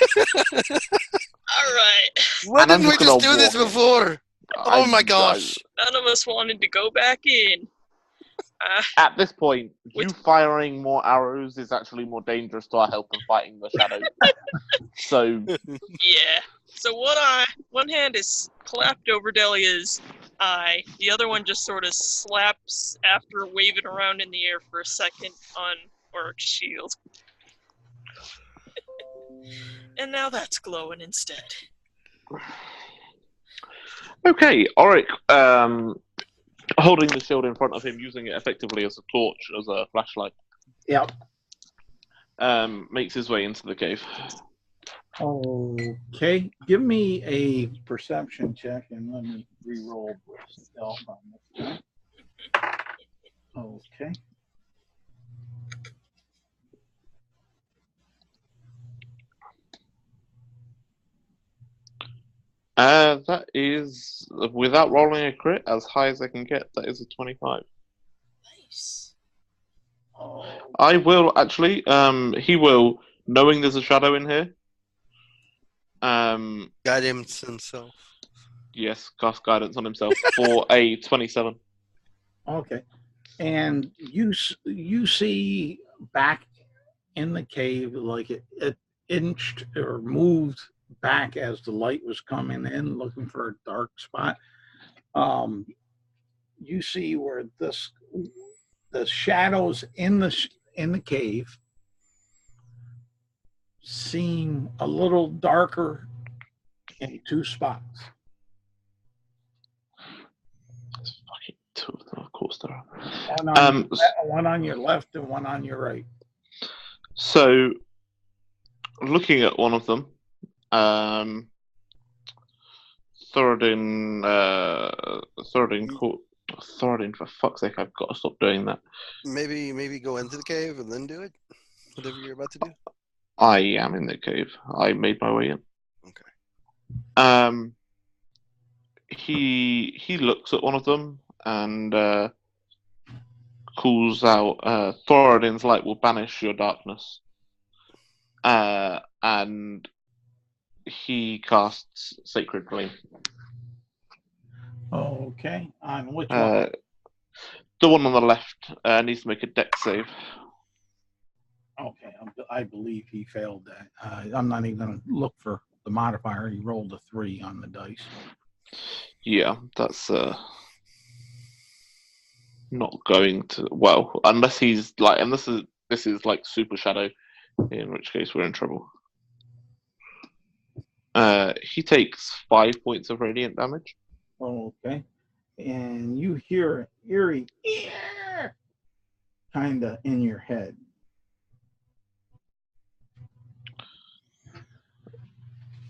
Alright. Why And I'm didn't we just gonna just do this walk in. before? Oh my gosh. None of us wanted to go back in. At this point, you firing more arrows is actually more dangerous to our health than fighting the shadow. So Yeah. So one hand is clapped over Delia's eye. The other one just sort of slaps after waving around in the air for a second on Oric's shield. And now that's glowing instead. okay, Auric, holding the shield in front of him, using it effectively as a torch, as a flashlight, Yep. makes his way into the cave. Okay. Give me a perception check and let me re-roll stealth on this guy. Okay. That is, without rolling a crit, as high as I can get. That is a 25. Nice. Oh, I will actually. He will, knowing there's a shadow in here. Guidance himself. Yes, cast guidance on himself for a 27. okay. And you see back in the cave, like it inched or moved back as the light was coming in, looking for a dark spot. You see where the shadows in the cave seem a little darker in two spots. It's fucking two of them, of course there are. One on your left and one on your right. So, looking at one of them, Thoradin, for fuck's sake, I've got to stop doing that. Maybe go into the cave and then do it. Whatever you're about to do. I am in the cave. I made my way in. Okay. He looks at one of them and calls out, Thoradin's light will banish your darkness. And he casts Sacred Flame. Okay. On which one? The one on the left needs to make a dex save. Okay. I believe he failed that. I'm not even going to look for the modifier. He rolled a 3 on the dice. Yeah, that's not going to, well, unless he's like, and this is like super shadow, in which case we're in trouble. He takes 5 points of radiant damage. Okay. And you hear an eerie kind of in your head.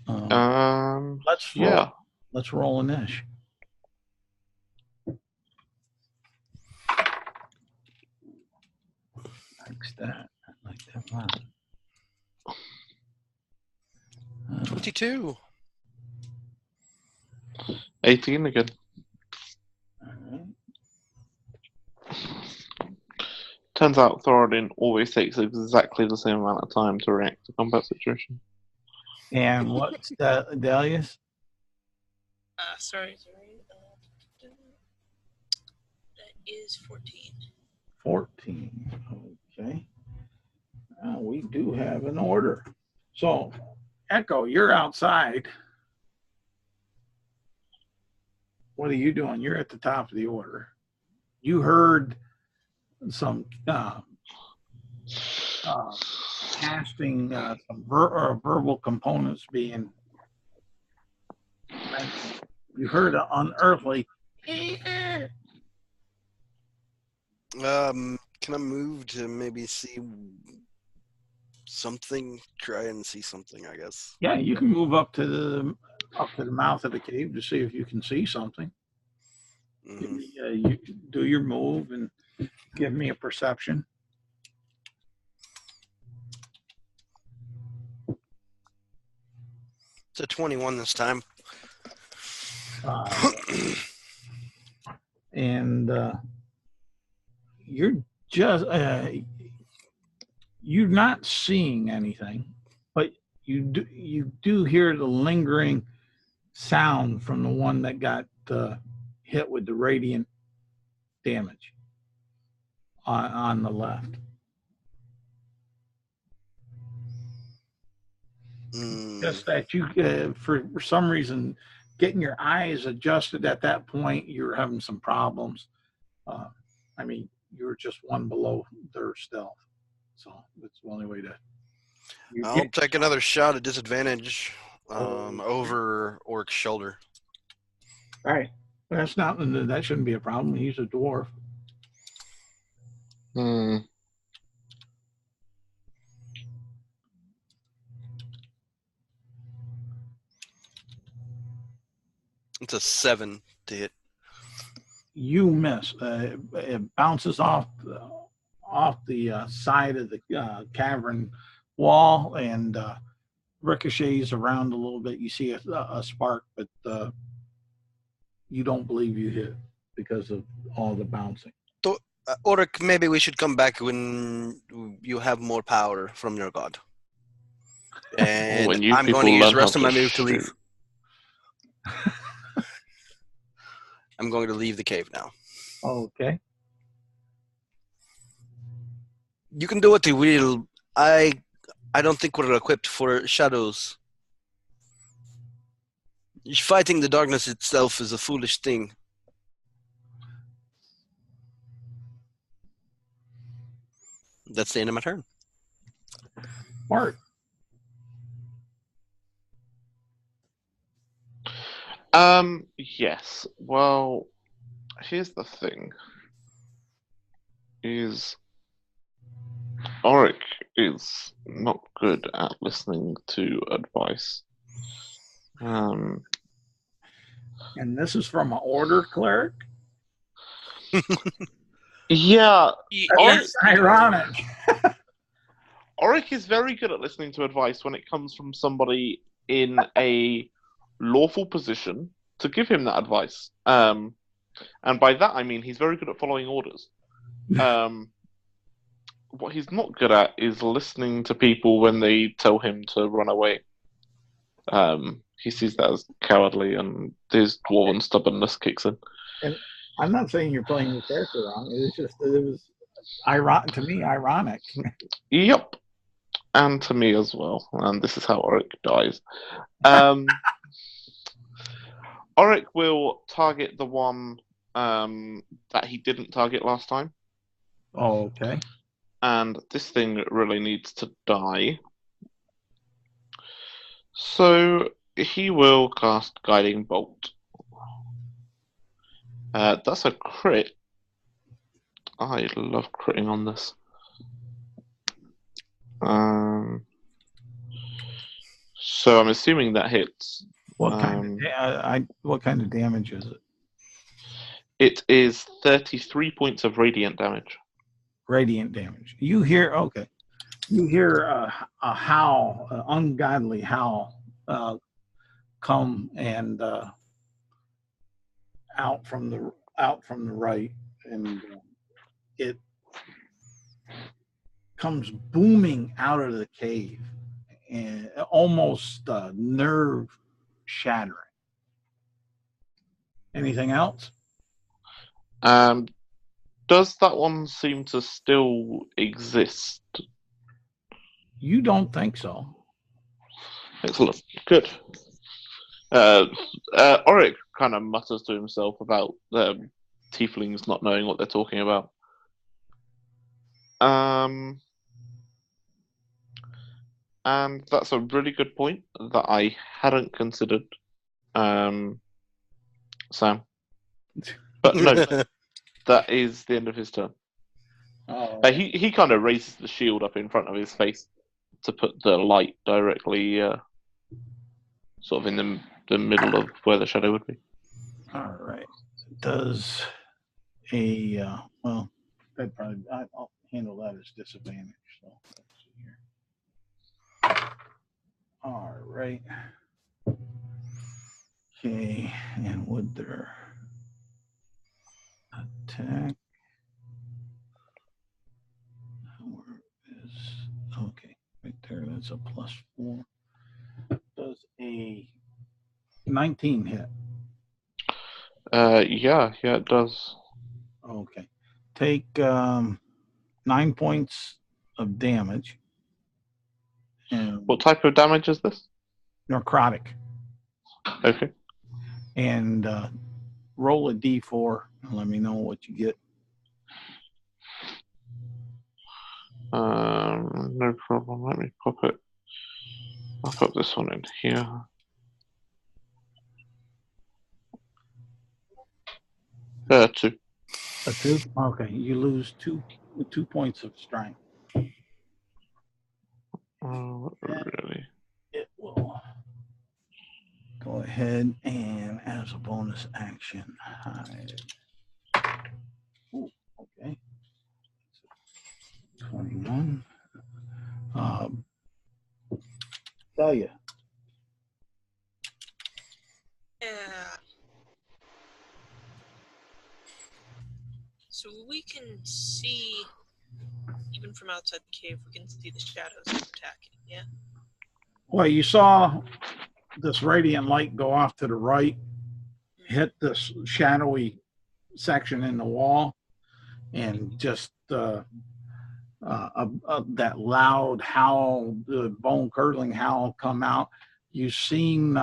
Let's roll. Yeah. Let's roll an ish. Like that one. 22. 18 again. All right. Turns out Thoradin always takes exactly the same amount of time to react to combat situation. And what's Dahlia's? Sorry. That is 14. 14. Okay. We do have an order. So, Echo, you're outside. What are you doing? You're at the top of the order. You heard some casting, some verbal components being mentioned. You heard an unearthly. Can I move to maybe see something? Try and see something, I guess. Yeah, you can move up to the mouth of the cave to see if you can see something. Mm-hmm. You do your move and give me a perception. It's a 21 this time. And you're just you're not seeing anything, but you do hear the lingering sound from the one that got hit with the radiant damage. on the left. Just that you, for some reason, getting your eyes adjusted at that point, you were having some problems. I mean, you were just one below their stealth. So that's the only way to. I'll take another shot at disadvantage Oh. over Orc's shoulder. All right. That's not, that shouldn't be a problem. He's a dwarf. Hmm. It's a 7 to hit. You miss. It bounces off the side of the cavern wall and ricochets around a little bit. You see a spark, but you don't believe you hit because of all the bouncing. Oric, maybe we should come back when you have more power from your god. And When you I'm going to people use the learn rest how of my to move to leave. shoot. I'm going to leave the cave now. Okay. You can do what you will. I don't think we're equipped for shadows. Fighting the darkness itself is a foolish thing. That's the end of my turn. Mark. Yes. Well, here's the thing. Is Auric is not good at listening to advice. And this is from an order cleric? Yeah, That's ironic. Auric is very good at listening to advice when it comes from somebody in a lawful position to give him that advice. And by that I mean he's very good at following orders. What he's not good at is listening to people when they tell him to run away. He sees that as cowardly, and his dwarven stubbornness kicks in. And I'm not saying you're playing your character wrong. It's just that it was to me ironic. Yep. And to me as well. And this is how Auric dies. Auric will target the one that he didn't target last time. Oh, okay. And this thing really needs to die. So he will cast Guiding Bolt. That's a crit. I love critting on this. So I'm assuming that hits. What kind of damage is it? It is 33 points of radiant damage. Radiant damage. You hear a howl, an ungodly howl, come and out from the right, and it comes booming out of the cave, and almost nerve shattering. Anything else? Does that one seem to still exist? You don't think so? Excellent. Good. Auric kind of mutters to himself about tieflings not knowing what they're talking about. And that's a really good point that I hadn't considered, Sam. But no, that is the end of his turn. Oh, He kind of raises the shield up in front of his face to put the light directly sort of in the middle of where the shadow would be. all right. Does a well, that probably I'll handle that as disadvantage. So let's see here. All right. Okay, and would their attack? Where is okay? Right there. That's a +4. Does a 19 hit? Yeah, it does. Okay. Take 9 points of damage. And What type of damage is this? necrotic. Okay. And roll a d4 and let me know what you get. No problem. Let me pop it. I'll put this one in here. Two. A 2? Okay, you lose 2 points of strength. Really? It will go ahead and as a bonus action hide. Ooh, okay. 21. Tell you. Yeah. So we can see, even from outside the cave, we can see the shadows attacking, yeah? Well, you saw this radiant light go off to the right, hit this shadowy section in the wall, and just that loud howl, the bone-curdling howl come out. You've seen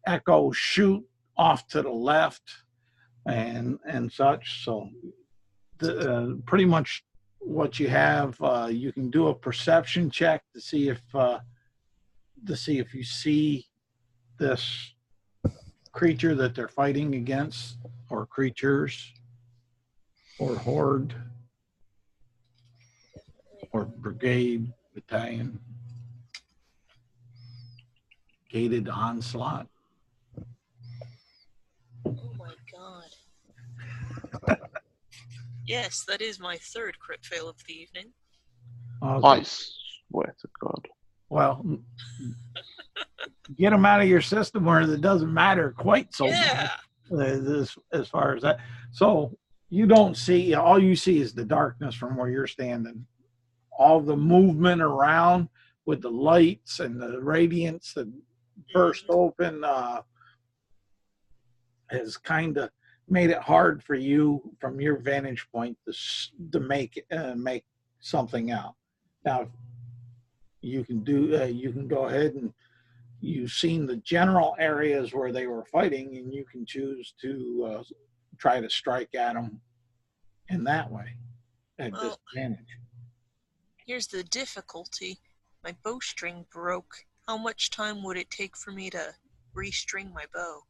Echo shoot off to the left and such. So pretty much what you have, you can do a perception check to see if you see this creature that they're fighting against, or creatures, or horde, or brigade, battalion, gated onslaught. Oh my god. Yes, that is my third crit fail of the evening. Okay. I swear to God. Well, get them out of your system where it doesn't matter quite so Yeah. much as far as that. So you don't see, all you see is the darkness from where you're standing. All the movement around with the lights and the radiance that burst open has kind of made it hard for you from your vantage point to make something out. Now you can go ahead and you've seen the general areas where they were fighting, and you can choose to try to strike at them in that way at disadvantage. Here's the difficulty. My bowstring broke. How much time would it take for me to restring my bow?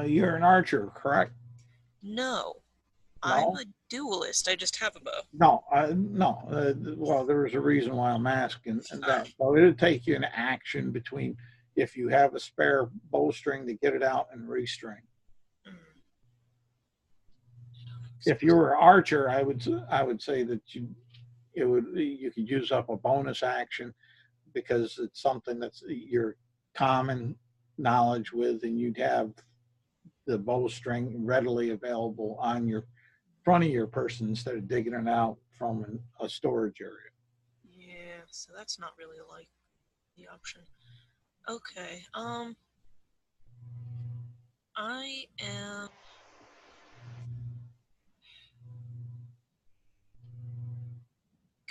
You're an archer, correct? No. No? I'm a duelist. I just have a bow. No. Well, there's a reason why I'm asking that. So it'll take you an action between if you have a spare bowstring to get it out and restring. If you were an archer, I would say that you could use up a bonus action because it's something that's your common knowledge with, and you'd have the bowstring readily available on your front of your person instead of digging it out from a storage area. Yeah, so that's not really like the option. Okay, I am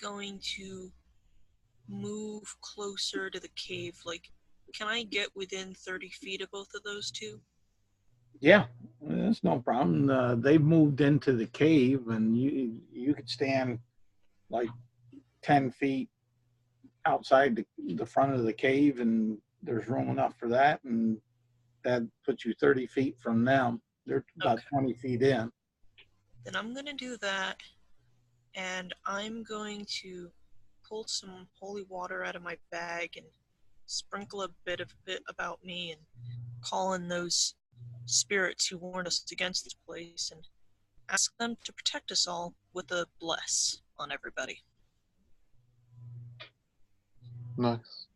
going to move closer to the cave. Like, can I get within 30 feet of both of those two? Yeah, that's no problem. They've moved into the cave, and you could stand like 10 feet outside the front of the cave, and there's room enough for that, and that puts you 30 feet from them. They're about 20 feet in. Then I'm going to do that, and I'm going to pull some holy water out of my bag and sprinkle a bit about me and call in those spirits who warned us against this place and ask them to protect us all with a bless on everybody. Nice.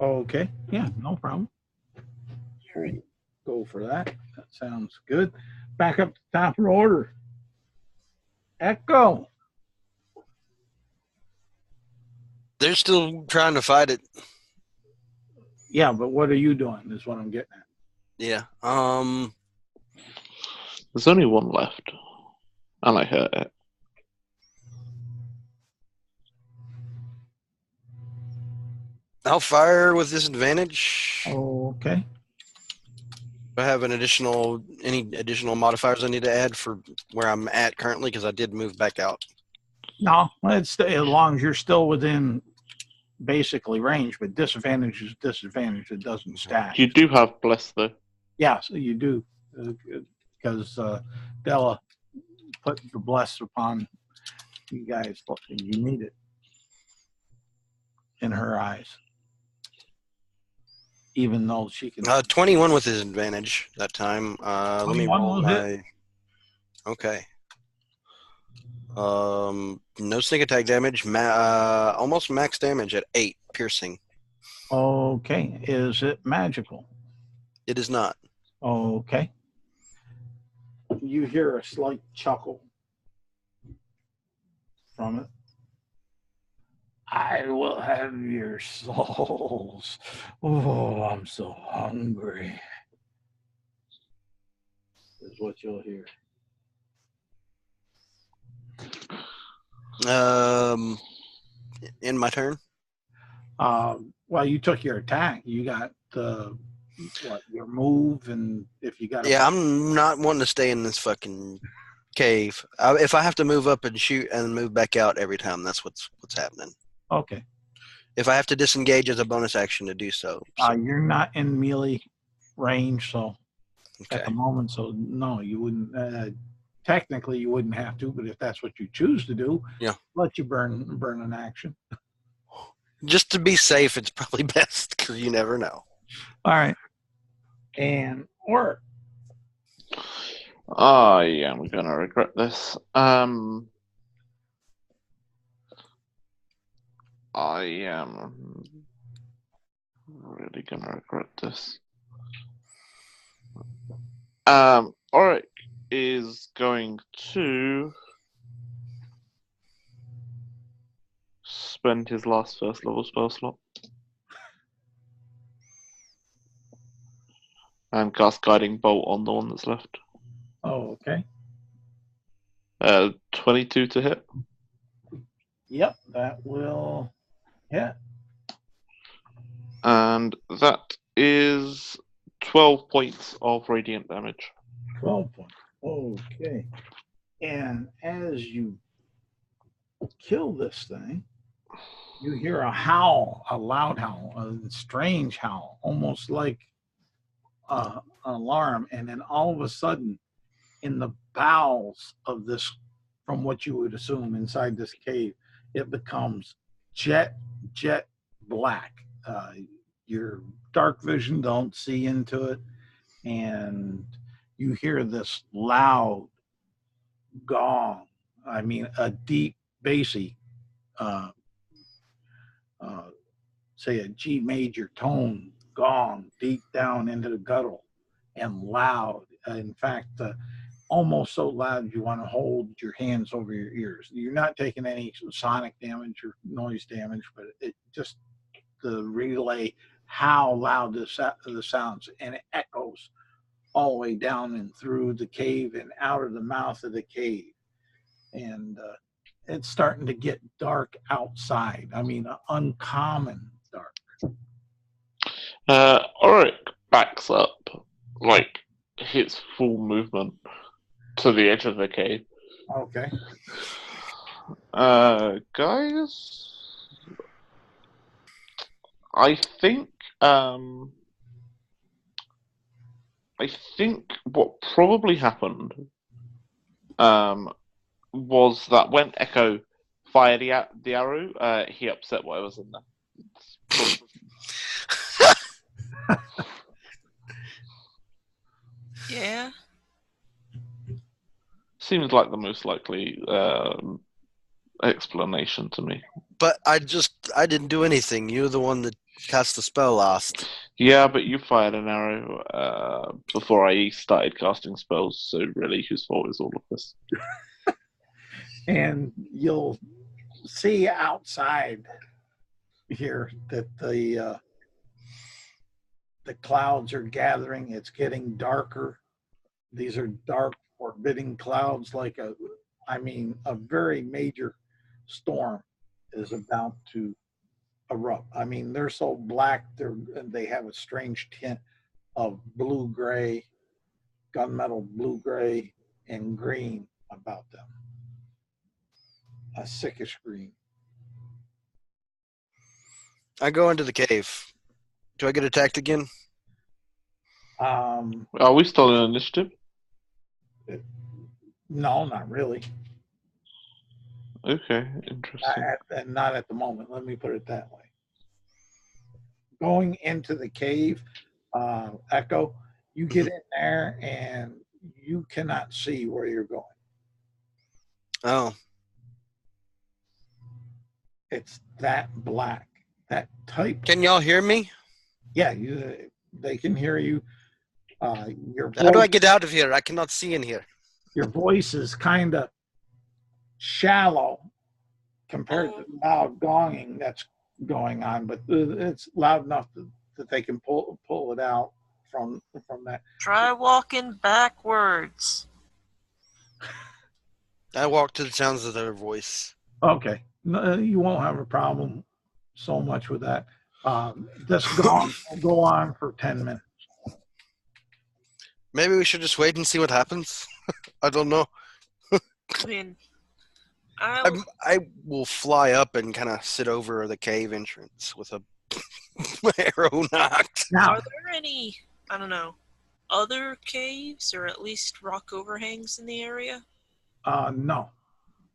Okay, yeah, no problem. All right. Go for that. That sounds good. Back up to the top of the order. Echo. They're still trying to fight it. Yeah, but what are you doing is what I'm getting at. Yeah. There's only one left. And I hurt it. I'll fire with disadvantage. Okay. Do I have any additional modifiers I need to add for where I'm at currently? Because I did move back out. No, it's as long as you're still within basically range, but disadvantage is disadvantage. It doesn't stack. You do have bless though. Yeah, so you do, because Della put the bless upon you guys. You need it in her eyes, even though she can. 21 with disadvantage that time. Let me 21 roll will hit. my. Okay. No sneak attack damage. Almost max damage at 8 piercing. Okay, is it magical? It is not. Okay. You hear a slight chuckle from it. I will have your souls. Oh, I'm so hungry. Is what you'll hear. In my turn. Well, you took your attack. You got your move, and if you got Yeah, I'm not wanting to stay in this fucking cave. If I have to move up and shoot and move back out every time, that's what's happening. Okay. If I have to disengage as a bonus action to do so. You're not in melee range, so Okay. at the moment, so no, you wouldn't. Technically, you wouldn't have to, but if that's what you choose to do, Yeah, let you burn an action. just to be safe, it's probably best because you never know. All right. And or I am gonna regret this. I am really gonna regret this. Auric is going to spend his last first level spell slot and cast Guiding Bolt on the one that's left. oh, okay. 22 to hit. Yep, that will hit. And that is 12 points of radiant damage. 12 points. Okay. And as you kill this thing, you hear a howl, a loud howl, a strange howl, almost like an alarm. And then all of a sudden, in the bowels of this, from what you would assume inside this cave, it becomes jet black. Your dark vision don't see into it, and you hear this loud gong. I mean, a deep, bassy, say a G major tone gong deep down into the guttural and loud. In fact, almost so loud you want to hold your hands over your ears. You're not taking any sonic damage or noise damage, but it just the relay how loud the sounds, and it echoes all the way down and through the cave and out of the mouth of the cave. And it's starting to get dark outside. I mean, uncommon dark. Auric backs up, like his full movement to the edge of the cave. Okay. Guys, I think what probably happened was that when Echo fired the arrow, he upset whatever's in there. Yeah. Seems like the most likely explanation to me. But I didn't do anything. You're the one that cast the spell last. Yeah, but you fired an arrow before I started casting spells, so really, whose fault is all of this? And you'll see outside here that the clouds are gathering. It's getting darker. These are dark forbidding clouds, like a very major storm is about to erupt. I mean, they're so black, they have a strange tint of blue gray, gunmetal blue gray, and green about them. A sickish green. I go into the cave. Do I get attacked again? Are we still in initiative? No, not really. Okay, interesting. Not at the moment. Let me put it that way. Going into the cave, Echo, you get in there and you cannot see where you're going. Oh, It's that black, that type. can y'all hear me? Yeah, they can hear you. Your How do I voice, get out of here? I cannot see in here. your voice is kind of shallow compared to the loud gonging that's going on, but it's loud enough that they can pull it out from that. Try walking backwards. I walk to the sounds of their voice. Okay, no, you won't have a problem so much with that. This gong will go on for 10 minutes. Maybe we should just wait and see what happens. I don't know. I mean, I will fly up and kind of sit over the cave entrance with a arrow knocked. Now, are there any, I don't know, other caves or at least rock overhangs in the area? no,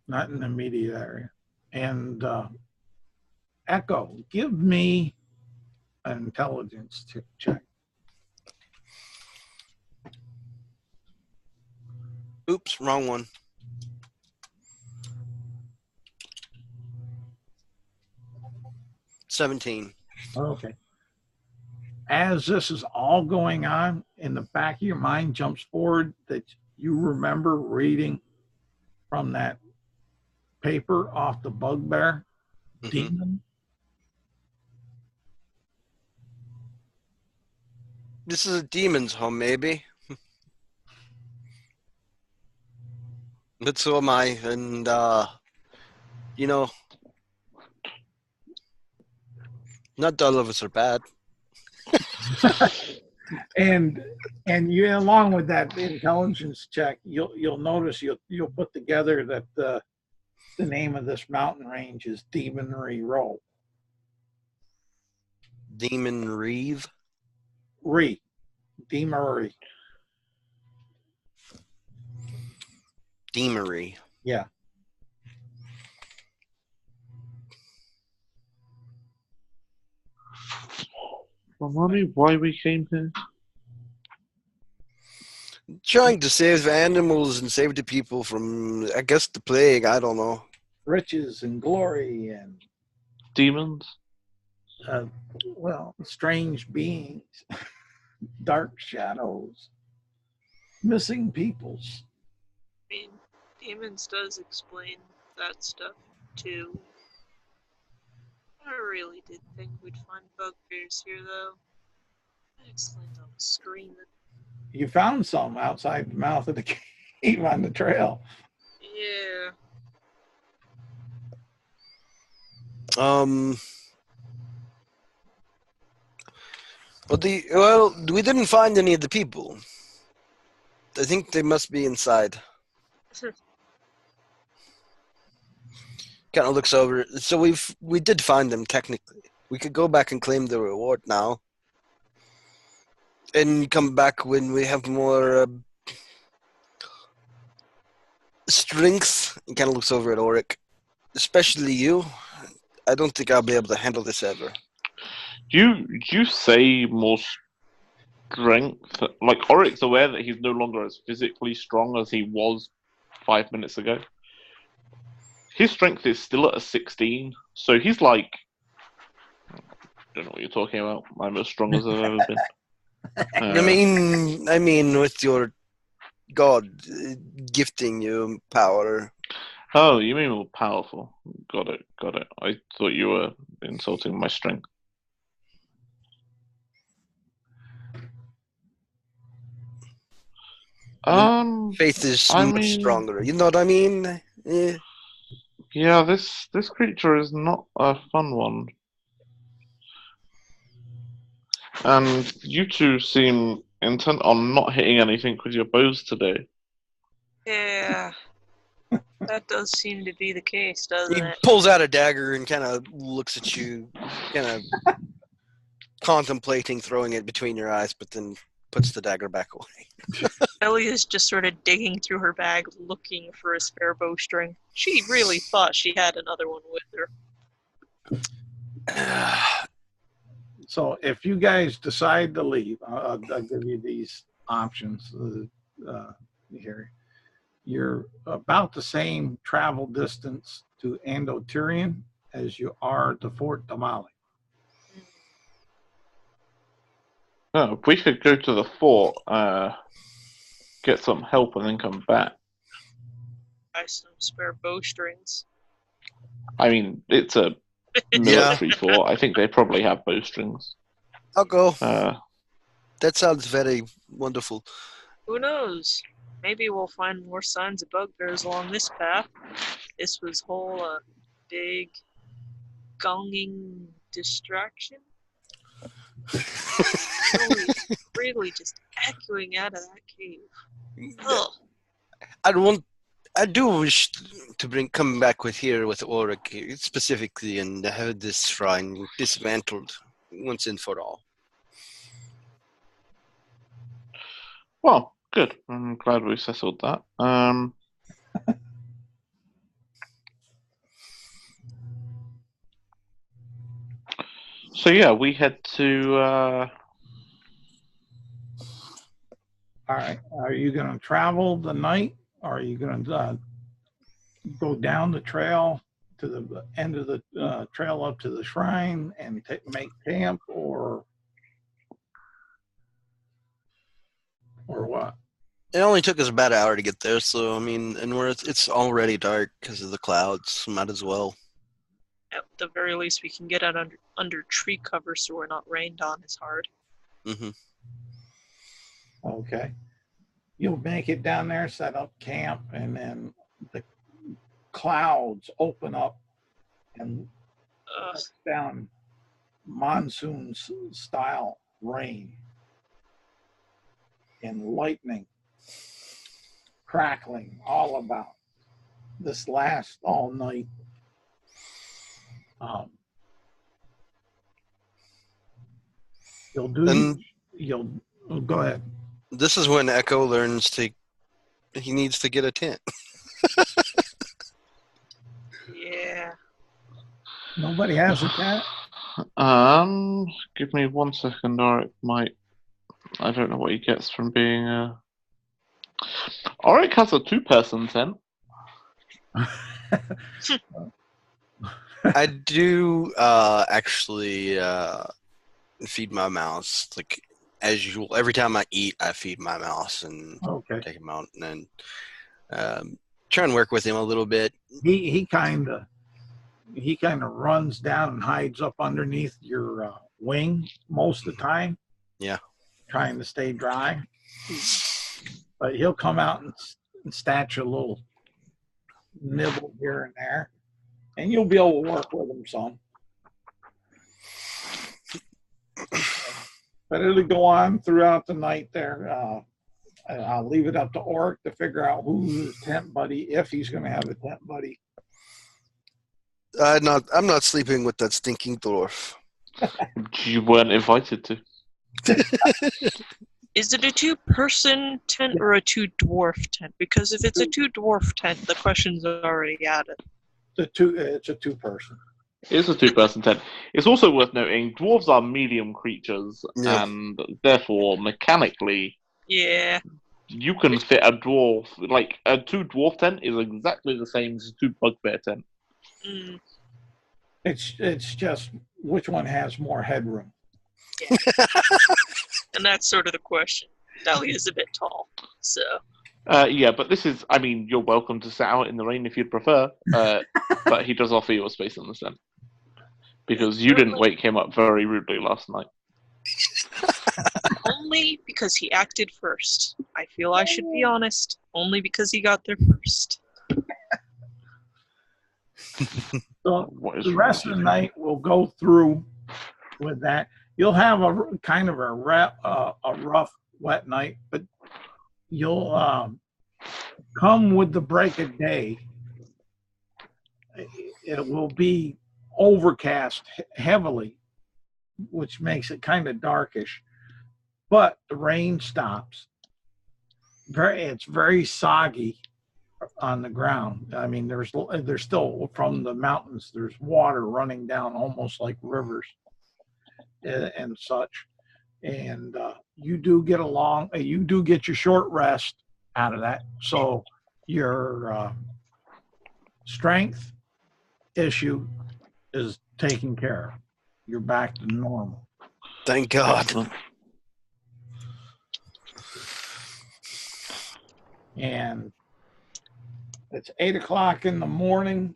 not in the immediate area. And Echo, give me an intelligence check. Oops, wrong one. 17. Okay. As this is all going on, in the back of your mind jumps forward that you remember reading from that paper off the bugbear demon. This is a demon's home, maybe. But so am I, and you know, not all of us are bad. And you, along with that intelligence check, you'll notice you'll put together that the name of this mountain range is Demonary Row. Demon Reeve. Demonary. Demonery. Yeah. Remind me why we came here? Trying to save the animals and save the people from, I guess, the plague. I don't know. Riches and glory and Demons? strange beings, dark shadows, missing peoples. I mean, demons does explain that stuff too. I really did think we'd find bugbears here, though. I explained on the screen that. You found some outside the mouth of the cave on the trail. Yeah. Well, we didn't find any of the people. I think they must be inside. Kind of looks over it. So we did find them technically. We could go back and claim the reward now, and come back when we have more strength. He kind of looks over at Auric, especially you. I don't think I'll be able to handle this ever. You say more strength? Like, Auric's aware that he's no longer as physically strong as he was 5 minutes ago. His strength is still at a 16, so he's like, I don't know what you're talking about. I'm as strong as I've ever been. I mean, with your God gifting you power. Oh, you mean more powerful? Got it. I thought you were insulting my strength. Faith is I much mean, stronger. You know what I mean? yeah, this creature is not a fun one. And you two seem intent on not hitting anything with your bows today. Yeah. That does seem to be the case, doesn't He it? pulls out a dagger and kind of looks at you, kind of contemplating throwing it between your eyes, but then puts the dagger back away. Ellie is just sort of digging through her bag looking for a spare bowstring. She really thought she had another one with her. So if you guys decide to leave, I'll give you these options here. You're about the same travel distance to Andotyrian as you are to Fort Damali. No, we could go to the fort, get some help, and then come back. Buy some spare bowstrings. I mean, it's a military fort. I think they probably have bowstrings. I'll go. Uh, That sounds very wonderful. Who knows? Maybe we'll find more signs of bugbears along this path. This was whole big gonging distraction. really just echoing out of that cave. Ugh. I do wish to come back here with Auric specifically and have this shrine dismantled once and for all. well, good. I'm glad we settled that. So yeah, we head to. All right. Are you going to travel the night? Or are you going to go down the trail to the end of the trail up to the shrine and make camp, or what? It only took us about an hour to get there, so I mean, and it's already dark because of the clouds. Might as well. At the very least, we can get out under tree cover so we're not rained on as hard. Mm-hmm. Okay. You'll make it down there, set up camp, and then the clouds open up and down monsoon style rain and lightning crackling all about. This lasts all night. You'll go ahead. This is when Echo learns he needs to get a tent. Yeah. Nobody has a tent? Give me 1 second, or it might. I don't know what he gets from being a. Auric has a 2-person tent. I do actually feed my mouse like as usual. Every time I eat, I feed my mouse and take him out and then try and work with him a little bit. He kind of runs down and hides up underneath your wing most of the time. Yeah, trying to stay dry. But he'll come out and snatch a little nibble here and there, and you'll be able to work with him some. But it'll go on throughout the night there. I'll leave it up to Auric to figure out who's his tent buddy, if he's going to have a tent buddy. I'm not sleeping with that stinking dwarf. You weren't invited to. Is it a 2-person tent or a 2-dwarf tent? Because if it's a 2-dwarf tent, the question's already added. It's a 2-person. It is a 2-person tent. It's also worth noting dwarves are medium creatures, and therefore mechanically, you can fit a dwarf. Like a 2-dwarf tent is exactly the same as a 2 bugbear tent. Mm. It's just which one has more headroom. Yeah. And that's sort of the question. Dahlia is a bit tall, so. Yeah, but this is, I mean, you're welcome to sit out in the rain if you'd prefer, but he does offer you a space in the tent. Because you didn't wake him up very rudely last night. Only because he acted first. I feel I should be honest. Only because he got there first. So What is the wrong rest with of the you? night we'll go through with that. You'll have a kind of a rough, wet night, but you'll come with the break of day. It will be overcast heavily, which makes it kind of darkish. But the rain stops. It's very soggy on the ground. I mean, there's still from the mountains. There's water running down almost like rivers and such. And you do get your short rest out of that. So your strength issue is taken care of. You're back to normal. Thank God. Excellent. And it's 8 o'clock in the morning,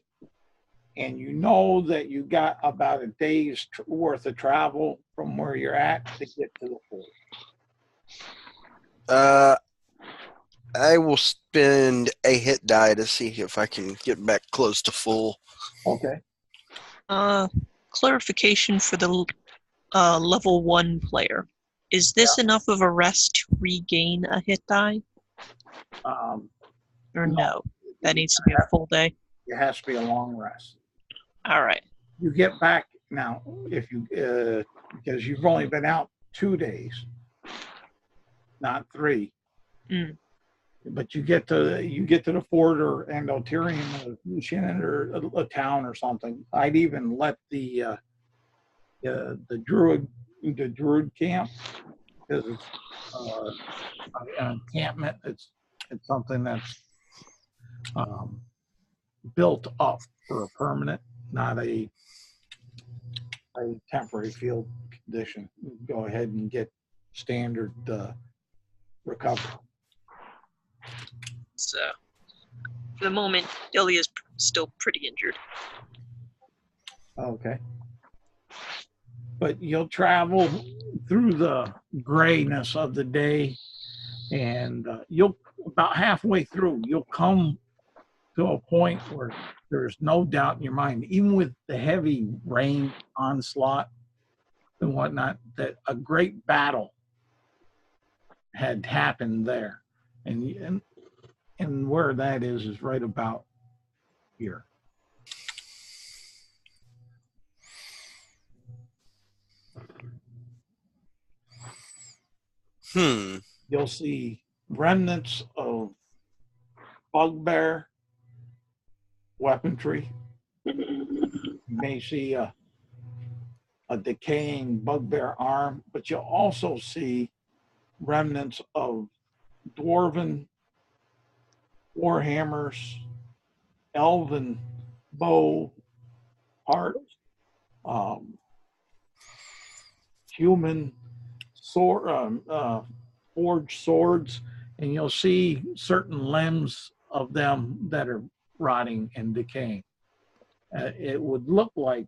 and you know that you got about a day's worth of travel from where you're at to get to the fort. I will spend a hit die to see if I can get back close to full. Okay. Clarification for the level 1 player. Is this enough of a rest to regain a hit die? Or no? That needs to be a full day? It has to be a long rest. All right. You get back now if you because you've only been out 2 days, not 3. But you get to the fort or Tyrian or Shannon or a town or something. I'd even let the druid camp, because it's an encampment. It's something that's built up for a permanent, not a temporary field condition. Go ahead and get standard recovery. So, for the moment, Ilya's still pretty injured. Okay. But you'll travel through the grayness of the day, and you'll about halfway through, you'll come to a point where there's no doubt in your mind, even with the heavy rain onslaught and whatnot, that a great battle had happened there. And where that is right about here. You'll see remnants of bugbear weaponry. You may see a decaying bugbear arm, but you'll also see remnants of dwarven warhammers, elven bow parts, human sword, forged swords, and you'll see certain limbs of them that are rotting and decaying. It would look like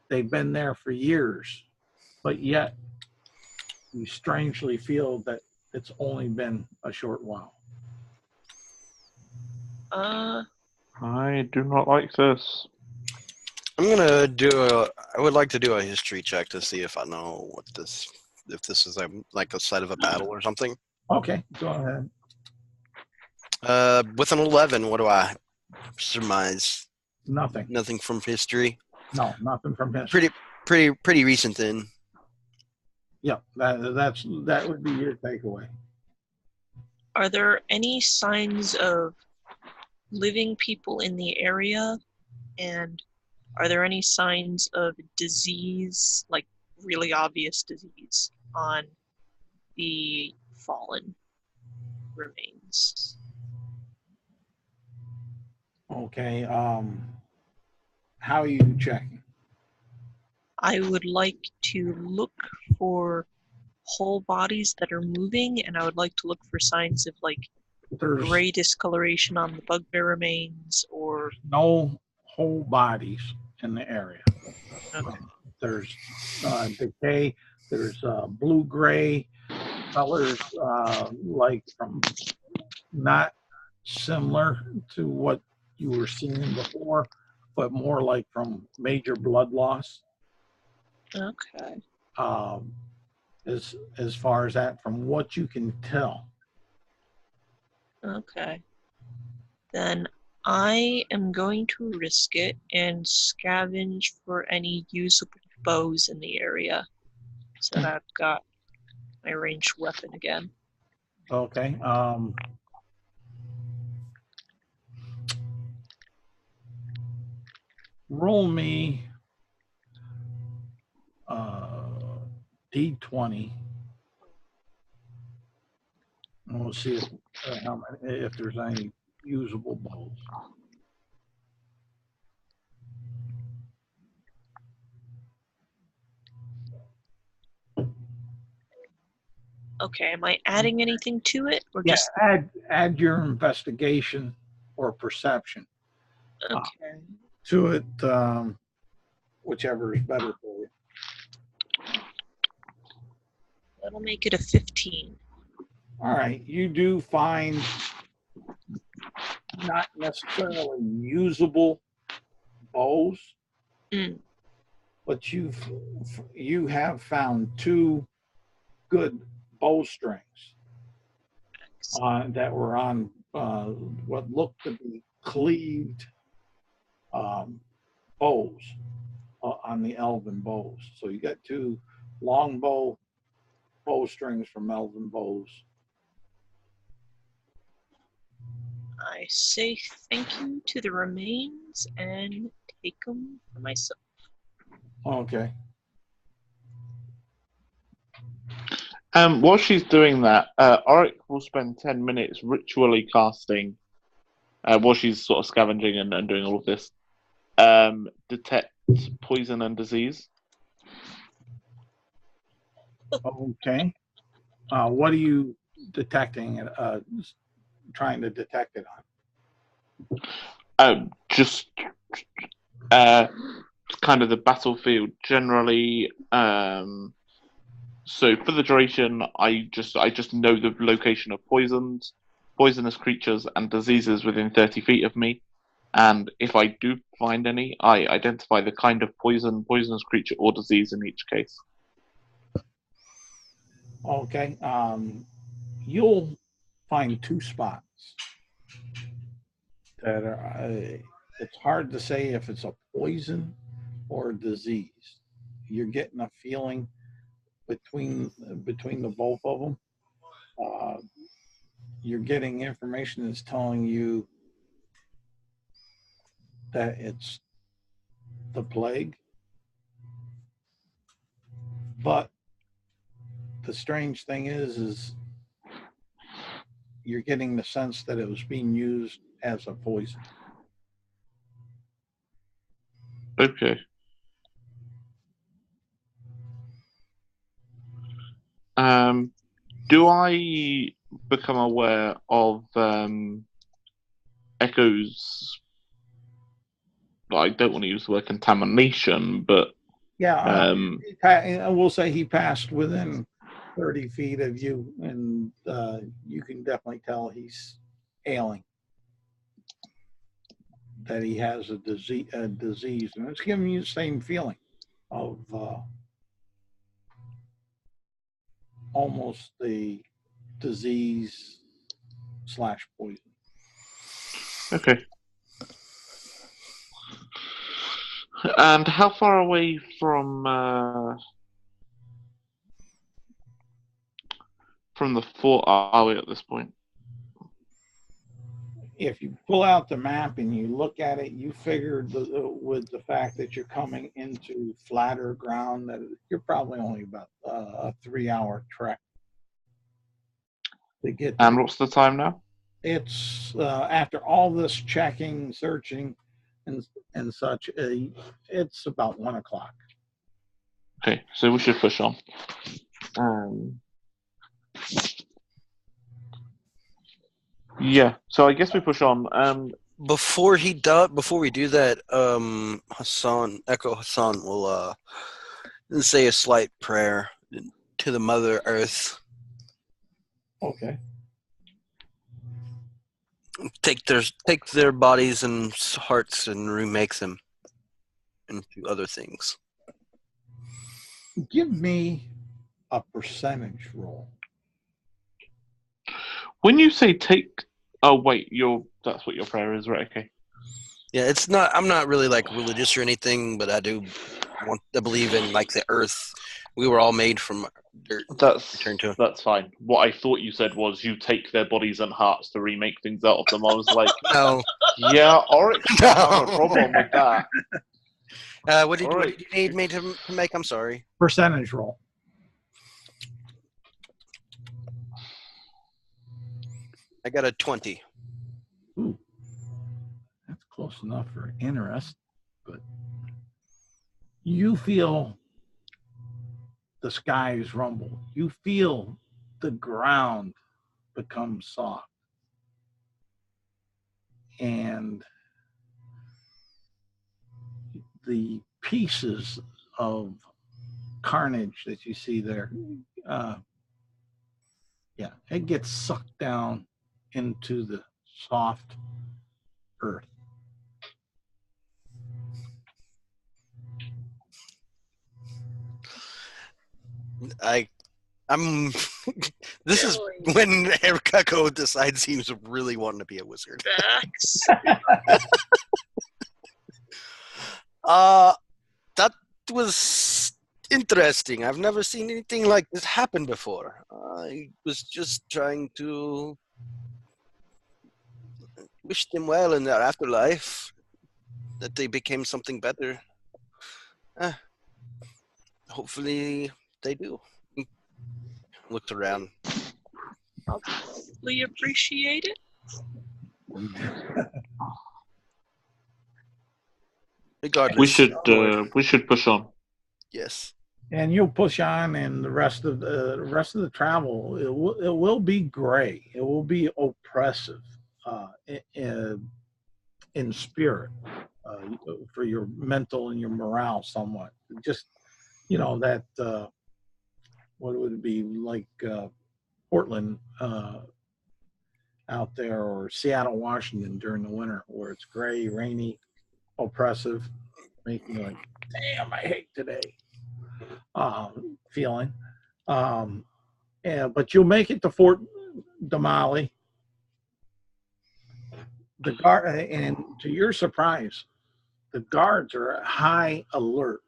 they've been there for years, but yet you strangely feel that it's only been a short while. I do not like this. I'm gonna I would like to do a history check to see if I know if this is like a site of a battle or something. Okay, go ahead. With an 11, what do I surmise? Nothing. Nothing from history. No, nothing from history. Pretty recent then. Yeah, that would be your takeaway. Are there any signs of living people in the area? And are there any signs of disease, like really obvious disease, on the fallen remains? Okay, how are you checking? I would like to look for whole bodies that are moving, and I would like to look for signs of like gray discoloration on the bugbear remains, or no whole bodies in the area. Okay. There's decay, there's blue-gray colors like from not similar to what you were seeing before, but more like from major blood loss. Okay. Um, as far as that, from what you can tell. Okay. Then I am going to risk it and scavenge for any usable bows in the area so that I've got my ranged weapon again. Okay. Roll me D20. And we'll see if there's any usable bows. Okay, am I adding anything to it or Yeah, just add your investigation or perception okay? to it, whichever is better for you. That'll make it a 15. All right, you do find not necessarily usable bows, but you have found two good bowstrings that were on what looked to be cleaved bows on the elven bows. So you got two longbow bowstrings from elven bows. I say thank you to the remains and take them for myself. Okay. While she's doing that, Auric will spend 10 minutes ritually casting, while she's sort of scavenging and doing all of this, detect poison and disease. Okay. What are you detecting? Trying to detect it on? Just kind of the battlefield generally. So for the duration, I just know the location of poisonous creatures, and diseases within 30 feet of me. And if I do find any, I identify the kind of poisonous creature, or disease in each case. Okay. You'll find two spots that are. It's hard to say if it's a poison or a disease. You're getting a feeling between the both of them. You're getting information that's telling you that it's the plague, but the strange thing is you're getting the sense that it was being used as a poison. Okay. Do I become aware of echoes? I don't want to use the word contamination, but Yeah, I will say he passed within 30 feet of you, and you can definitely tell he's ailing, that he has a disease, and it's giving you the same feeling of almost the disease/poison. okay. And how far away from the fort are we at this point? If you pull out the map and you look at it, you figure with the fact that you're coming into flatter ground, that you're probably only about a 3-hour trek to get there. And what's the time now? It's after all this checking, searching, and such, it's about 1 o'clock. Okay, so we should push on. Yeah, so I guess we push on. Before we do that, Echo Hassan will say a slight prayer to the Mother Earth Okay. Take their bodies and hearts and remakes them into other things. Give me a percentage roll. When you say take, oh wait, that's what your prayer is, right? Okay. Yeah, it's not. I'm not really like religious or anything, but I do want to believe in like the earth. We were all made from dirt. That's fine. What I thought you said was you take their bodies and hearts to remake things out of them. I was like, No, yeah, Oryx don't have a problem with that. what did you need me to make? I'm sorry. Percentage roll. I got a 20. Ooh, that's close enough for interest, but you feel the skies rumble. You feel the ground become soft. And the pieces of carnage that you see there, it gets sucked down into the soft earth. I'm. This is when Erikako decides he's really wanting to be a wizard. Facts. That was interesting. I've never seen anything like this happen before. I was just trying to wish them well in their afterlife, that they became something better. Hopefully they do. He looked around. We appreciate it. Regardless, we should push on. Yes. And you'll push on, and the rest of the travel, it will be gray. It will be oppressive in spirit for your mental and your morale somewhat. Just that what would it be like Portland out there, or Seattle, Washington during the winter, where it's gray, rainy, oppressive, making you like, damn, I hate today. Feeling. But you'll make it to Fort Damali. The guard, and to your surprise, the guards are at high alert.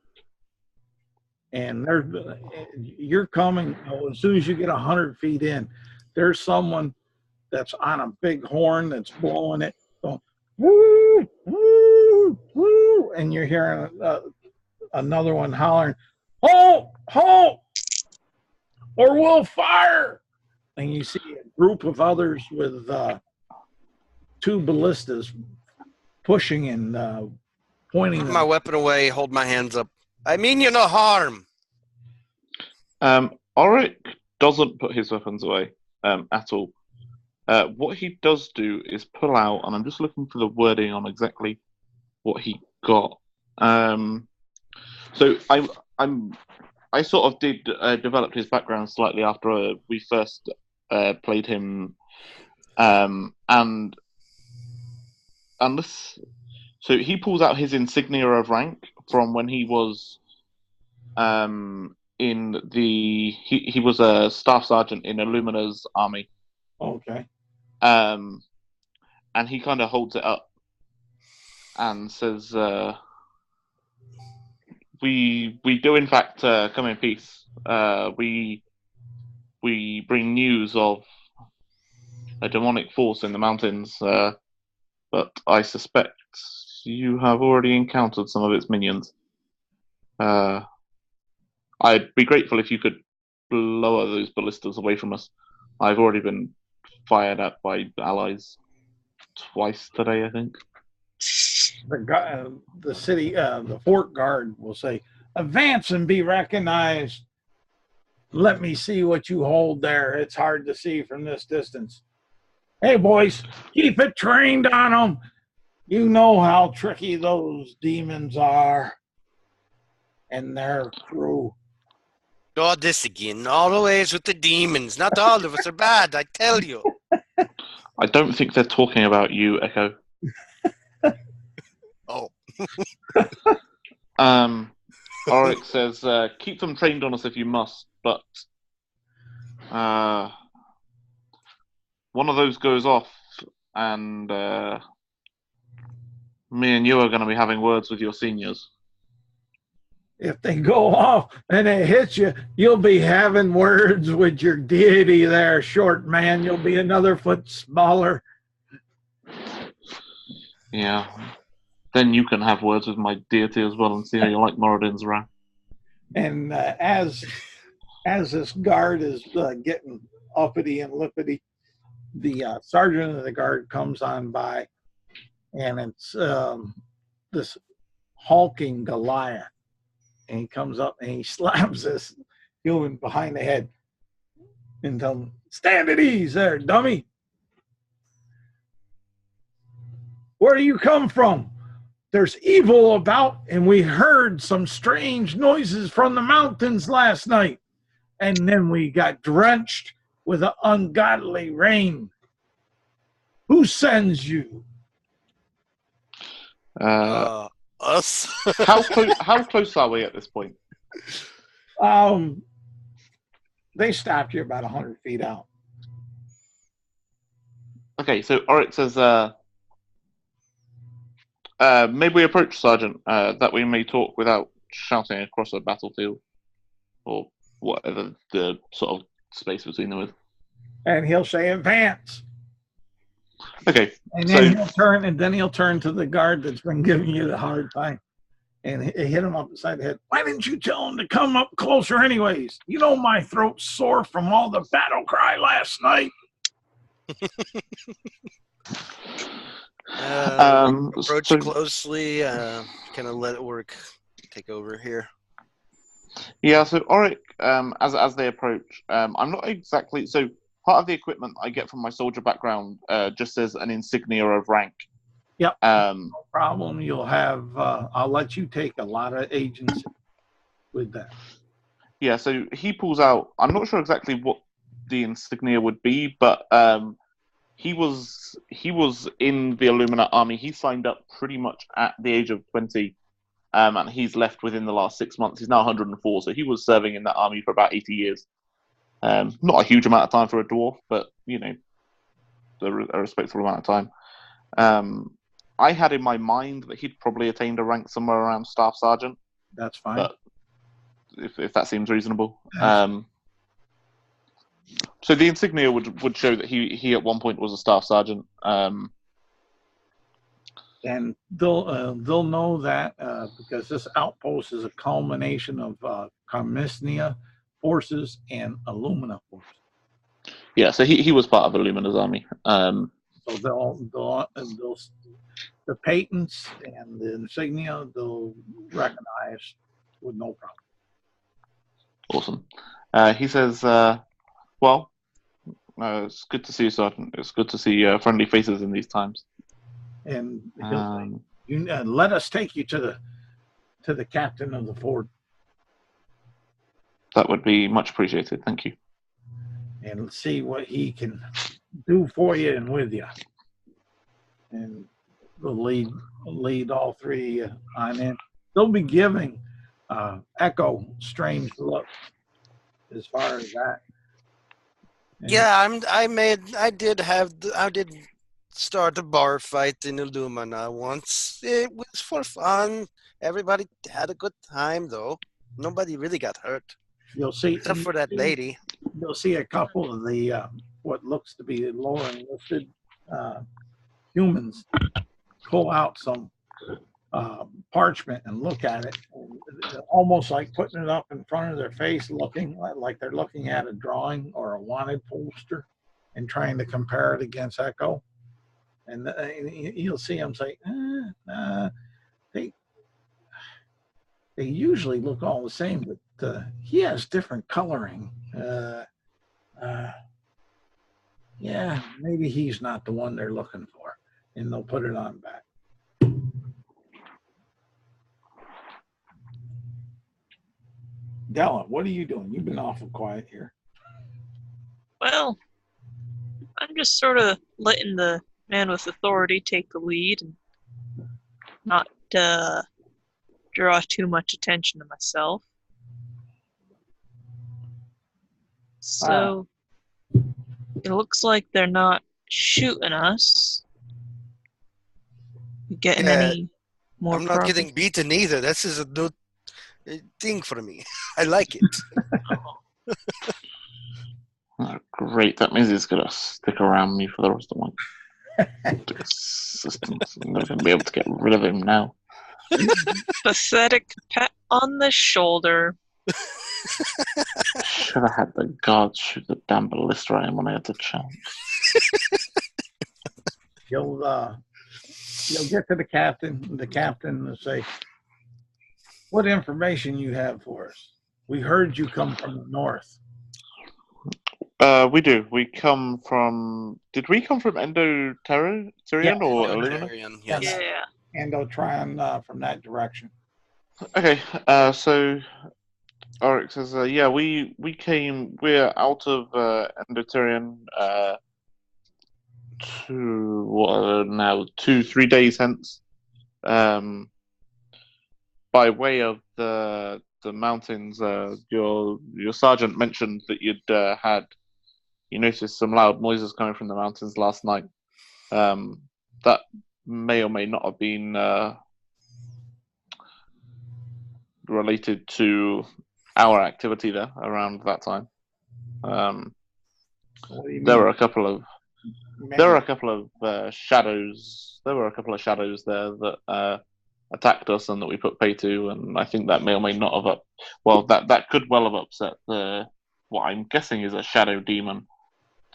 And you're coming, as soon as you get 100 feet in, there's someone that's on a big horn that's blowing it, going, woo, woo, woo, and you're hearing another one hollering, halt, halt, or we'll fire. And you see a group of others with 2 ballistas pushing and pointing. Put my weapon away, hold my hands up. I mean you no harm. Oryx doesn't put his weapons away at all. What he does do is pull out, and I'm just looking for the wording on exactly what he got. So I sort of did develop his background slightly after we first played him, and this. So he pulls out his insignia of rank from when he was in the he was a staff sergeant in Illumina's army. Okay. And he kind of holds it up and says, "We do in fact come in peace. We bring news of a demonic force in the mountains, but I suspect you have already encountered some of its minions. I'd be grateful if you could lower those ballistas away from us. I've already been fired at by allies twice today, I think." The city, the fort guard will say, "Advance and be recognized. Let me see what you hold there. It's hard to see from this distance. Hey, boys, keep it trained on them. You know how tricky those demons are and their crew. Oh, this again. Always with the demons. Not all of us are bad, I tell you. I don't think they're talking about you, Echo. Oh. Oryx says, keep them trained on us if you must, but one of those goes off, and me and you are going to be having words with your seniors. If they go off and it hits you, you'll be having words with your deity there, short man. You'll be another foot smaller. Yeah. Then you can have words with my deity as well and see how you like Moradin's row. And as this guard is getting uppity and lippity, the sergeant of the guard comes on by, and it's this hulking Goliath. And he comes up and he slaps this human behind the head and tells him, stand at ease there, dummy. Where do you come from? There's evil about, and we heard some strange noises from the mountains last night. And then we got drenched with an ungodly rain. Who sends you? Us. How close are we at this point? They stopped you about 100 feet out. Okay, so Oryx says, maybe we approach Sergeant, that we may talk without shouting across a battlefield, or whatever the sort of space between them is. And he'll say, advance. Okay. And then he'll turn to the guard that's been giving you the hard time and hit him up beside the head. Why didn't you tell him to come up closer anyways? You know my throat's sore from all the battle cry last night. Approach closely, kind of let Orc take over here. Yeah, so Oryx, as they approach, I'm not exactly... So part of the equipment I get from my soldier background just says an insignia of rank. Yep. No problem. You'll have... I'll let you take a lot of agency with that. Yeah, so he pulls out... I'm not sure exactly what the insignia would be, but he was in the Illuminat army. He signed up pretty much at the age of 20, and he's left within the last 6 months. He's now 104, so he was serving in that army for about 80 years. Not a huge amount of time for a dwarf, but, you know, a respectable amount of time. I had in my mind that he'd probably attained a rank somewhere around Staff Sergeant. That's fine. But if that seems reasonable. So the insignia would show that he at one point was a Staff Sergeant. And they'll know that because this outpost is a culmination of Carmisnia forces and Illumina forces. Yeah, so he was part of Illumina's army. So they'll the patents and the insignia they'll recognize with no problem. Awesome. He says, "Well, it's good to see you, Sergeant. It's good to see friendly faces in these times." And he'll say, let us take you to the captain of the fort. That would be much appreciated. Thank you. And see what he can do for you and with you. And they'll lead all three on in. They'll be giving Echo strange looks as far as that. And yeah, I did start a bar fight in Illumina once. It was for fun. Everybody had a good time, though. Nobody really got hurt. You'll see, except for that lady. You'll see a couple of the what looks to be lower enlisted humans pull out some parchment and look at it, almost like putting it up in front of their face, looking like they're looking at a drawing or a wanted poster and trying to compare it against Echo. And you'll see them say, they usually look all the same, but he has different coloring. Yeah, maybe he's not the one they're looking for. And they'll put it on back. Della, what are you doing? You've been awful quiet here. Well, I'm just sort of letting the man with authority take the lead and not draw too much attention to myself. So it looks like they're not shooting us. You getting Yeah, any more I'm not progress? getting beaten either. This is a new thing for me. I like it. Oh, great. That means he's going to stick around me for the rest of my existence. I'm not going to be able to get rid of him now. Pathetic pat on the shoulder. Should have had the guards shoot the damn ballista at him when I had the chance. You'll get to the captain. The captain will say, "What information you have for us? We heard you come from the north." We do. We come from. Did we come from Endoterian Yeah, or Illumina? Yes. Yeah. And they'll try on from that direction. Okay. So Oryx says, "Yeah, we came. We're out of Endoterian. To what are now 2-3 days hence. By way of the mountains, your sergeant mentioned that you noticed some loud noises coming from the mountains last night. That may or may not have been related to our activity there around that time. What do you There mean? were a couple of shadows. There were a couple of shadows there that attacked us and that we put pay to, and I think that may or may not have that could well have upset what I'm guessing is a shadow demon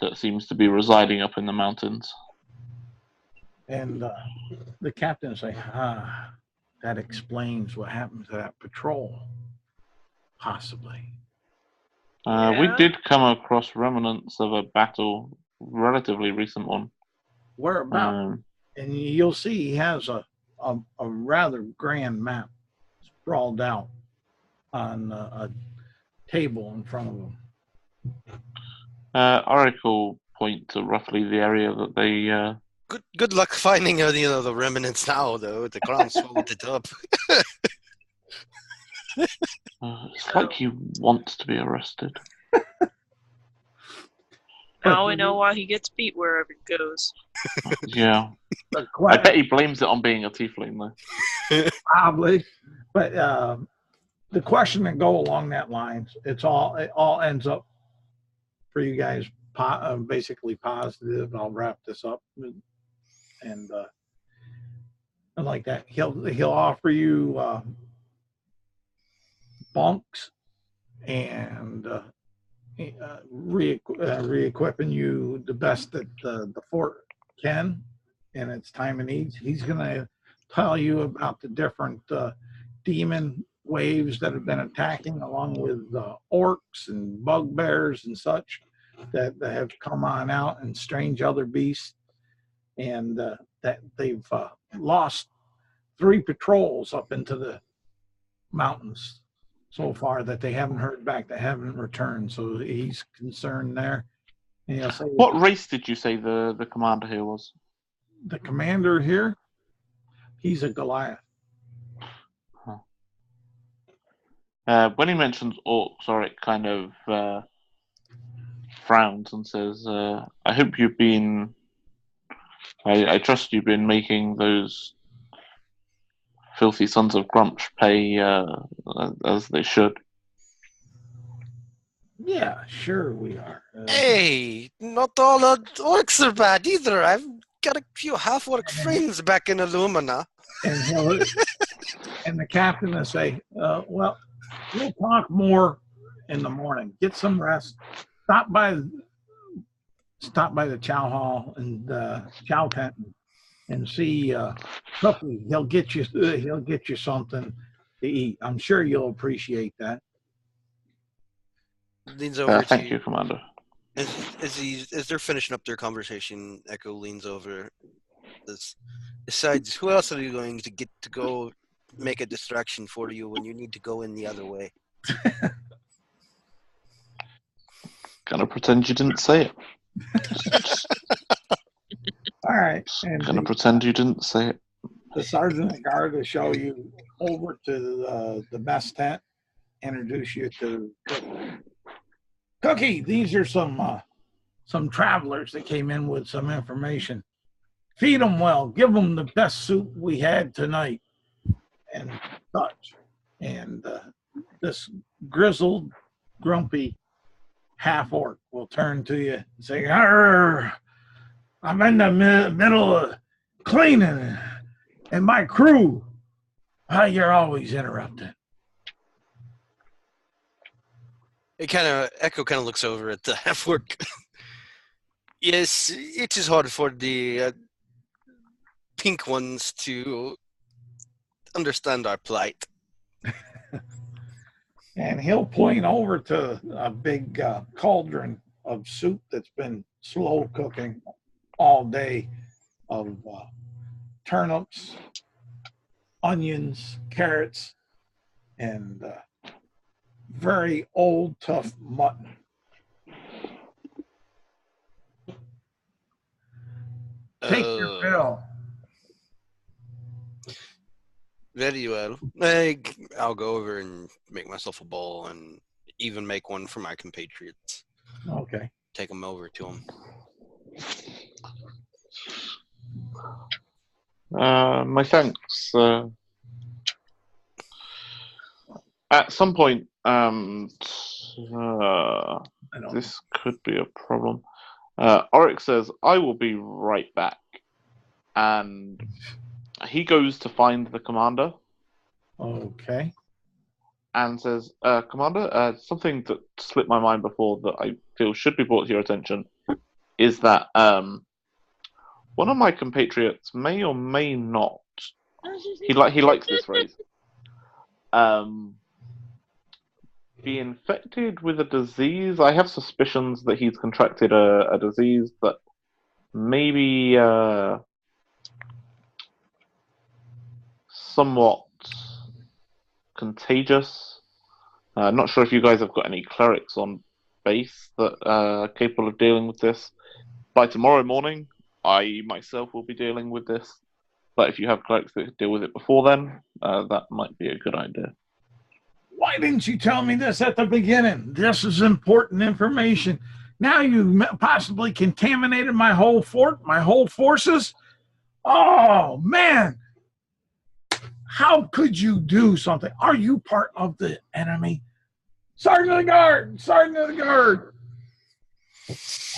that seems to be residing up in the mountains. And the captain will say, that explains what happened to that patrol. Possibly. We Yeah. did come across remnants of a battle, relatively recent one. Whereabouts? And you'll see he has a rather grand map sprawled out on a table in front of him. Oracle point to roughly the area that they. Good luck finding the remnants now, though. The ground swallowed it up. It's like he wants to be arrested. Now we know why he gets beat wherever he goes. Yeah. I bet he blames it on being a tiefling, though. Probably. But the question that go along that lines, it all ends up for you guys basically positive. I'll wrap this up and like that. He'll offer you bunks and re-equipping you the best that the fort can in its time and needs. He's going to tell you about the different demon waves that have been attacking, along with orcs and bugbears and such that have come on out, and strange other beasts, and that they've lost 3 patrols up into the mountains so far that they haven't heard back, they haven't returned. So he's concerned there. And he'll say, what race did you say the commander here was? The commander here, he's a Goliath. When he mentions orcs, Oric kind of frowns and says, I hope you've been... I trust you've been making those filthy sons of Grumsh pay as they should. Yeah, sure we are. Hey, not all orcs are bad either. I've got a few half-orc friends back in Illumina. And the captain will say, well, we'll talk more in the morning. Get some rest. Stop by the chow hall and chow tent and see Tuffy. He'll get you something to eat. I'm sure you'll appreciate that. Leans over to Thank you, Commander. As they're finishing up their conversation, Echo leans over. Besides, who else are you going to get to go make a distraction for you when you need to go in the other way? Gonna pretend you didn't say it. All right. And Gonna pretend you didn't say it. the sergeant of guard will show you over to the mess tent, introduce you to Cookie. These are some travelers that came in with some information. Feed them well. Give them the best soup we had tonight, and such. And this grizzled, grumpy half orc will turn to you and say, "Arr, I'm in the middle of cleaning, and my crew. You're always interrupting." Echo kind of looks over at the half orc. Yes, it is hard for the pink ones to understand our plight. And he'll point over to a big cauldron of soup that's been slow cooking all day of turnips, onions, carrots, and very old, tough mutton. Take your fill. Very well. I'll go over and make myself a bowl and even make one for my compatriots. Okay. Take them over to them. My thanks. At some point, this could be a problem. Oryx says, "I will be right back." And he goes to find the commander. Okay. And says, "Commander, something that slipped my mind before that I feel should be brought to your attention is that one of my compatriots may or may not, he likes this phrase, be infected with a disease. I have suspicions that he's contracted a disease that maybe somewhat contagious. I'm not sure if you guys have got any clerics on base that are capable of dealing with this. By tomorrow morning, I myself will be dealing with this. But if you have clerics that could deal with it before then, that might be a good idea." Why didn't you tell me this at the beginning? This is important information. Now you possibly contaminated my whole fort, my whole forces. Oh, man. How could you do something? Are you part of the enemy? Sergeant of the guard, sergeant of the guard.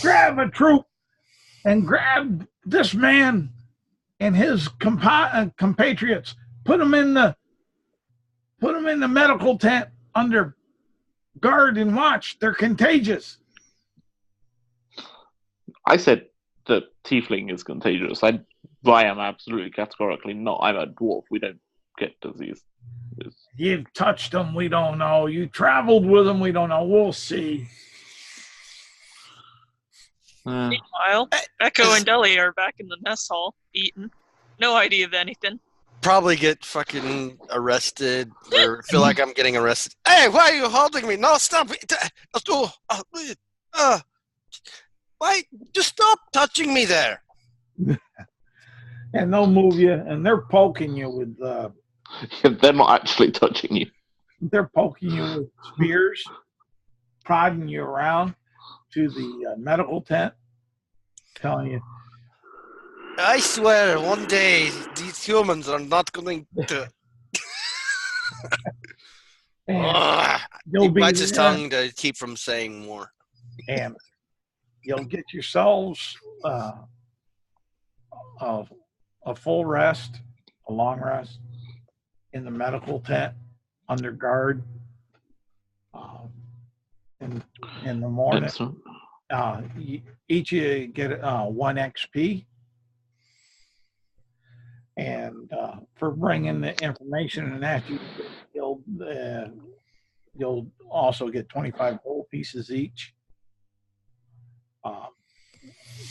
Grab a troop and grab this man and his compatriots. Put them in the medical tent under guard and watch. They're contagious. I said the tiefling is contagious. I am absolutely categorically not. I'm a dwarf. We don't get disease. You've touched them. We don't know. You traveled with them. We don't know. We'll see. Meanwhile, Echo and Deli are back in the mess hall, eating. No idea of anything. Probably get fucking arrested or feel like I'm getting arrested. Hey, why are you holding me? No, stop. Why? Just stop touching me there. And they'll move you, and they're poking you with They're not actually touching you. they're poking you with spears, prodding you around to the medical tent, telling you, I swear, one day these humans are not going to. He bites his tongue to keep from saying more. And you'll get yourselves a full rest, a long rest in the medical tent under guard. In the morning, each of you get 1 XP. And for bringing the information and that, you'll also get 25 gold pieces each,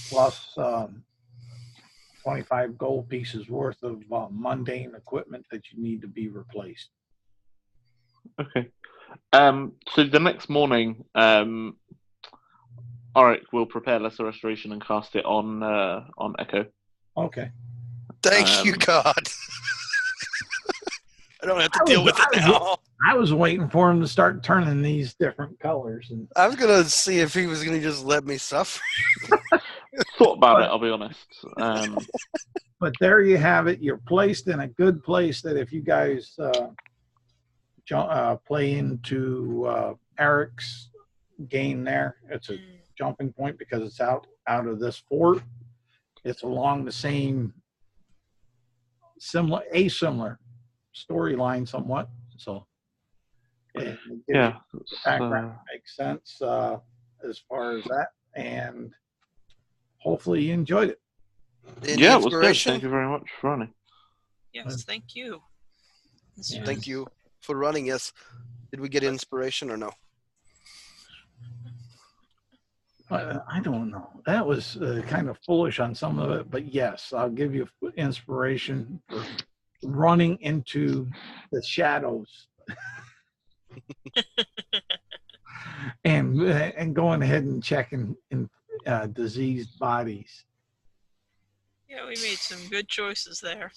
plus 25 gold pieces worth of mundane equipment that you need to be replaced. Okay. So the next morning, Alright, we'll prepare Lesser Restoration and cast it on Echo. Okay. Thank you, God. I don't have to deal with it now. I was waiting for him to start turning these different colors. And I was gonna see if he was gonna just let me suffer. Thought about it, I'll be honest. but there you have it. You're placed in a good place that if you guys play into Eric's game there, it's a jumping point because it's out of this fort. It's along the same asimilar storyline somewhat. So Yeah, background makes sense as far as that, and hopefully you enjoyed it. Yeah, it was good. Thank you very much for running. Yes, thank you. Thank you for running. Yes. Did we get inspiration or no? I don't know. That was kind of foolish on some of it, but yes, I'll give you inspiration for running into the shadows and going ahead and checking in diseased bodies. Yeah, we made some good choices there.